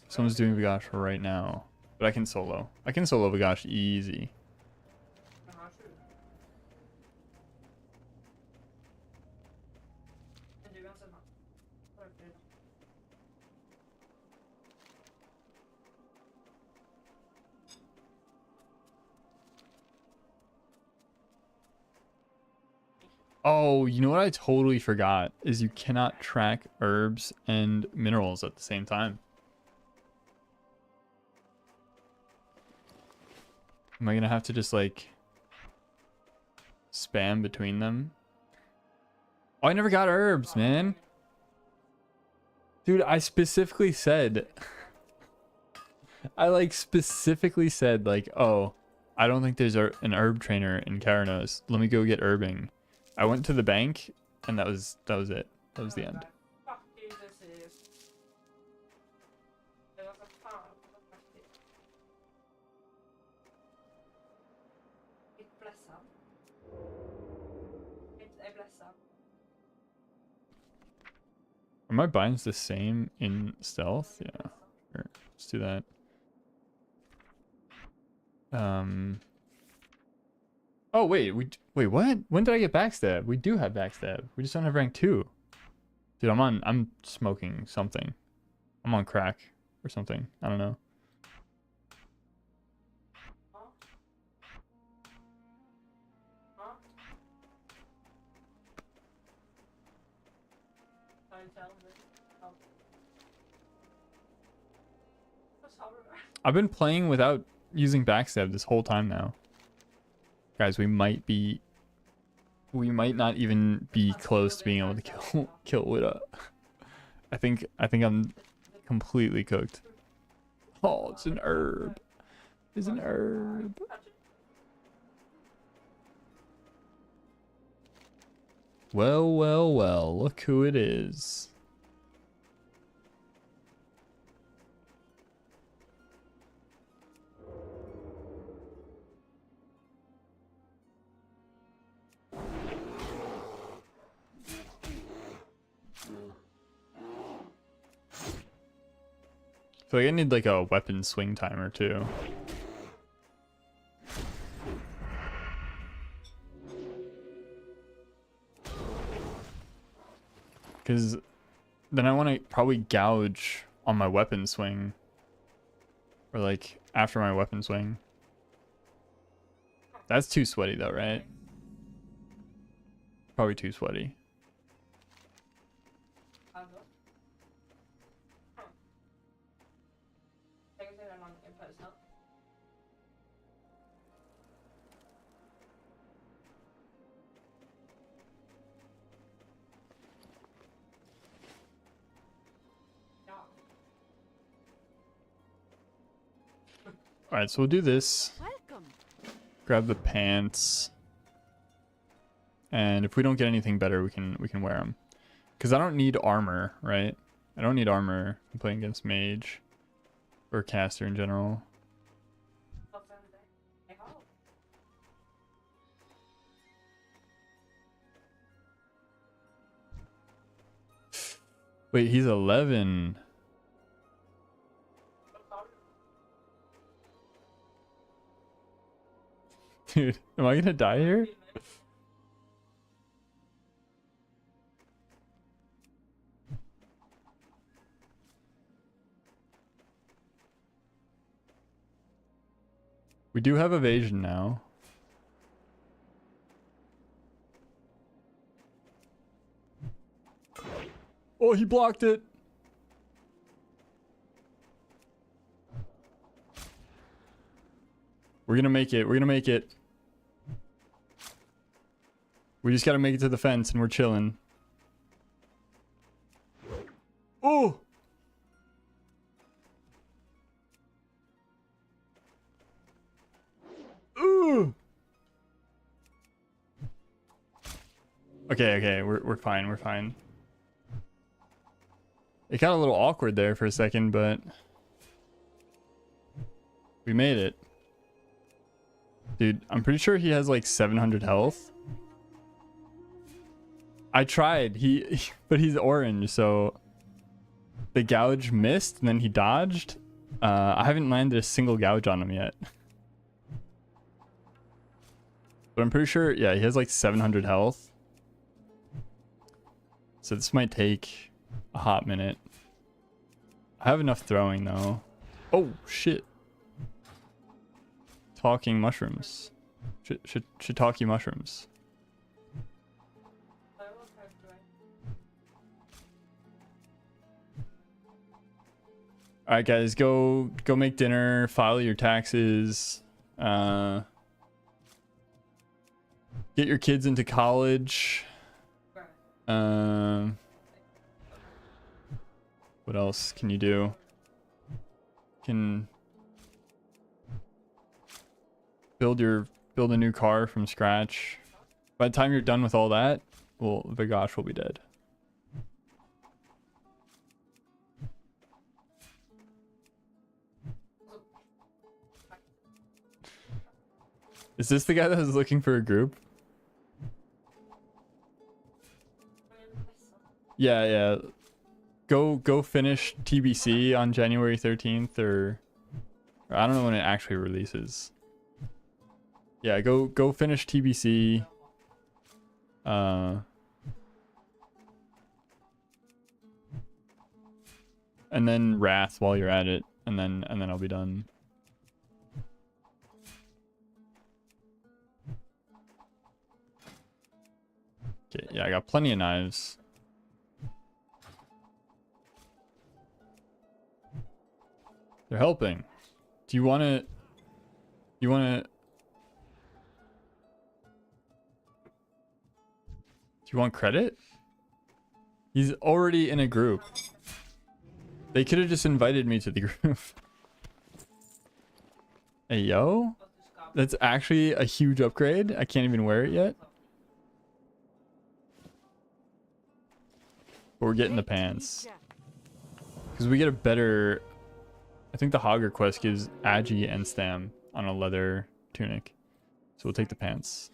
Someone's doing Vigash right now. But I can solo. I can solo Vigash easy. Oh, you know what I totally forgot is you cannot track herbs and minerals at the same time. Am I gonna have to just like spam between them? Oh, I never got herbs, man. Dude, I specifically said I like specifically said like, oh, I don't think there's an herb trainer in Karanos. Let me go get herbing. I went to the bank and that was it. That was the end. Are my binds the same in stealth? Yeah. Sure. Let's do that. Oh wait, wait, what? When did I get backstab? We do have backstab. We just don't have rank 2. Dude, I'm smoking something. I'm on crack or something. I don't know. I've been playing without using backstab this whole time now. Guys, we might not even be close to being able to kill Widow. I think I'm completely cooked. Oh, it's an herb. It's an herb. Well, well, well, look who it is. I feel like I need like a weapon swing timer too. Because then I want to probably gouge on my weapon swing. Or like after my weapon swing. That's too sweaty though, right? Probably too sweaty. All right, so we'll do this. Welcome. Grab the pants, and if we don't get anything better, we can wear them. Because I don't need armor, right? I don't need armor. I'm playing against mage or caster in general. Wait, he's 11. Dude, am I gonna die here? We do have evasion now. Oh, he blocked it. We're gonna make it. We're gonna make it. We just gotta make it to the fence and we're chilling. Oh! Ooh! Okay, we're fine, we're fine. It got a little awkward there for a second, but we made it. Dude, I'm pretty sure he has like 700 health. I tried. But he's orange, so the gouge missed and then he dodged. I haven't landed a single gouge on him yet. But I'm pretty sure, yeah, he has like 700 health. So this might take a hot minute. I have enough throwing though. Oh shit. Talking mushrooms. Shiitake mushrooms. All right, guys, go make dinner, file your taxes, get your kids into college. What else can you do? Can build a new car from scratch. By the time you're done with all that, well, Vigosh will be dead. Is this the guy that was looking for a group? Yeah. Go finish TBC on January 13th or I don't know when it actually releases. Yeah, go finish TBC. And then Wrath while you're at it, and then I'll be done. Okay, yeah, I got plenty of knives. They're helping. Do you want to... Do you want credit? He's already in a group. They could have just invited me to the group. Hey, yo. That's actually a huge upgrade. I can't even wear it yet. But we're getting the pants. Because we get a better... I think the Hogger quest gives Agi and Stam on a leather tunic. So we'll take the pants.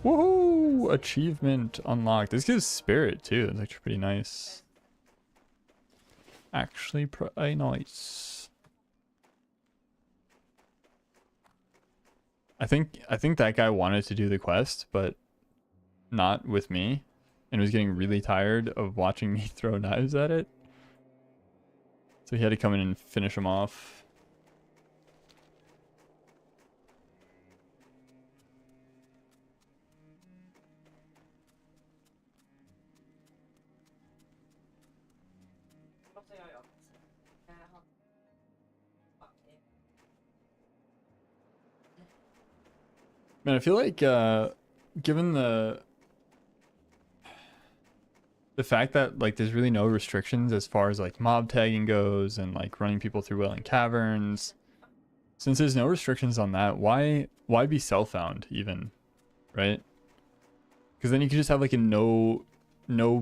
Woohoo! Achievement unlocked. This gives spirit too. That's actually pretty nice. Actually pretty nice. I think that guy wanted to do the quest, but not with me. And was getting really tired of watching me throw knives at it. So he had to come in and finish him off. Man, I feel like given the fact that like there's really no restrictions as far as like mob tagging goes and like running people through Wailing Caverns, since there's no restrictions on that, why be self-found even, right? Because then you could just have like a no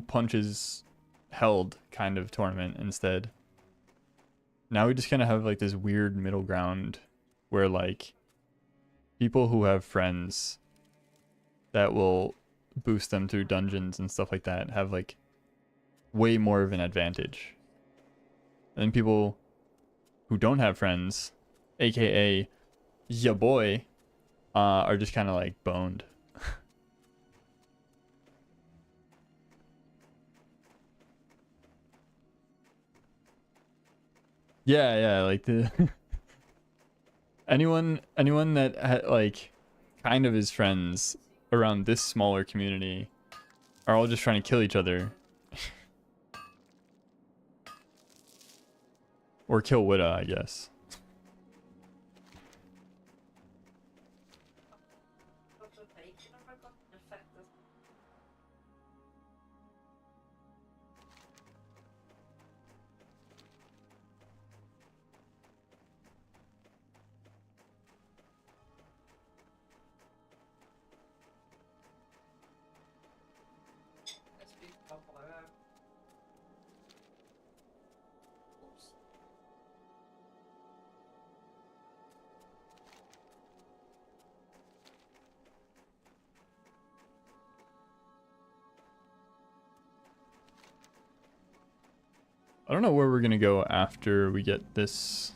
punches held kind of tournament instead. Now we just kind of have like this weird middle ground where like people who have friends that will boost them through dungeons and stuff like that have like way more of an advantage. And then people who don't have friends, aka ya boy, are just kind of like boned. Yeah, like the anyone that like kind of is friends around this smaller community are all just trying to kill each other. Or kill Witta, I guess. I don't know where we're gonna go after we get this.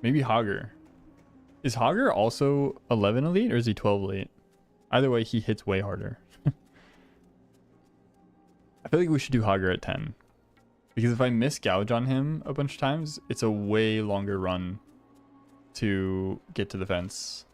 Maybe Hogger. Is Hogger also 11 elite or is he 12 elite? Either way, he hits way harder. I feel like we should do Hogger at 10. Because if I miss gouge on him a bunch of times, it's a way longer run to get to the fence.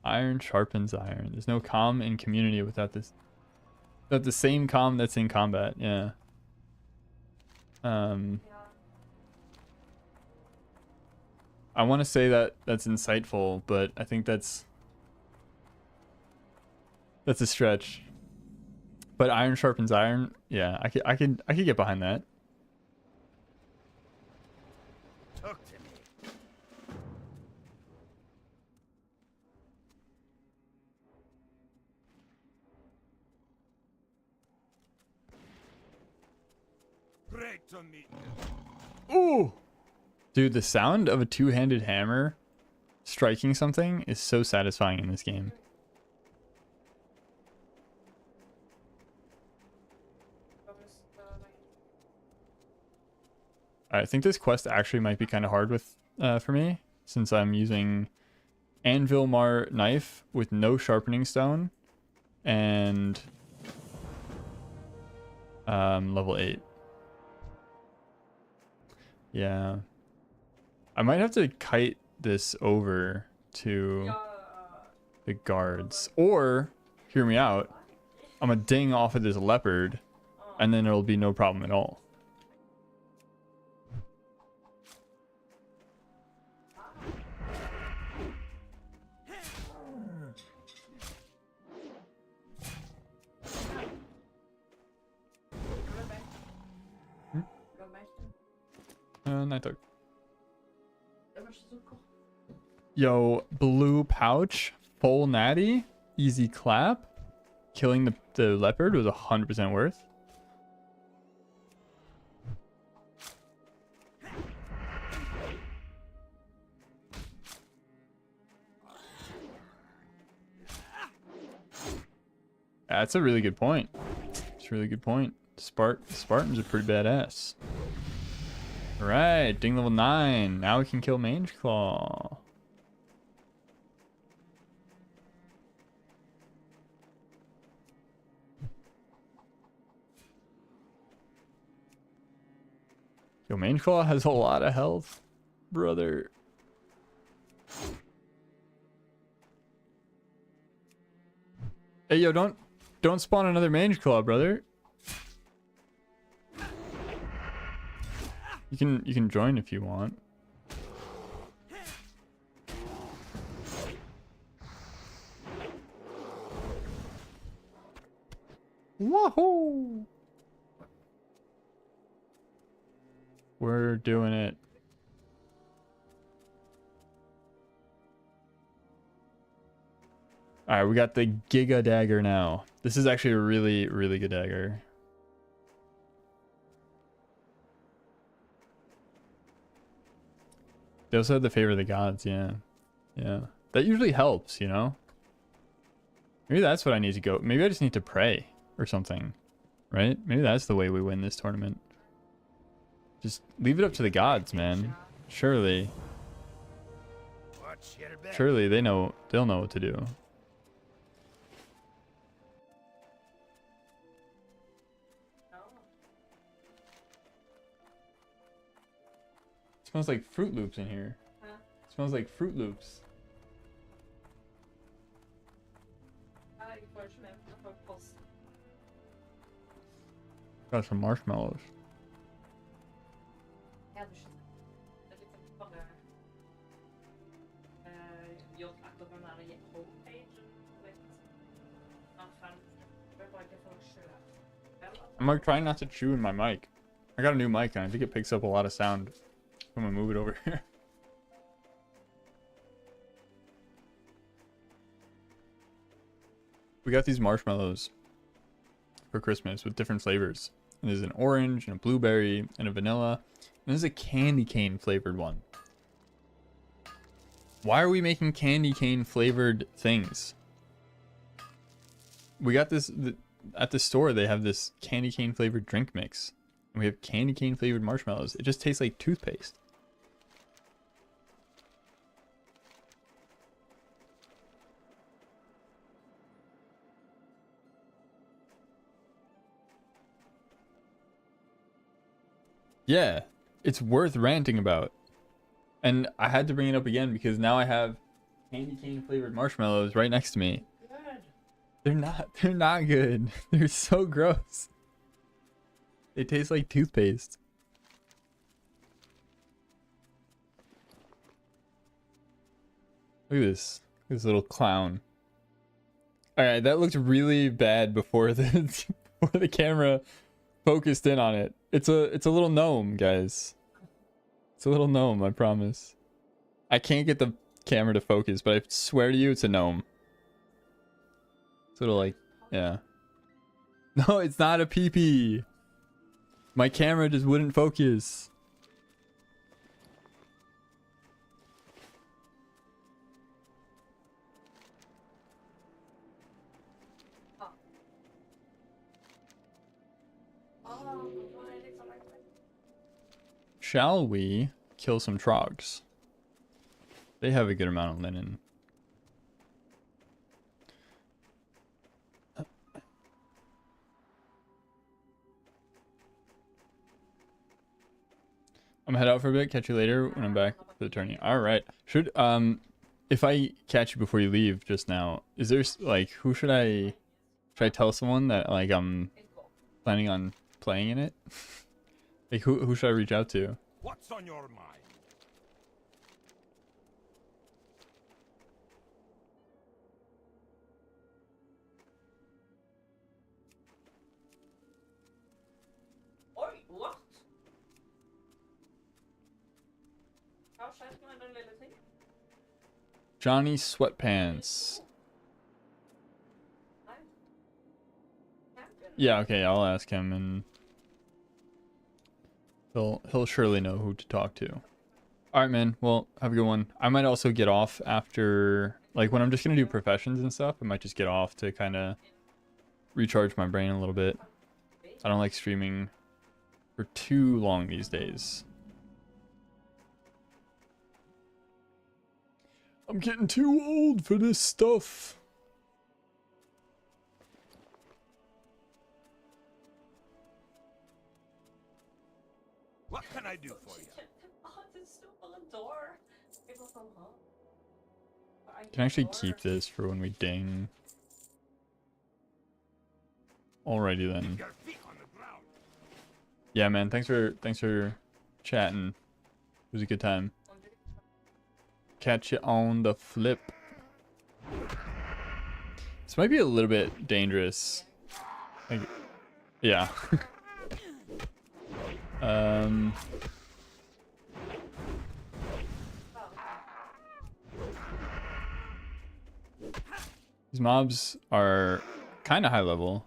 Iron sharpens iron. There's no calm in community without this. Without the same calm that's in combat. Yeah. I want to say that that's insightful, but I think that's a stretch. But iron sharpens iron. Yeah, I could get behind that. Talk to me. Break to me. Ooh. Dude, the sound of a two-handed hammer striking something is so satisfying in this game. I think this quest actually might be kind of hard with for me, since I'm using Anvil Mar knife with no sharpening stone and level 8. Yeah. I might have to kite this over to the guards. Or, hear me out, I'm gonna ding off of this leopard and then it'll be no problem at all. Night dog. Yo, blue pouch, full natty, easy clap. Killing the leopard was 100% worth. That's a really good point. It's a really good point. Spartans are pretty badass. Alright, ding level 9. Now we can kill Mange Claw. Yo, Mange Claw has a lot of health, brother. Hey, yo, don't spawn another Mange Claw, brother. You can join if you want. Wahoo! We're doing it. All right, we got the Giga Dagger now. This is actually a really, really good dagger. They also had the favor of the gods, yeah. Yeah. That usually helps, you know? Maybe that's what I need to go. Maybe I just need to pray or something, right? Maybe that's the way we win this tournament. Just leave it up to the gods, man. Surely. Surely they'll know what to do. Smells like Fruit Loops in here. Huh? Smells like Fruit Loops. Got some marshmallows. I'm like trying not to chew in my mic. I got a new mic and I think it picks up a lot of sound. I'm gonna move it over here. We got these marshmallows. for Christmas with different flavors. And there's an orange and a blueberry and a vanilla. And there's a candy cane flavored one. Why are we making candy cane flavored things? We got this at the store. They have this candy cane flavored drink mix. And we have candy cane flavored marshmallows. It just tastes like toothpaste. Yeah, it's worth ranting about. And I had to bring it up again because now I have candy cane flavored marshmallows right next to me. Good. They're not good. They're so gross. They taste like toothpaste. Look at this. This little clown. Alright, that looked really bad before the camera focused in on it. It's a little gnome, guys. It's a little gnome, I promise. I can't get the camera to focus, but I swear to you it's a gnome. It's a little like, yeah. No, it's not a peepee. My camera just wouldn't focus. Shall we kill some trogs? They have a good amount of linen. I'm gonna head out for a bit. Catch you later when I'm back for the tourney. All right. Should if I catch you before you leave just now, is there like who should I tell someone that like I'm planning on playing in it? Like who should I reach out to? What's on your mind? Oi, what? How skjer det med den lille tingen? Johnny Sweatpants. Nei. Yeah, okay, I'll ask him and he'll surely know who to talk to. All right, man. Well, have a good one. I might also get off after, like, when I'm just gonna do professions and stuff. I might just get off to kind of recharge my brain a little bit. I don't like streaming for too long these days. I'm getting too old for this stuff. What can I do for you? Oh, det står bare en door. Jeg var sånn, huh? Can I actually keep this for when we ding? Alrighty then. Your feet on the ground. Yeah, man. Thanks for chatting. It was a good time. Catch you on the flip. This might be a little bit dangerous. Like, yeah. These mobs are kind of high level.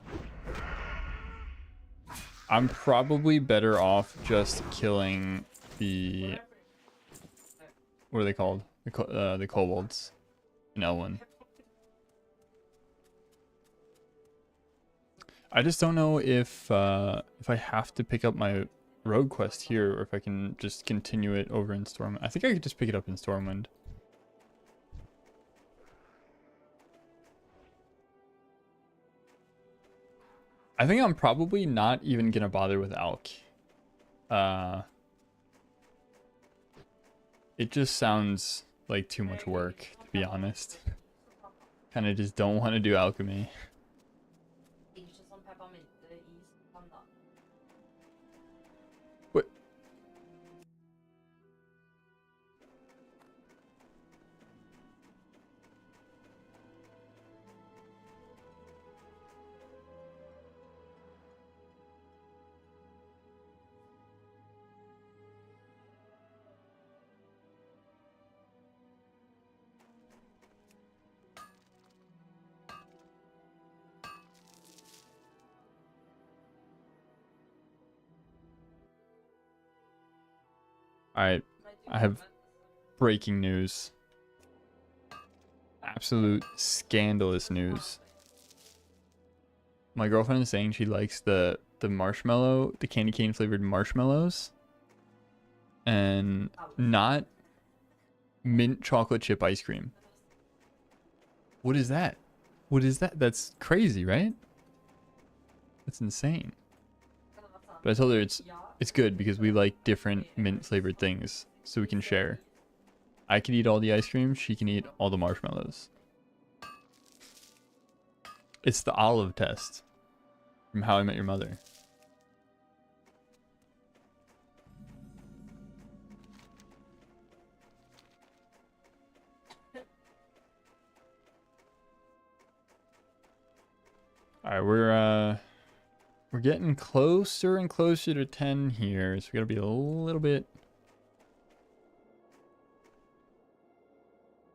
I'm probably better off just killing the, what are they called? The kobolds in Elwyn. I just don't know if I have to pick up my rogue quest here or if I can just continue it over in Stormwind. I think I could just pick it up in Stormwind. I think I'm probably not even gonna bother with Alk. It just sounds like too much work, to be honest. Kind of just don't want to do alchemy. Ikke sånn peppermynte i panna. What? Alright, I have breaking news. Absolute scandalous news. My girlfriend is saying she likes the marshmallow, the candy cane flavored marshmallows, and not mint chocolate chip ice cream. What is that? What is that? That's crazy, right? That's insane. But I told her it's good because we like different mint flavored things, so we can share. I can eat all the ice cream, she can eat all the marshmallows. It's the olive test from How I Met Your Mother. Alright, we're getting closer and closer to 10 here, so we gotta be a little bit.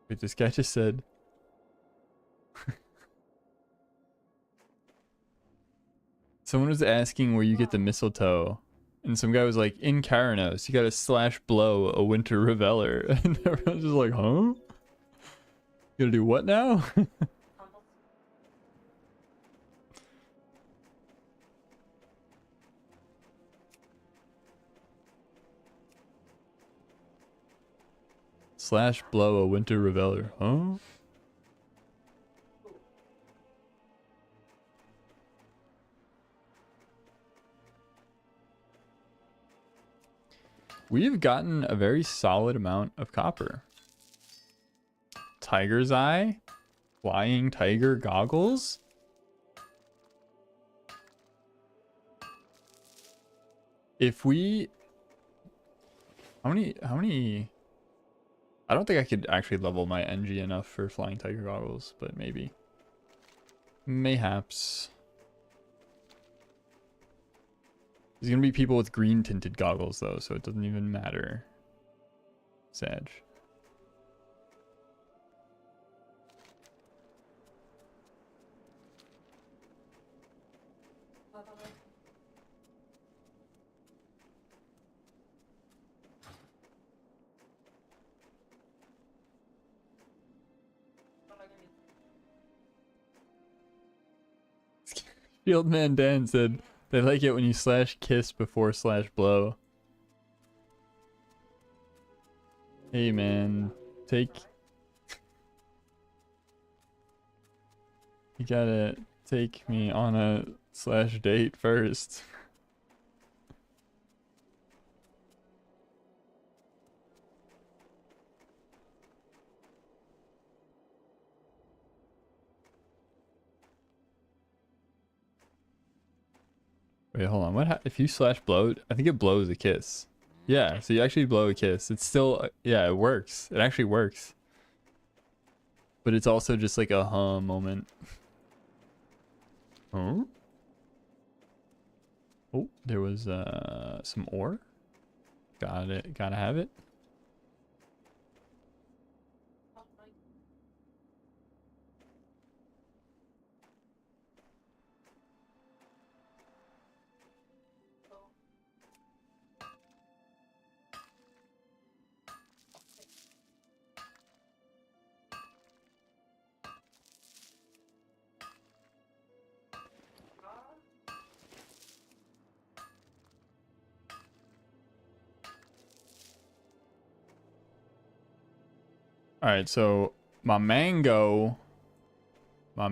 Wait, this guy just said someone was asking where you get the mistletoe, and some guy was like, in Caranos, you gotta slash blow a winter reveller. And everyone's just like, huh? You gotta do what now? Slash blow a winter reveller, huh? We've gotten a very solid amount of copper. Tiger's Eye? Flying tiger goggles? If we... How many... I don't think I could actually level my NG enough for flying tiger goggles, but maybe. Mayhaps. There's gonna be people with green tinted goggles though, so it doesn't even matter. Sag. Field Man Dan said they like it when you slash kiss before slash blow. Hey man, you gotta take me on a slash date first. Wait, hold on. What if you slash blow? I think it blows a kiss. Yeah, so you actually blow a kiss. It's still, yeah, it works. It actually works. But it's also just like a huh moment. Huh? Oh, there was some ore. Got it. Gotta have it. All right, so my mango in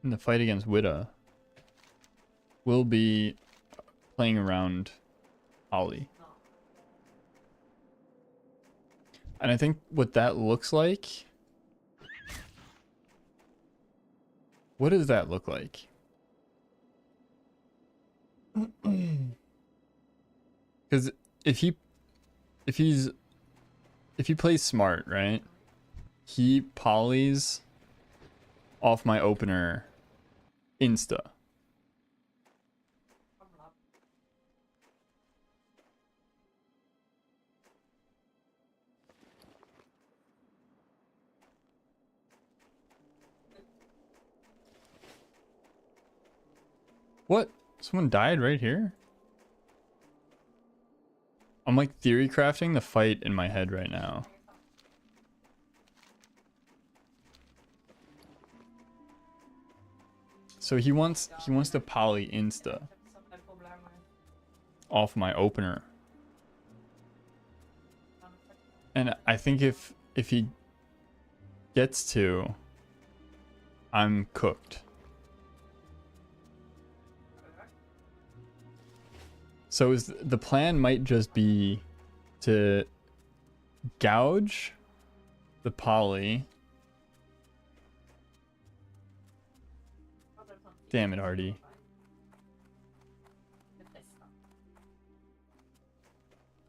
the fight against Witta will be playing around Ollie. And I think what that looks like... What does that look like? Because if he plays smart, right? He polys off my opener insta. What? Someone died right here? I'm like theory crafting the fight in my head right now. So he wants to poly insta off my opener. And I think if he gets to, I'm cooked. So the plan might just be to gouge the poly. Damn it, Artie.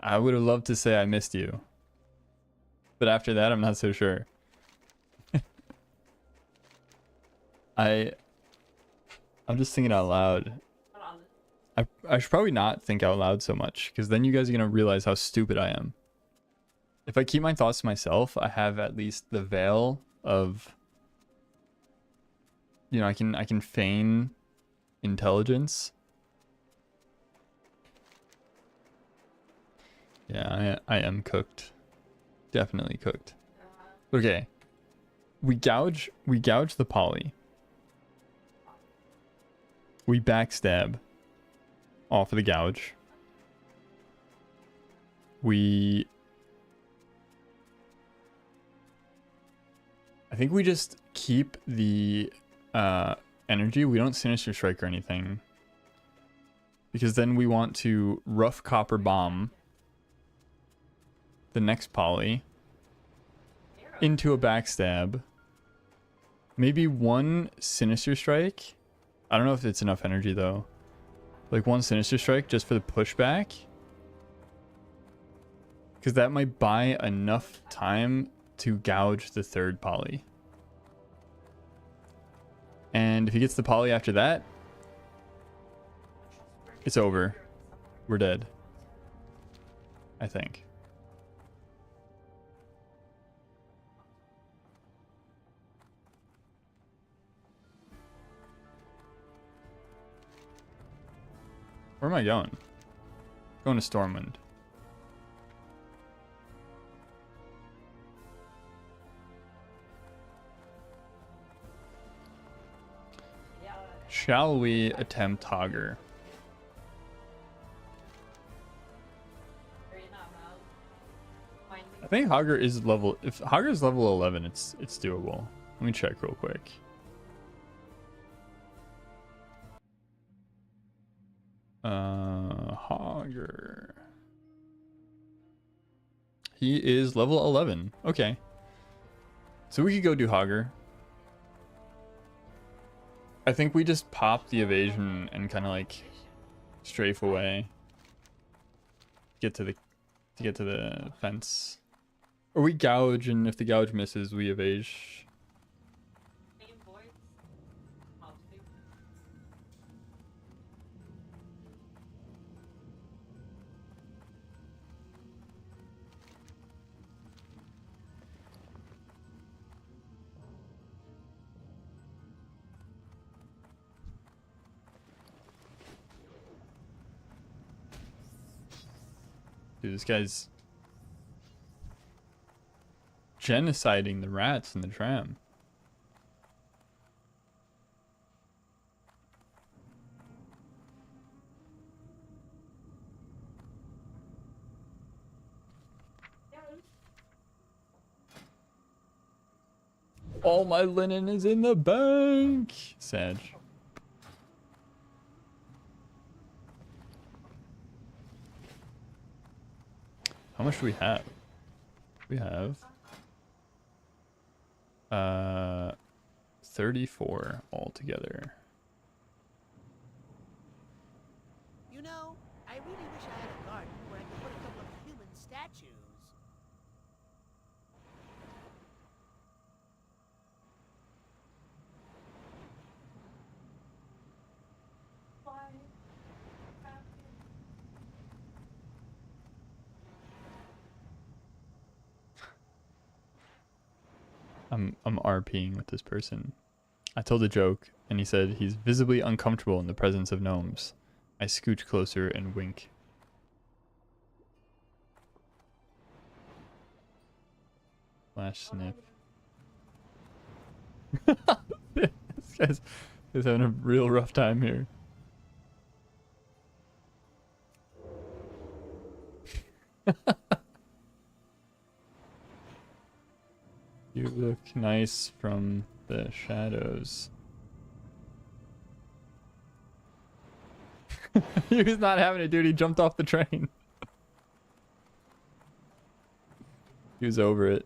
I would have loved to say I missed you. But after that, I'm not so sure. I'm just thinking out loud. I should probably not think out loud so much, because then you guys are going to realize how stupid I am. If I keep my thoughts to myself, I have at least the veil of, you know, I can feign intelligence. Yeah, I am cooked. Definitely cooked. Okay. We gouge the poly. We backstab off of the gouge. I think we just keep the energy. We don't Sinister Strike or anything, because then we want to rough copper bomb the next poly into a backstab. Maybe one Sinister Strike. I don't know if it's enough energy though. Like one Sinister Strike just for the pushback, because that might buy enough time to gouge the third poly. And if he gets the poly after that, it's over. We're dead, I think. Where am I going? Going to Stormwind. Shall we attempt Hogger? I think Hogger is level. If Hogger is level 11, it's doable. Let me check real quick. Hogger. He is level 11. Okay. So we could go do Hogger. I think we just pop the evasion and kind of like strafe away. Get to the fence. Or we gouge, and if the gouge misses, we evade. Dude, this guy's genociding the rats in the tram. All my linen is in the bank. Sag. How much do we have? We have 34 altogether. You know, I really wish I had a garden where I could put a couple of human statues. I'm RPing with this person. I told a joke, and he said he's visibly uncomfortable in the presence of gnomes. I scooch closer and wink. Flash snip. This guy's having a real rough time here. You look nice from the shadows. He was not having it, dude. He jumped off the train. He was over it.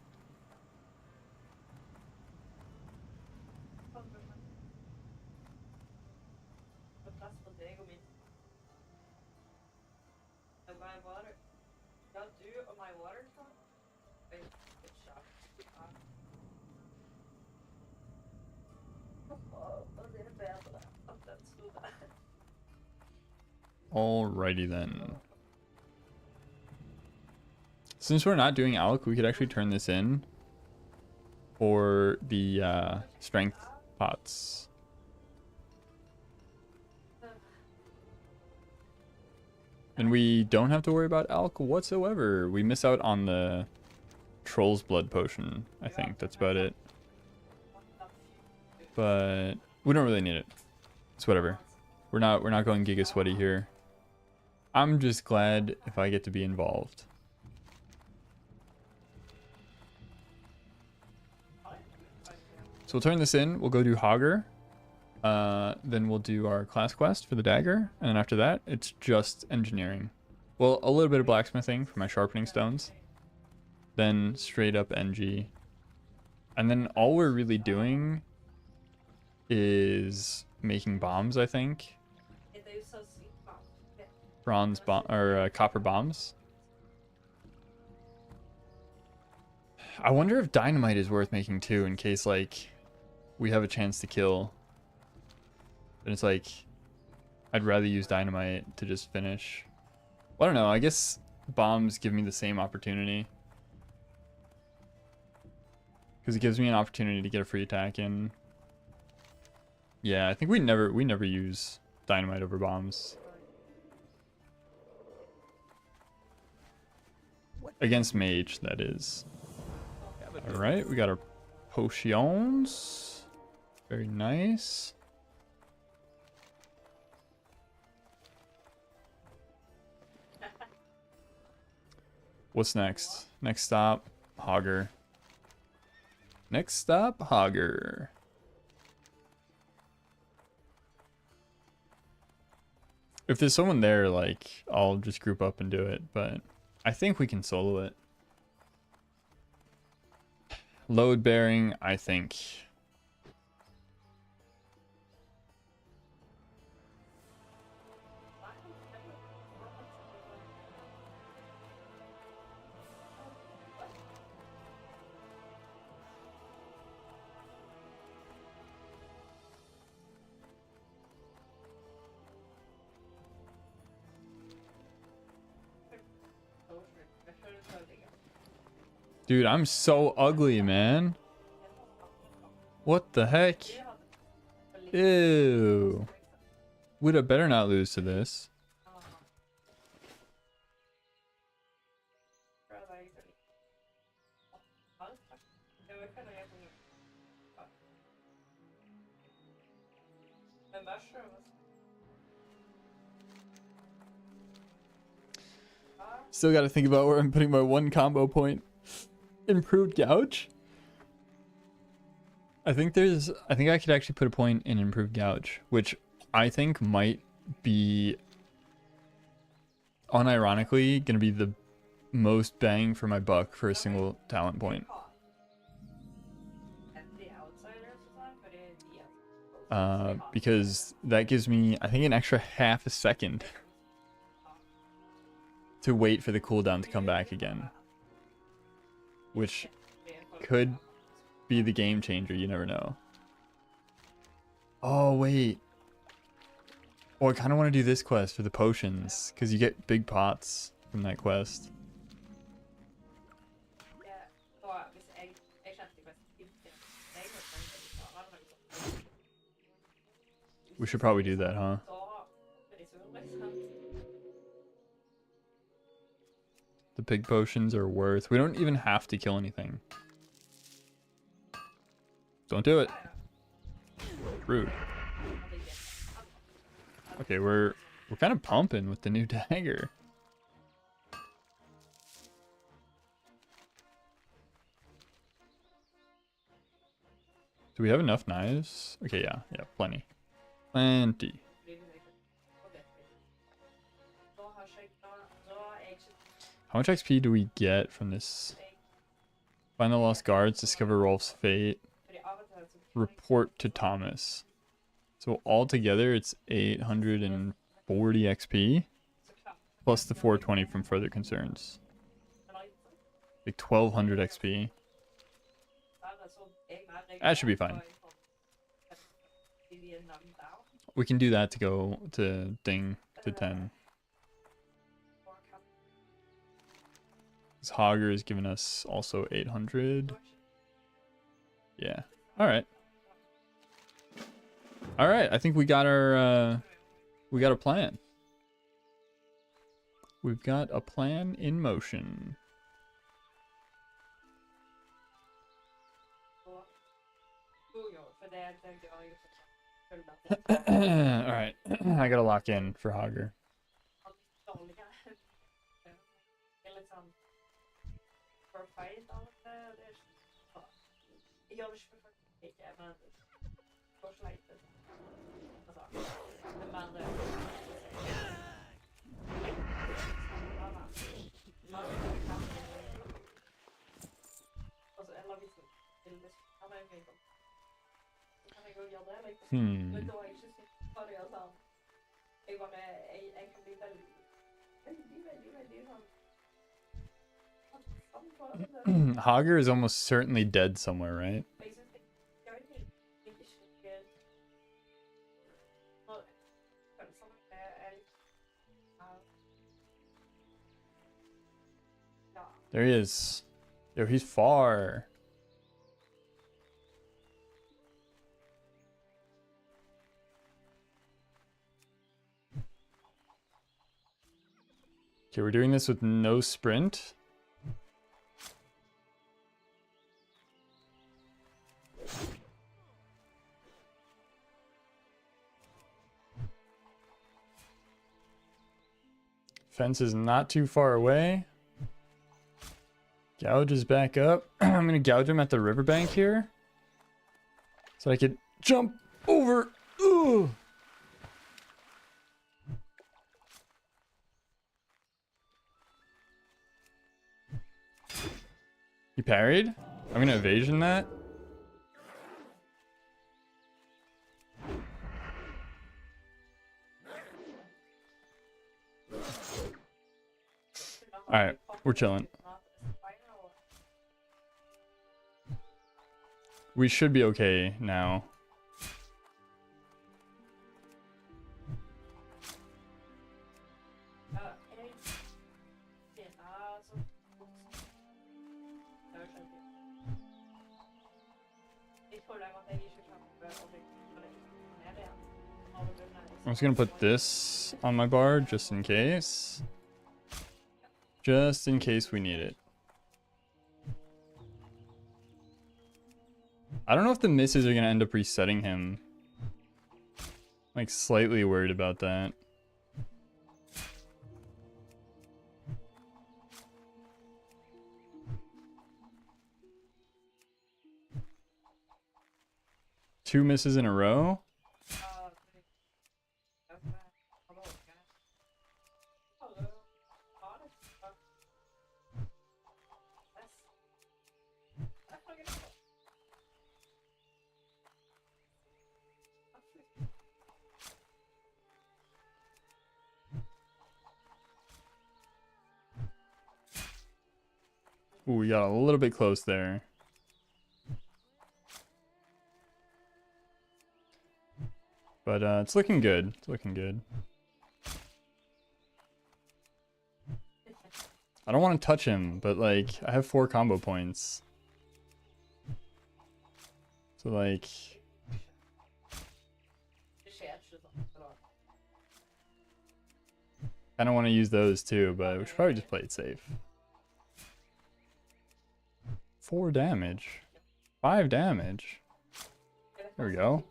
Alrighty then. Since we're not doing Alk, we could actually turn this in for the strength pots. And we don't have to worry about Alk whatsoever. We miss out on the Troll's Blood Potion, I think. That's about it. But we don't really need it. It's whatever. We're not going Giga Sweaty here. I'm just glad if I get to be involved. So we'll turn this in. We'll go do Hogger. Then we'll do our class quest for the dagger. And then after that, it's just engineering. Well, a little bit of blacksmithing for my sharpening stones. Then straight up NG. And then all we're really doing is making bombs, I think. Bronze bomb or copper bombs. I wonder if dynamite is worth making too, in case like we have a chance to kill. But it's like I'd rather use dynamite to just finish. Well, I don't know. I guess bombs give me the same opportunity because it gives me an opportunity to get a free attack in. Yeah, I think we never use dynamite over bombs. Against mage, that is. Alright, we got our potions. Very nice. What's next? Next stop, Hogger. Next stop, Hogger. If there's someone there, like, I'll just group up and do it, but I think we can solo it. Load bearing, I think. Dude, I'm so ugly, man. What the heck? Ew. We'd have better not lose to this. Still got to think about where I'm putting my one combo point. Improved gouge? I think I could actually put a point in improved gouge, which I think might be unironically gonna be the most bang for my buck for a single talent point. Because that gives me, I think, an extra half a second to wait for the cooldown to come back again. Which could be the game changer, you never know. Oh, wait. Oh, I kind of want to do this quest for the potions, because you get big pots from that quest. We should probably do that, huh? The big potions are worth. We don't even have to kill anything. Don't do it. Rude. Okay, we're kind of pumping with the new dagger. Do we have enough knives? Okay, yeah, plenty. Plenty. How much XP do we get from this? Find the lost guards, discover Rolf's fate, report to Thomas. So altogether it's 840 XP plus the 420 from further concerns. Like 1200 XP. That should be fine. We can do that to go to ding to 10. This Hogger has given us also 800. Yeah. All right. All right. I think we got our we got a plan. We've got a plan in motion. All right. I gotta lock in for Hogger. Hogger is almost certainly dead somewhere, right? There he is. Yo, he's far. Okay, we're doing this with no sprint. Fence is not too far away. Gouge is back up. I'm gonna gouge him at the riverbank here, so I could jump over. Ooh. He parried. I'm gonna evasion that. All right, we're chilling. We should be okay now. I'm just gonna put this on my bar just in case. Just in case we need it. I don't know if the misses are gonna end up resetting him. Like, slightly worried about that. Two misses in a row. Ooh, we got a little bit close there. But it's looking good. It's looking good. I don't want to touch him, but like, I have 4 combo points. So like... I don't want to use those too, but we should probably just play it safe. 4 damage. 5 damage. There we go.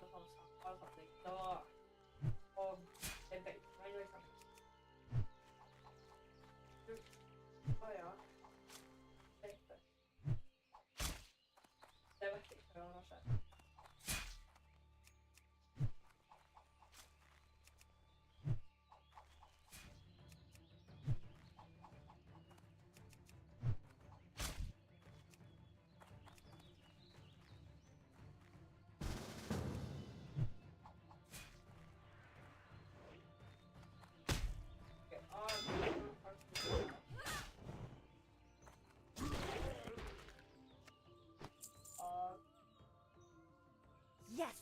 Yes.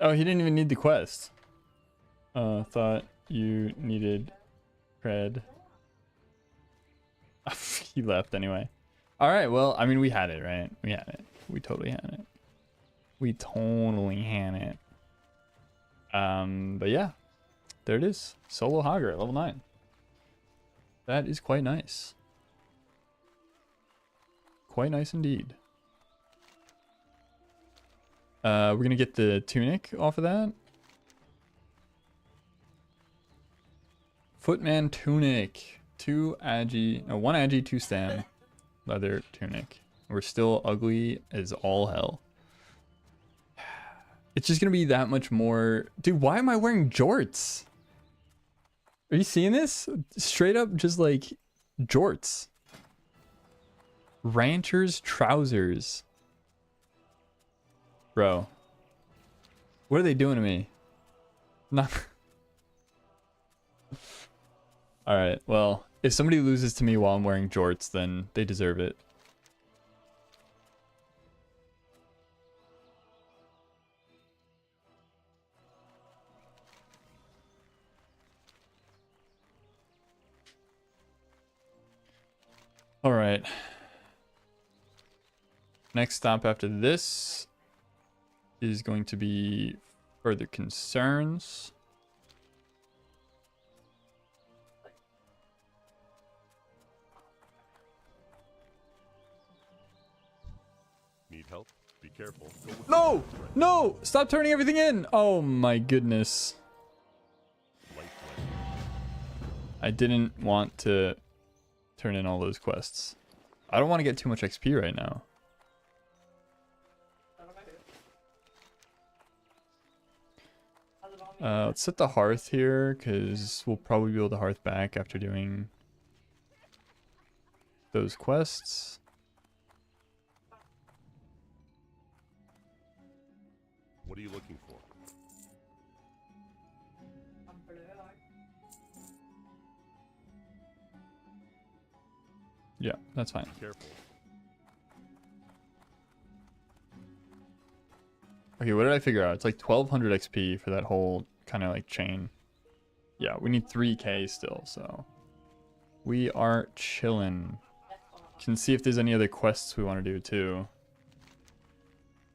Oh, he didn't even need the quest. Thought you needed cred. He left anyway. All right, well, I mean, we had it, right? We had it. We totally had it. We totally had it. But yeah, there it is. Solo Hogger at level 9. That is quite nice. Quite nice indeed. We're gonna get the tunic off of that. Footman tunic. 1 agi, 2 stam. Leather tunic. We're still ugly as all hell. It's just gonna be that much more. Dude, why am I wearing jorts? Are you seeing this? Straight up just like jorts. Rancher's trousers. Bro. What are they doing to me? Not. Alright, well, if somebody loses to me while I'm wearing jorts, then they deserve it. Alright. Next stop after this is going to be further concerns. Need help? Be careful. Go with No! No! Stop turning everything in! Oh my goodness. light flesh. I didn't want to turn in all those quests. I don't want to get too much XP right now. Let's set the hearth here, because we'll probably be able to hearth back after doing those quests. What are you looking for? Yeah, that's fine. Be careful. Okay, what did I figure out? It's like 1200 XP for that whole kind of like chain. Yeah, we need 3k still, so we are chilling. Can see if there's any other quests we want to do too.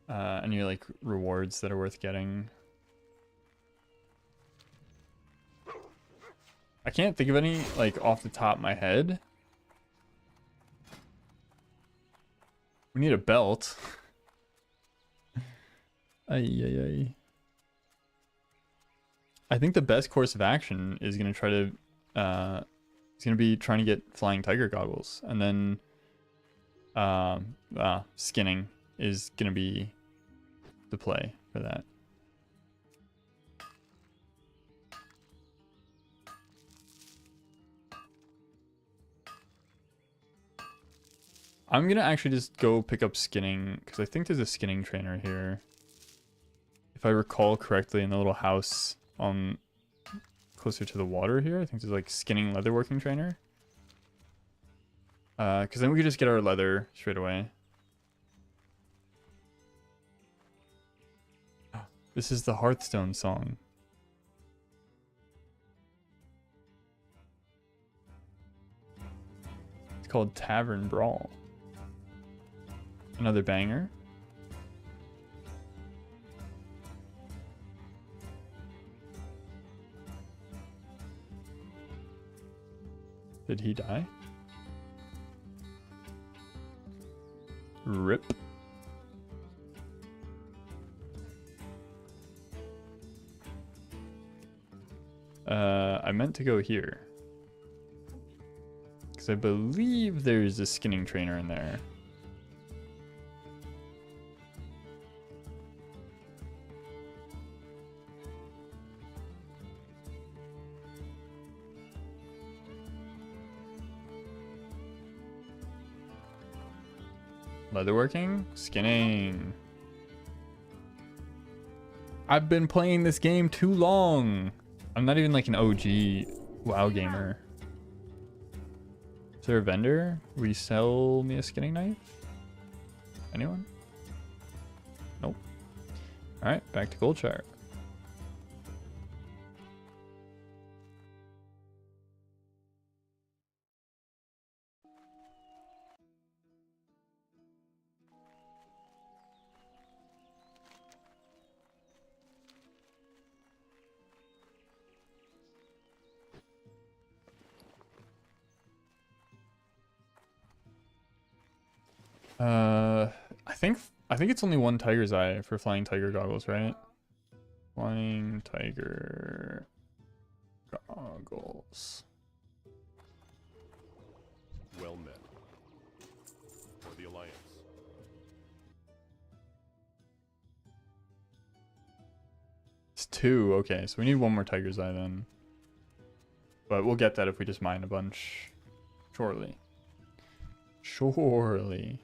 Any like rewards that are worth getting. I can't think of any like off the top of my head. We need a belt. Ay. I think the best course of action is gonna try to be trying to get flying tiger goggles, and then skinning is gonna be the play for that. I'm gonna actually just go pick up skinning, because I think there's a skinning trainer here. If I recall correctly, in the little house closer to the water here, I think there's like skinning leatherworking trainer. Because then we could just get our leather straight away. This is the Hearthstone song. It's called Tavern Brawl. Another banger. Did he die? Rip. I meant to go here. Because I believe there's a skinning trainer in there. Leatherworking? Skinning. I've been playing this game too long. I'm not even like an OG WoW gamer. Is there a vendor? Will you sell me a skinning knife? Anyone? Nope. Alright, back to gold chart. I think it's only one tiger's eye for flying tiger goggles, right? Flying tiger goggles. Well met. For the Alliance. It's 2, okay, so we need one more tiger's eye then. But we'll get that if we just mine a bunch. Surely. Surely.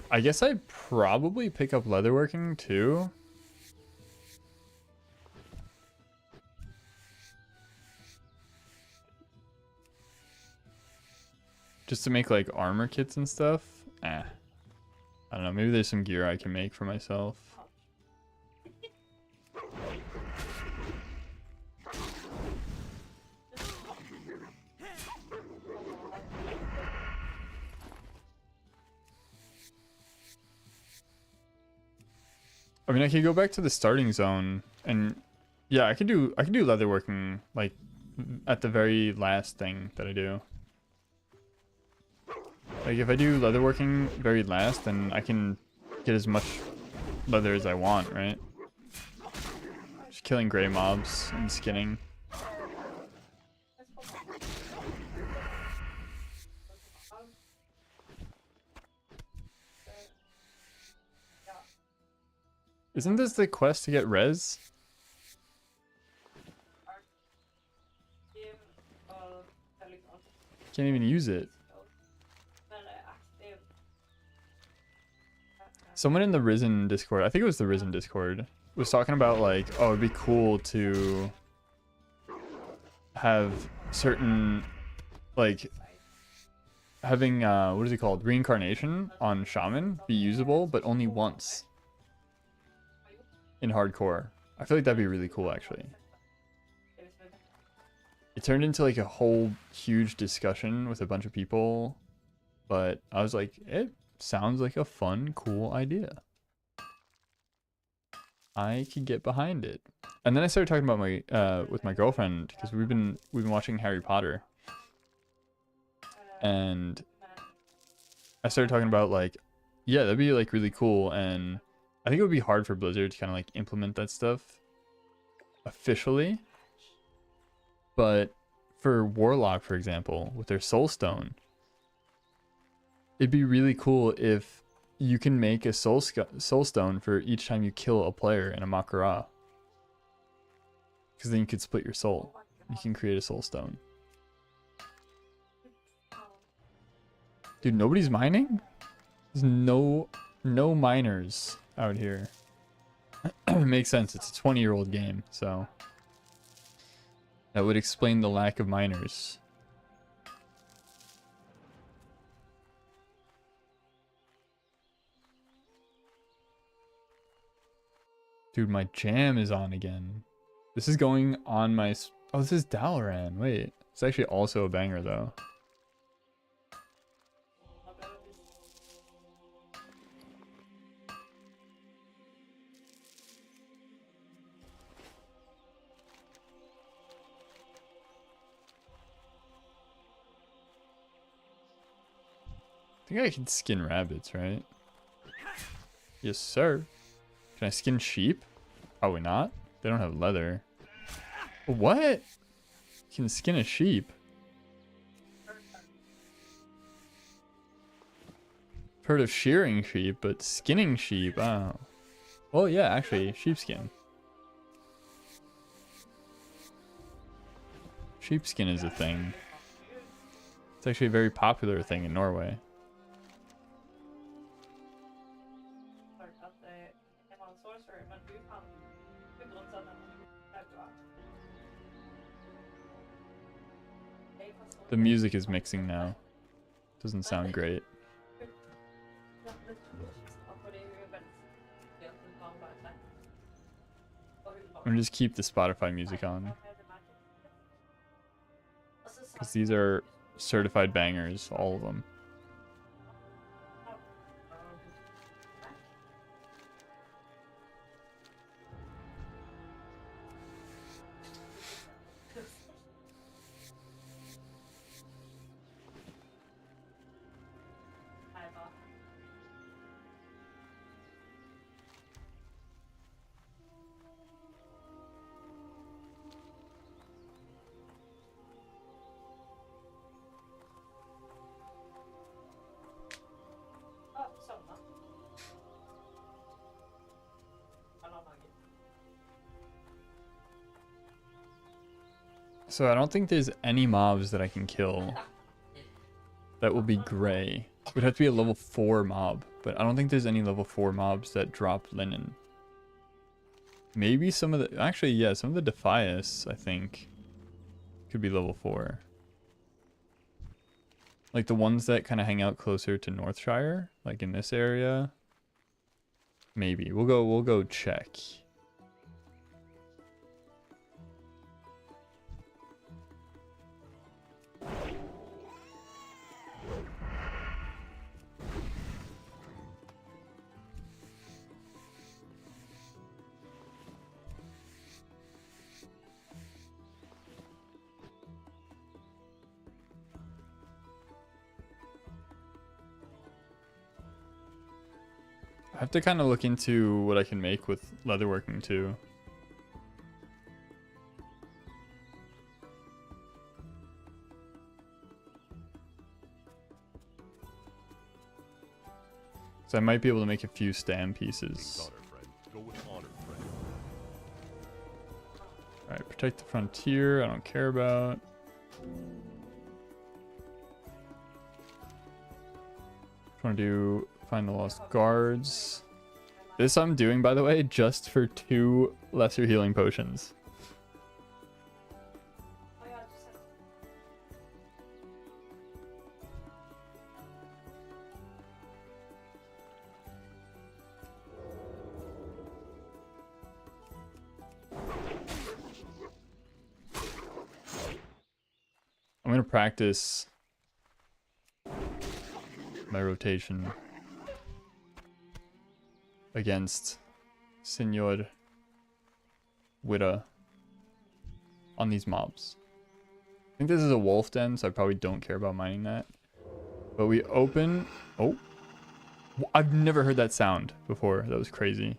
I guess I'd probably pick up leatherworking too. Just to make like armor kits and stuff. I don't know, maybe there's some gear I can make for myself. I mean, I could go back to the starting zone and yeah, I could do leatherworking like at the very last thing that I do. Like if I do leatherworking very last, then I can get as much leather as I want, right? Just killing gray mobs and skinning. Isn't this the quest to get res? Can't even use it. Someone in the Risen Discord, I think it was the Risen Discord, was talking about like, oh, it'd be cool to have certain, like, having, what is it called? Reincarnation on Shaman be usable, but only once in hardcore. I feel like that'd be really cool, actually. It turned into like a whole huge discussion with a bunch of people, but I was like, it sounds like a fun, cool idea. I could get behind it. And then I started talking about my with my girlfriend because we've been watching Harry Potter. And I started talking about like, yeah, that'd be like really cool, and I think it would be hard for Blizzard to kind of like implement that stuff officially. But for Warlock, for example, with their Soul Stone, it'd be really cool if you can make a Soul Stone for each time you kill a player in a Makgora. Because then you could split your soul. You can create a Soul Stone. Dude, nobody's mining? There's no miners out here. Makes sense. It's a 20-year-old game, so that would explain the lack of miners. Dude, my jam is on again. This is going on my... Oh, this is Dalaran. Wait. It's actually also a banger, though. think I can skin rabbits, right? Yes, sir. Can I skin sheep? Probably not. They don't have leather. What? Can skin a sheep? Heard of shearing sheep, but skinning sheep, oh. Well, yeah, actually, sheepskin. Sheepskin is a thing. It's actually a very popular thing in Norway. The music is mixing now. Doesn't sound great. I'm gonna just keep the Spotify music on. Because these are certified bangers, all of them. So I don't think there's any mobs that I can kill that will be gray. It would have to be a level 4 mob, but I don't think there's any level 4 mobs that drop linen. Maybe some of the... Actually, yeah, some of the Defias, I think, could be level 4. Like the ones that kind of hang out closer to Northshire, like in this area. Maybe. We'll go check. I have to kind of look into what I can make with leatherworking too. So I might be able to make a few stand pieces. Alright, protect the frontier, I don't care about. Want to do find the lost guards. This I'm doing, by the way, just for 2 lesser healing potions. I'm gonna practice my rotation against Senor Witta on these mobs. I think this is a wolf den, so I probably don't care about mining that. But we open... Oh. I've never heard that sound before. That was crazy.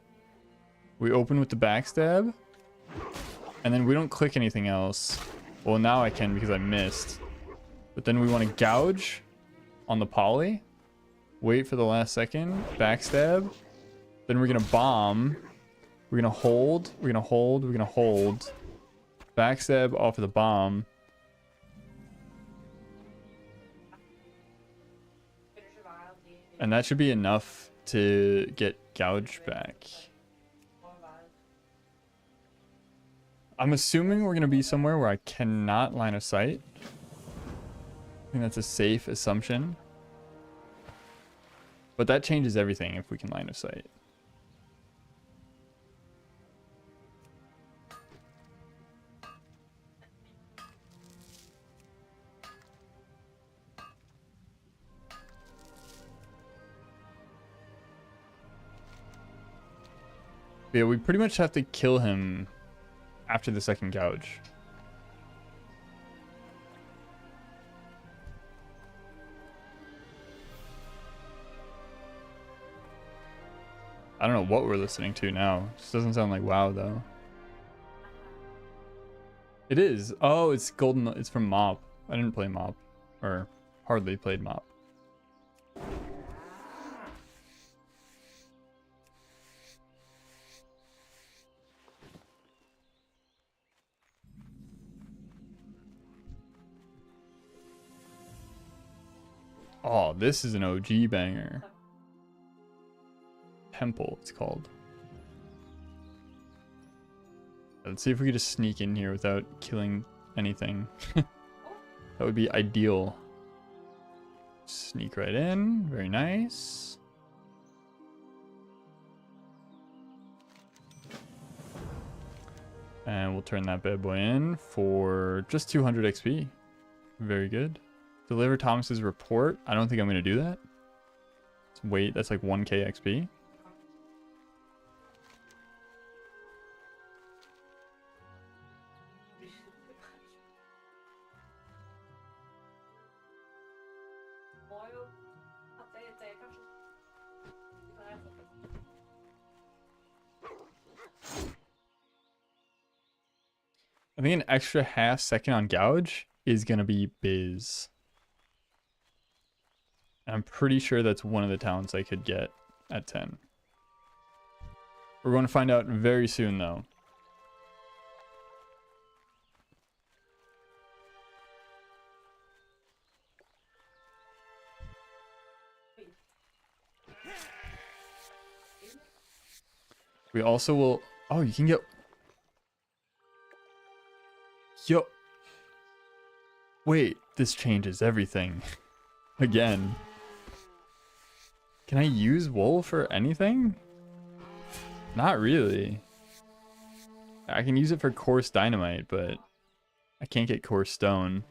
We open with the backstab. And then we don't click anything else. Well, now I can because I missed. But then we want to gouge on the poly. Wait for the last second. Backstab. Then we're going to bomb. We're going to hold. We're going to hold. We're going to hold. Backstab off of the bomb. And that should be enough to get gouge back. I'm assuming we're going to be somewhere where I cannot line of sight. I think that's a safe assumption. But that changes everything if we can line of sight. Yeah, we pretty much have to kill him after the second gouge. I don't know what we're listening to now. This doesn't sound like WoW though. It is. Oh, it's Golden. It's from Mop. I didn't play Mop, or hardly played Mop. Oh, this is an OG banger. Temple, it's called. Let's see if we could just sneak in here without killing anything. That would be ideal. Sneak right in. Very nice. And we'll turn that bad boy in for just 200 XP. Very good. Deliver Thomas's report. I don't think I'm going to do that. Wait, that's like 1k XP. I think an extra half second on gouge is going to be biz. I'm pretty sure that's one of the talents I could get at 10. We're going to find out very soon though. We also will... Oh, you can get... Yo. Wait, this changes everything. Again. Can I use wool for anything? Not really. I can use it for coarse dynamite, but I can't get coarse stone.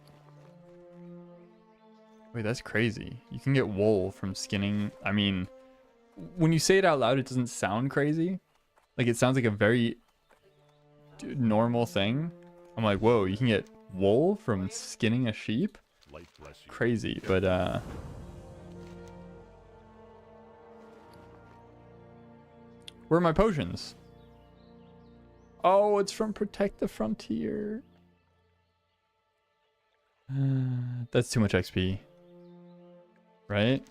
Wait, that's crazy. You can get wool from skinning. I mean, when you say it out loud, it doesn't sound crazy. Like, it sounds like a very normal thing. I'm like, whoa, you can get wool from skinning a sheep? Crazy, but where are my potions? Oh, it's from Protect the Frontier. That's too much XP. Right?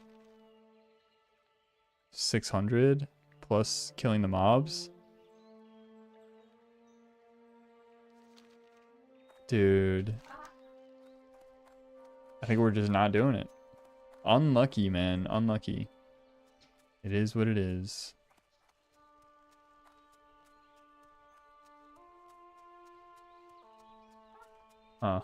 600 plus killing the mobs. Dude. I think we're just not doing it. Unlucky, man. Unlucky. It is what it is. Huh.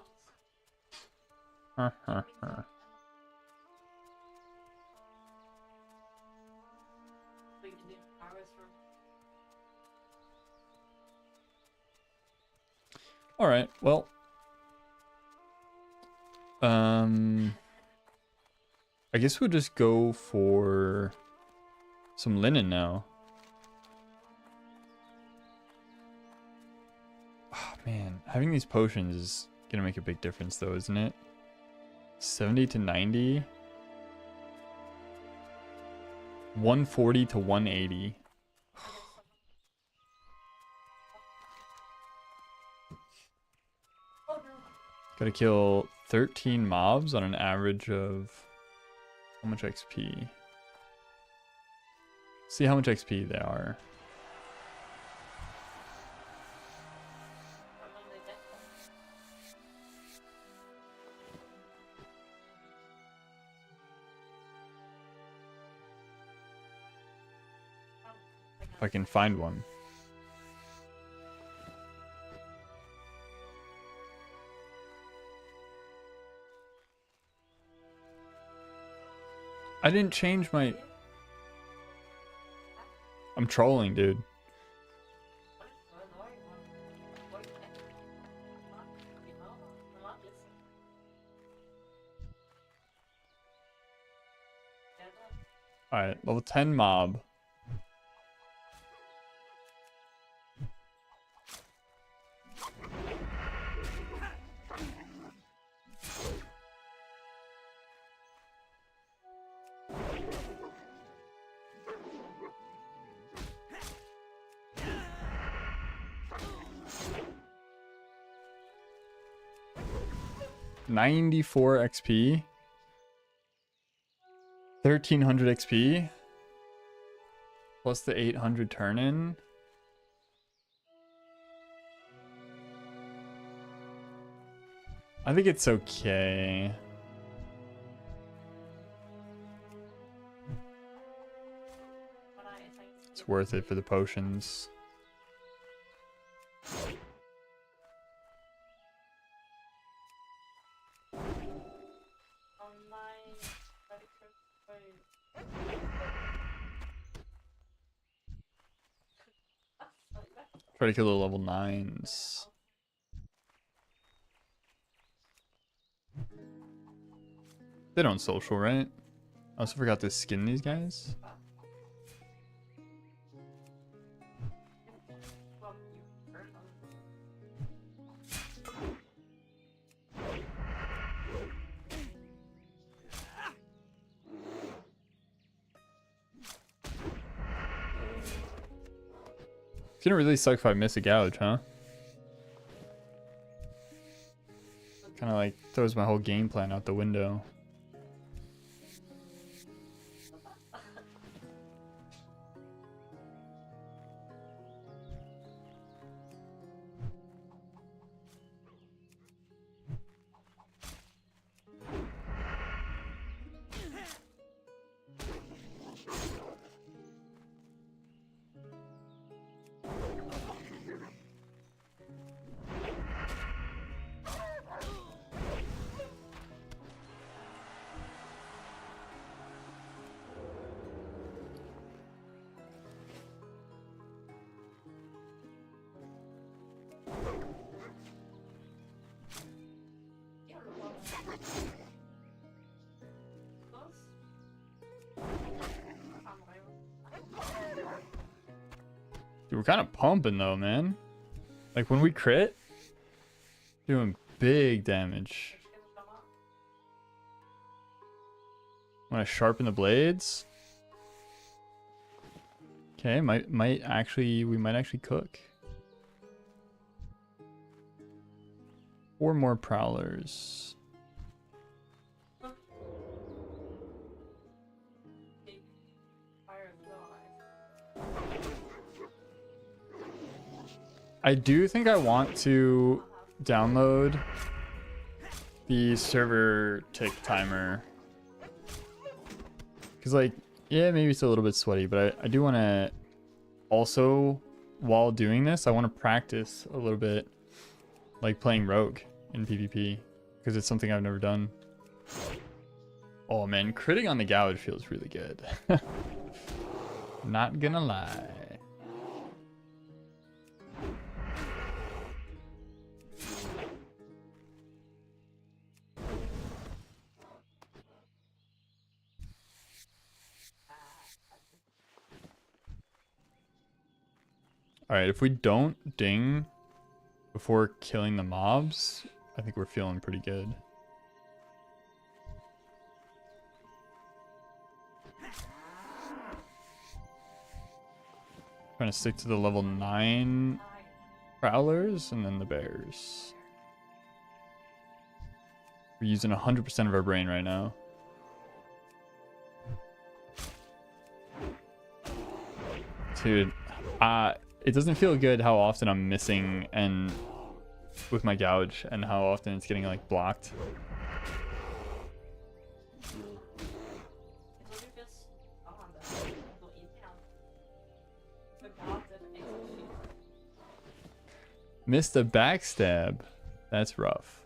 All right. Well, I guess we'll just go for some linen now. Oh man, having these potions is gonna make a big difference though, isn't it? 70 to 90. 140 to 180. Gotta kill 13 mobs on an average of how much XP? See how much XP they are. If I can find one. I didn't change my... I'm trolling, dude. Alright, level 10 mob. 94 XP. 1300 XP. Plus the 800 turn in. I think it's okay. It's worth it for the potions. Try to kill the level 9s. They don't social, right? I also forgot to skin these guys. It's gonna really suck if I miss a gouge, huh? Kind of like throws my whole game plan out the window. Dude, we're kind of pumping though, man. Like when we crit, doing big damage. When I sharpen the blades. Okay, we might actually cook. 4 more prowlers. I do think I want to download the server tick timer. Because, like, yeah, maybe it's a little bit sweaty, but I do want to also, while doing this, I want to practice a little bit, like playing Rogue in PvP. Because it's something I've never done. Oh, man, critting on the gouge feels really good. Not gonna lie. Alright, if we don't ding before killing the mobs, I think we're feeling pretty good. Trying to stick to the level 9 prowlers and then the bears. We're using 100% of our brain right now. Dude, it doesn't feel good how often I'm missing and with my gouge and how often it's getting like blocked. Missed a backstab. That's rough.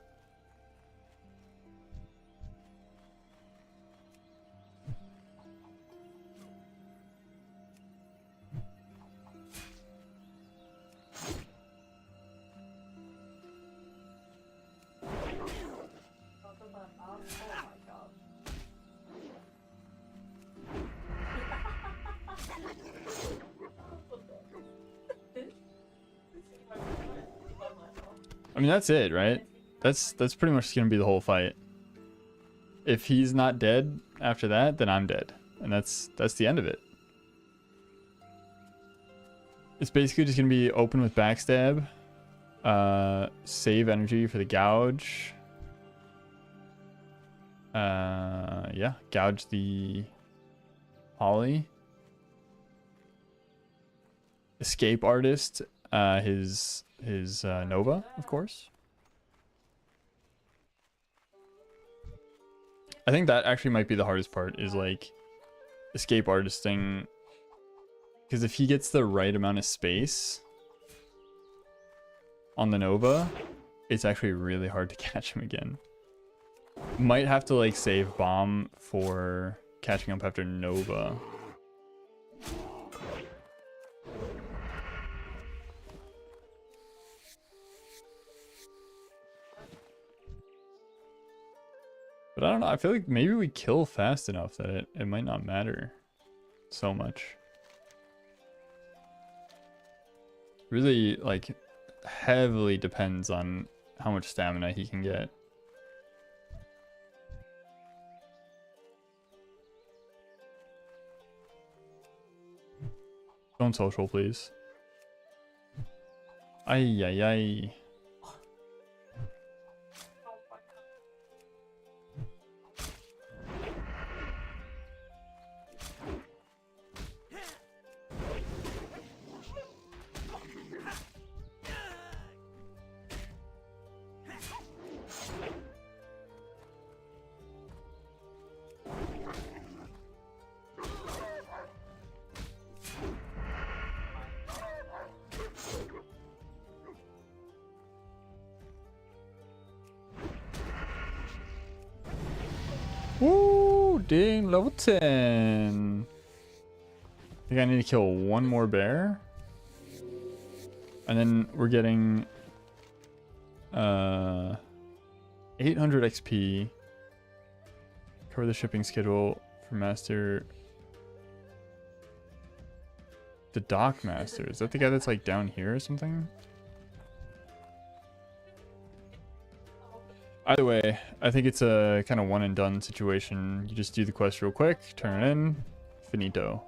I mean, that's it, right? That's pretty much gonna be the whole fight. If he's not dead after that, then I'm dead. And that's the end of it. It's basically just gonna be open with backstab, save energy for the gouge, Yeah, gouge the Holly. Escape artist, his Nova, of course. I think that actually might be the hardest part, is like escape artisting, because if he gets the right amount of space on the Nova, it's actually really hard to catch him again. Might have to like save bomb for catching up after Nova. But I don't know, I feel like maybe we kill fast enough that it might not matter so much. Really, like, heavily depends on how much stamina he can get. Don't social, please. Ay, ay, ay. Woo! Ding, level 10. I think I need to kill one more bear. And then we're getting 800 XP. Cover the shipping schedule for master. The dock master. Is that the guy that's like down here or something? Either way, I think it's a kind of one and done situation. You just do the quest real quick, turn it in, finito.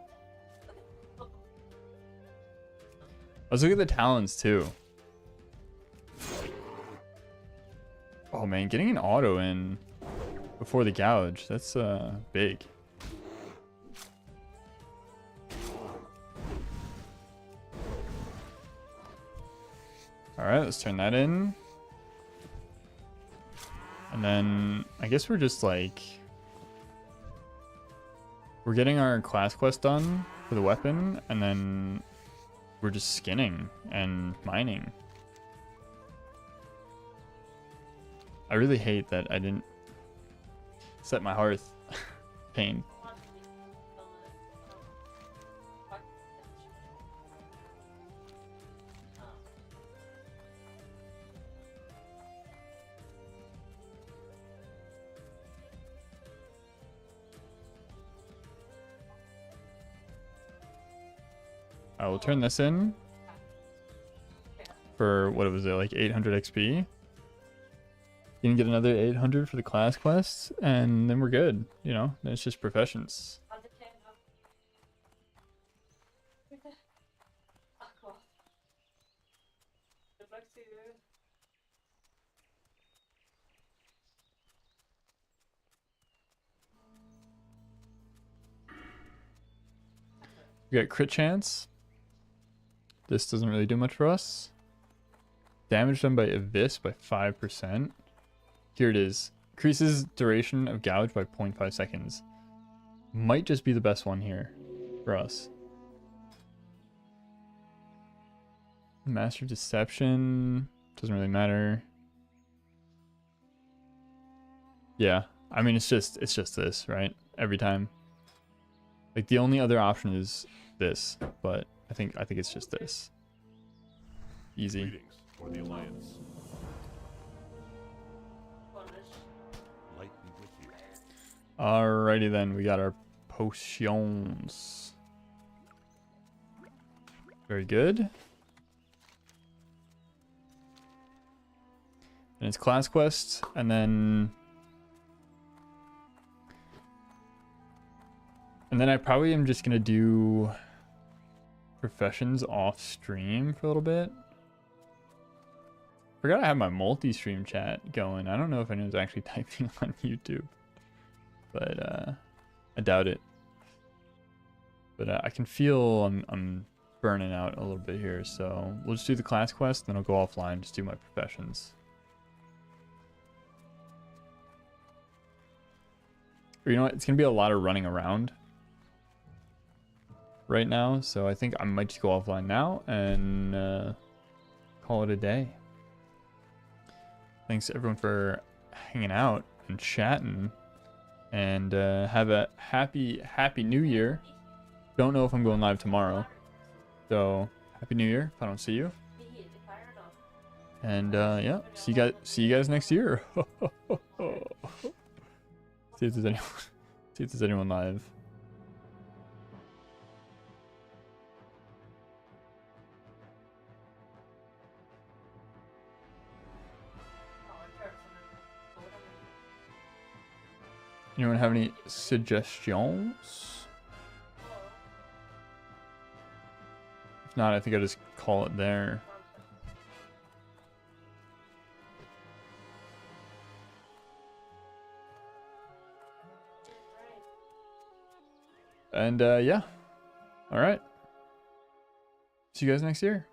Let's look at the talents too. Oh man, getting an auto in before the gouge, that's big. Alright, let's turn that in. And then I guess we're just like, we're getting our class quest done for the weapon, and then we're just skinning and mining. I really hate that I didn't set my hearth. Pain. I will turn this in for, what was it, like 800 XP. You can get another 800 for the class quests, and then we're good. You know, then it's just professions. We got crit chance. This doesn't really do much for us. Damage done by Abyss by 5%. Here it is. Increases duration of gouge by 0.5 seconds. Might just be the best one here for us. Master Deception. Doesn't really matter. Yeah. I mean, it's just this, right? Every time. Like, the only other option is this, but I think it's just this. Easy. Greetings for the Alliance. Light be with you. Alrighty then, we got our potions. Very good. And it's class quest, and then I probably am just gonna do professions off stream for a little bit. Forgot I have my multi-stream chat going. I don't know if anyone's actually typing on YouTube. but I doubt it. But I can feel I'm burning out a little bit here, so we'll just do the class quest, then I'll go offline, just do my professions. Or you know what? It's gonna be a lot of running around right now, so I think I might just go offline now and call it a day. Thanks everyone for hanging out and chatting, and have a happy New Year. Don't know if I'm going live tomorrow, so happy New Year if I don't see you. And yeah, see you guys next year. See if there's anyone live. Anyone have any suggestions? If not, I think I'll just call it there. And yeah. All right. See you guys next year.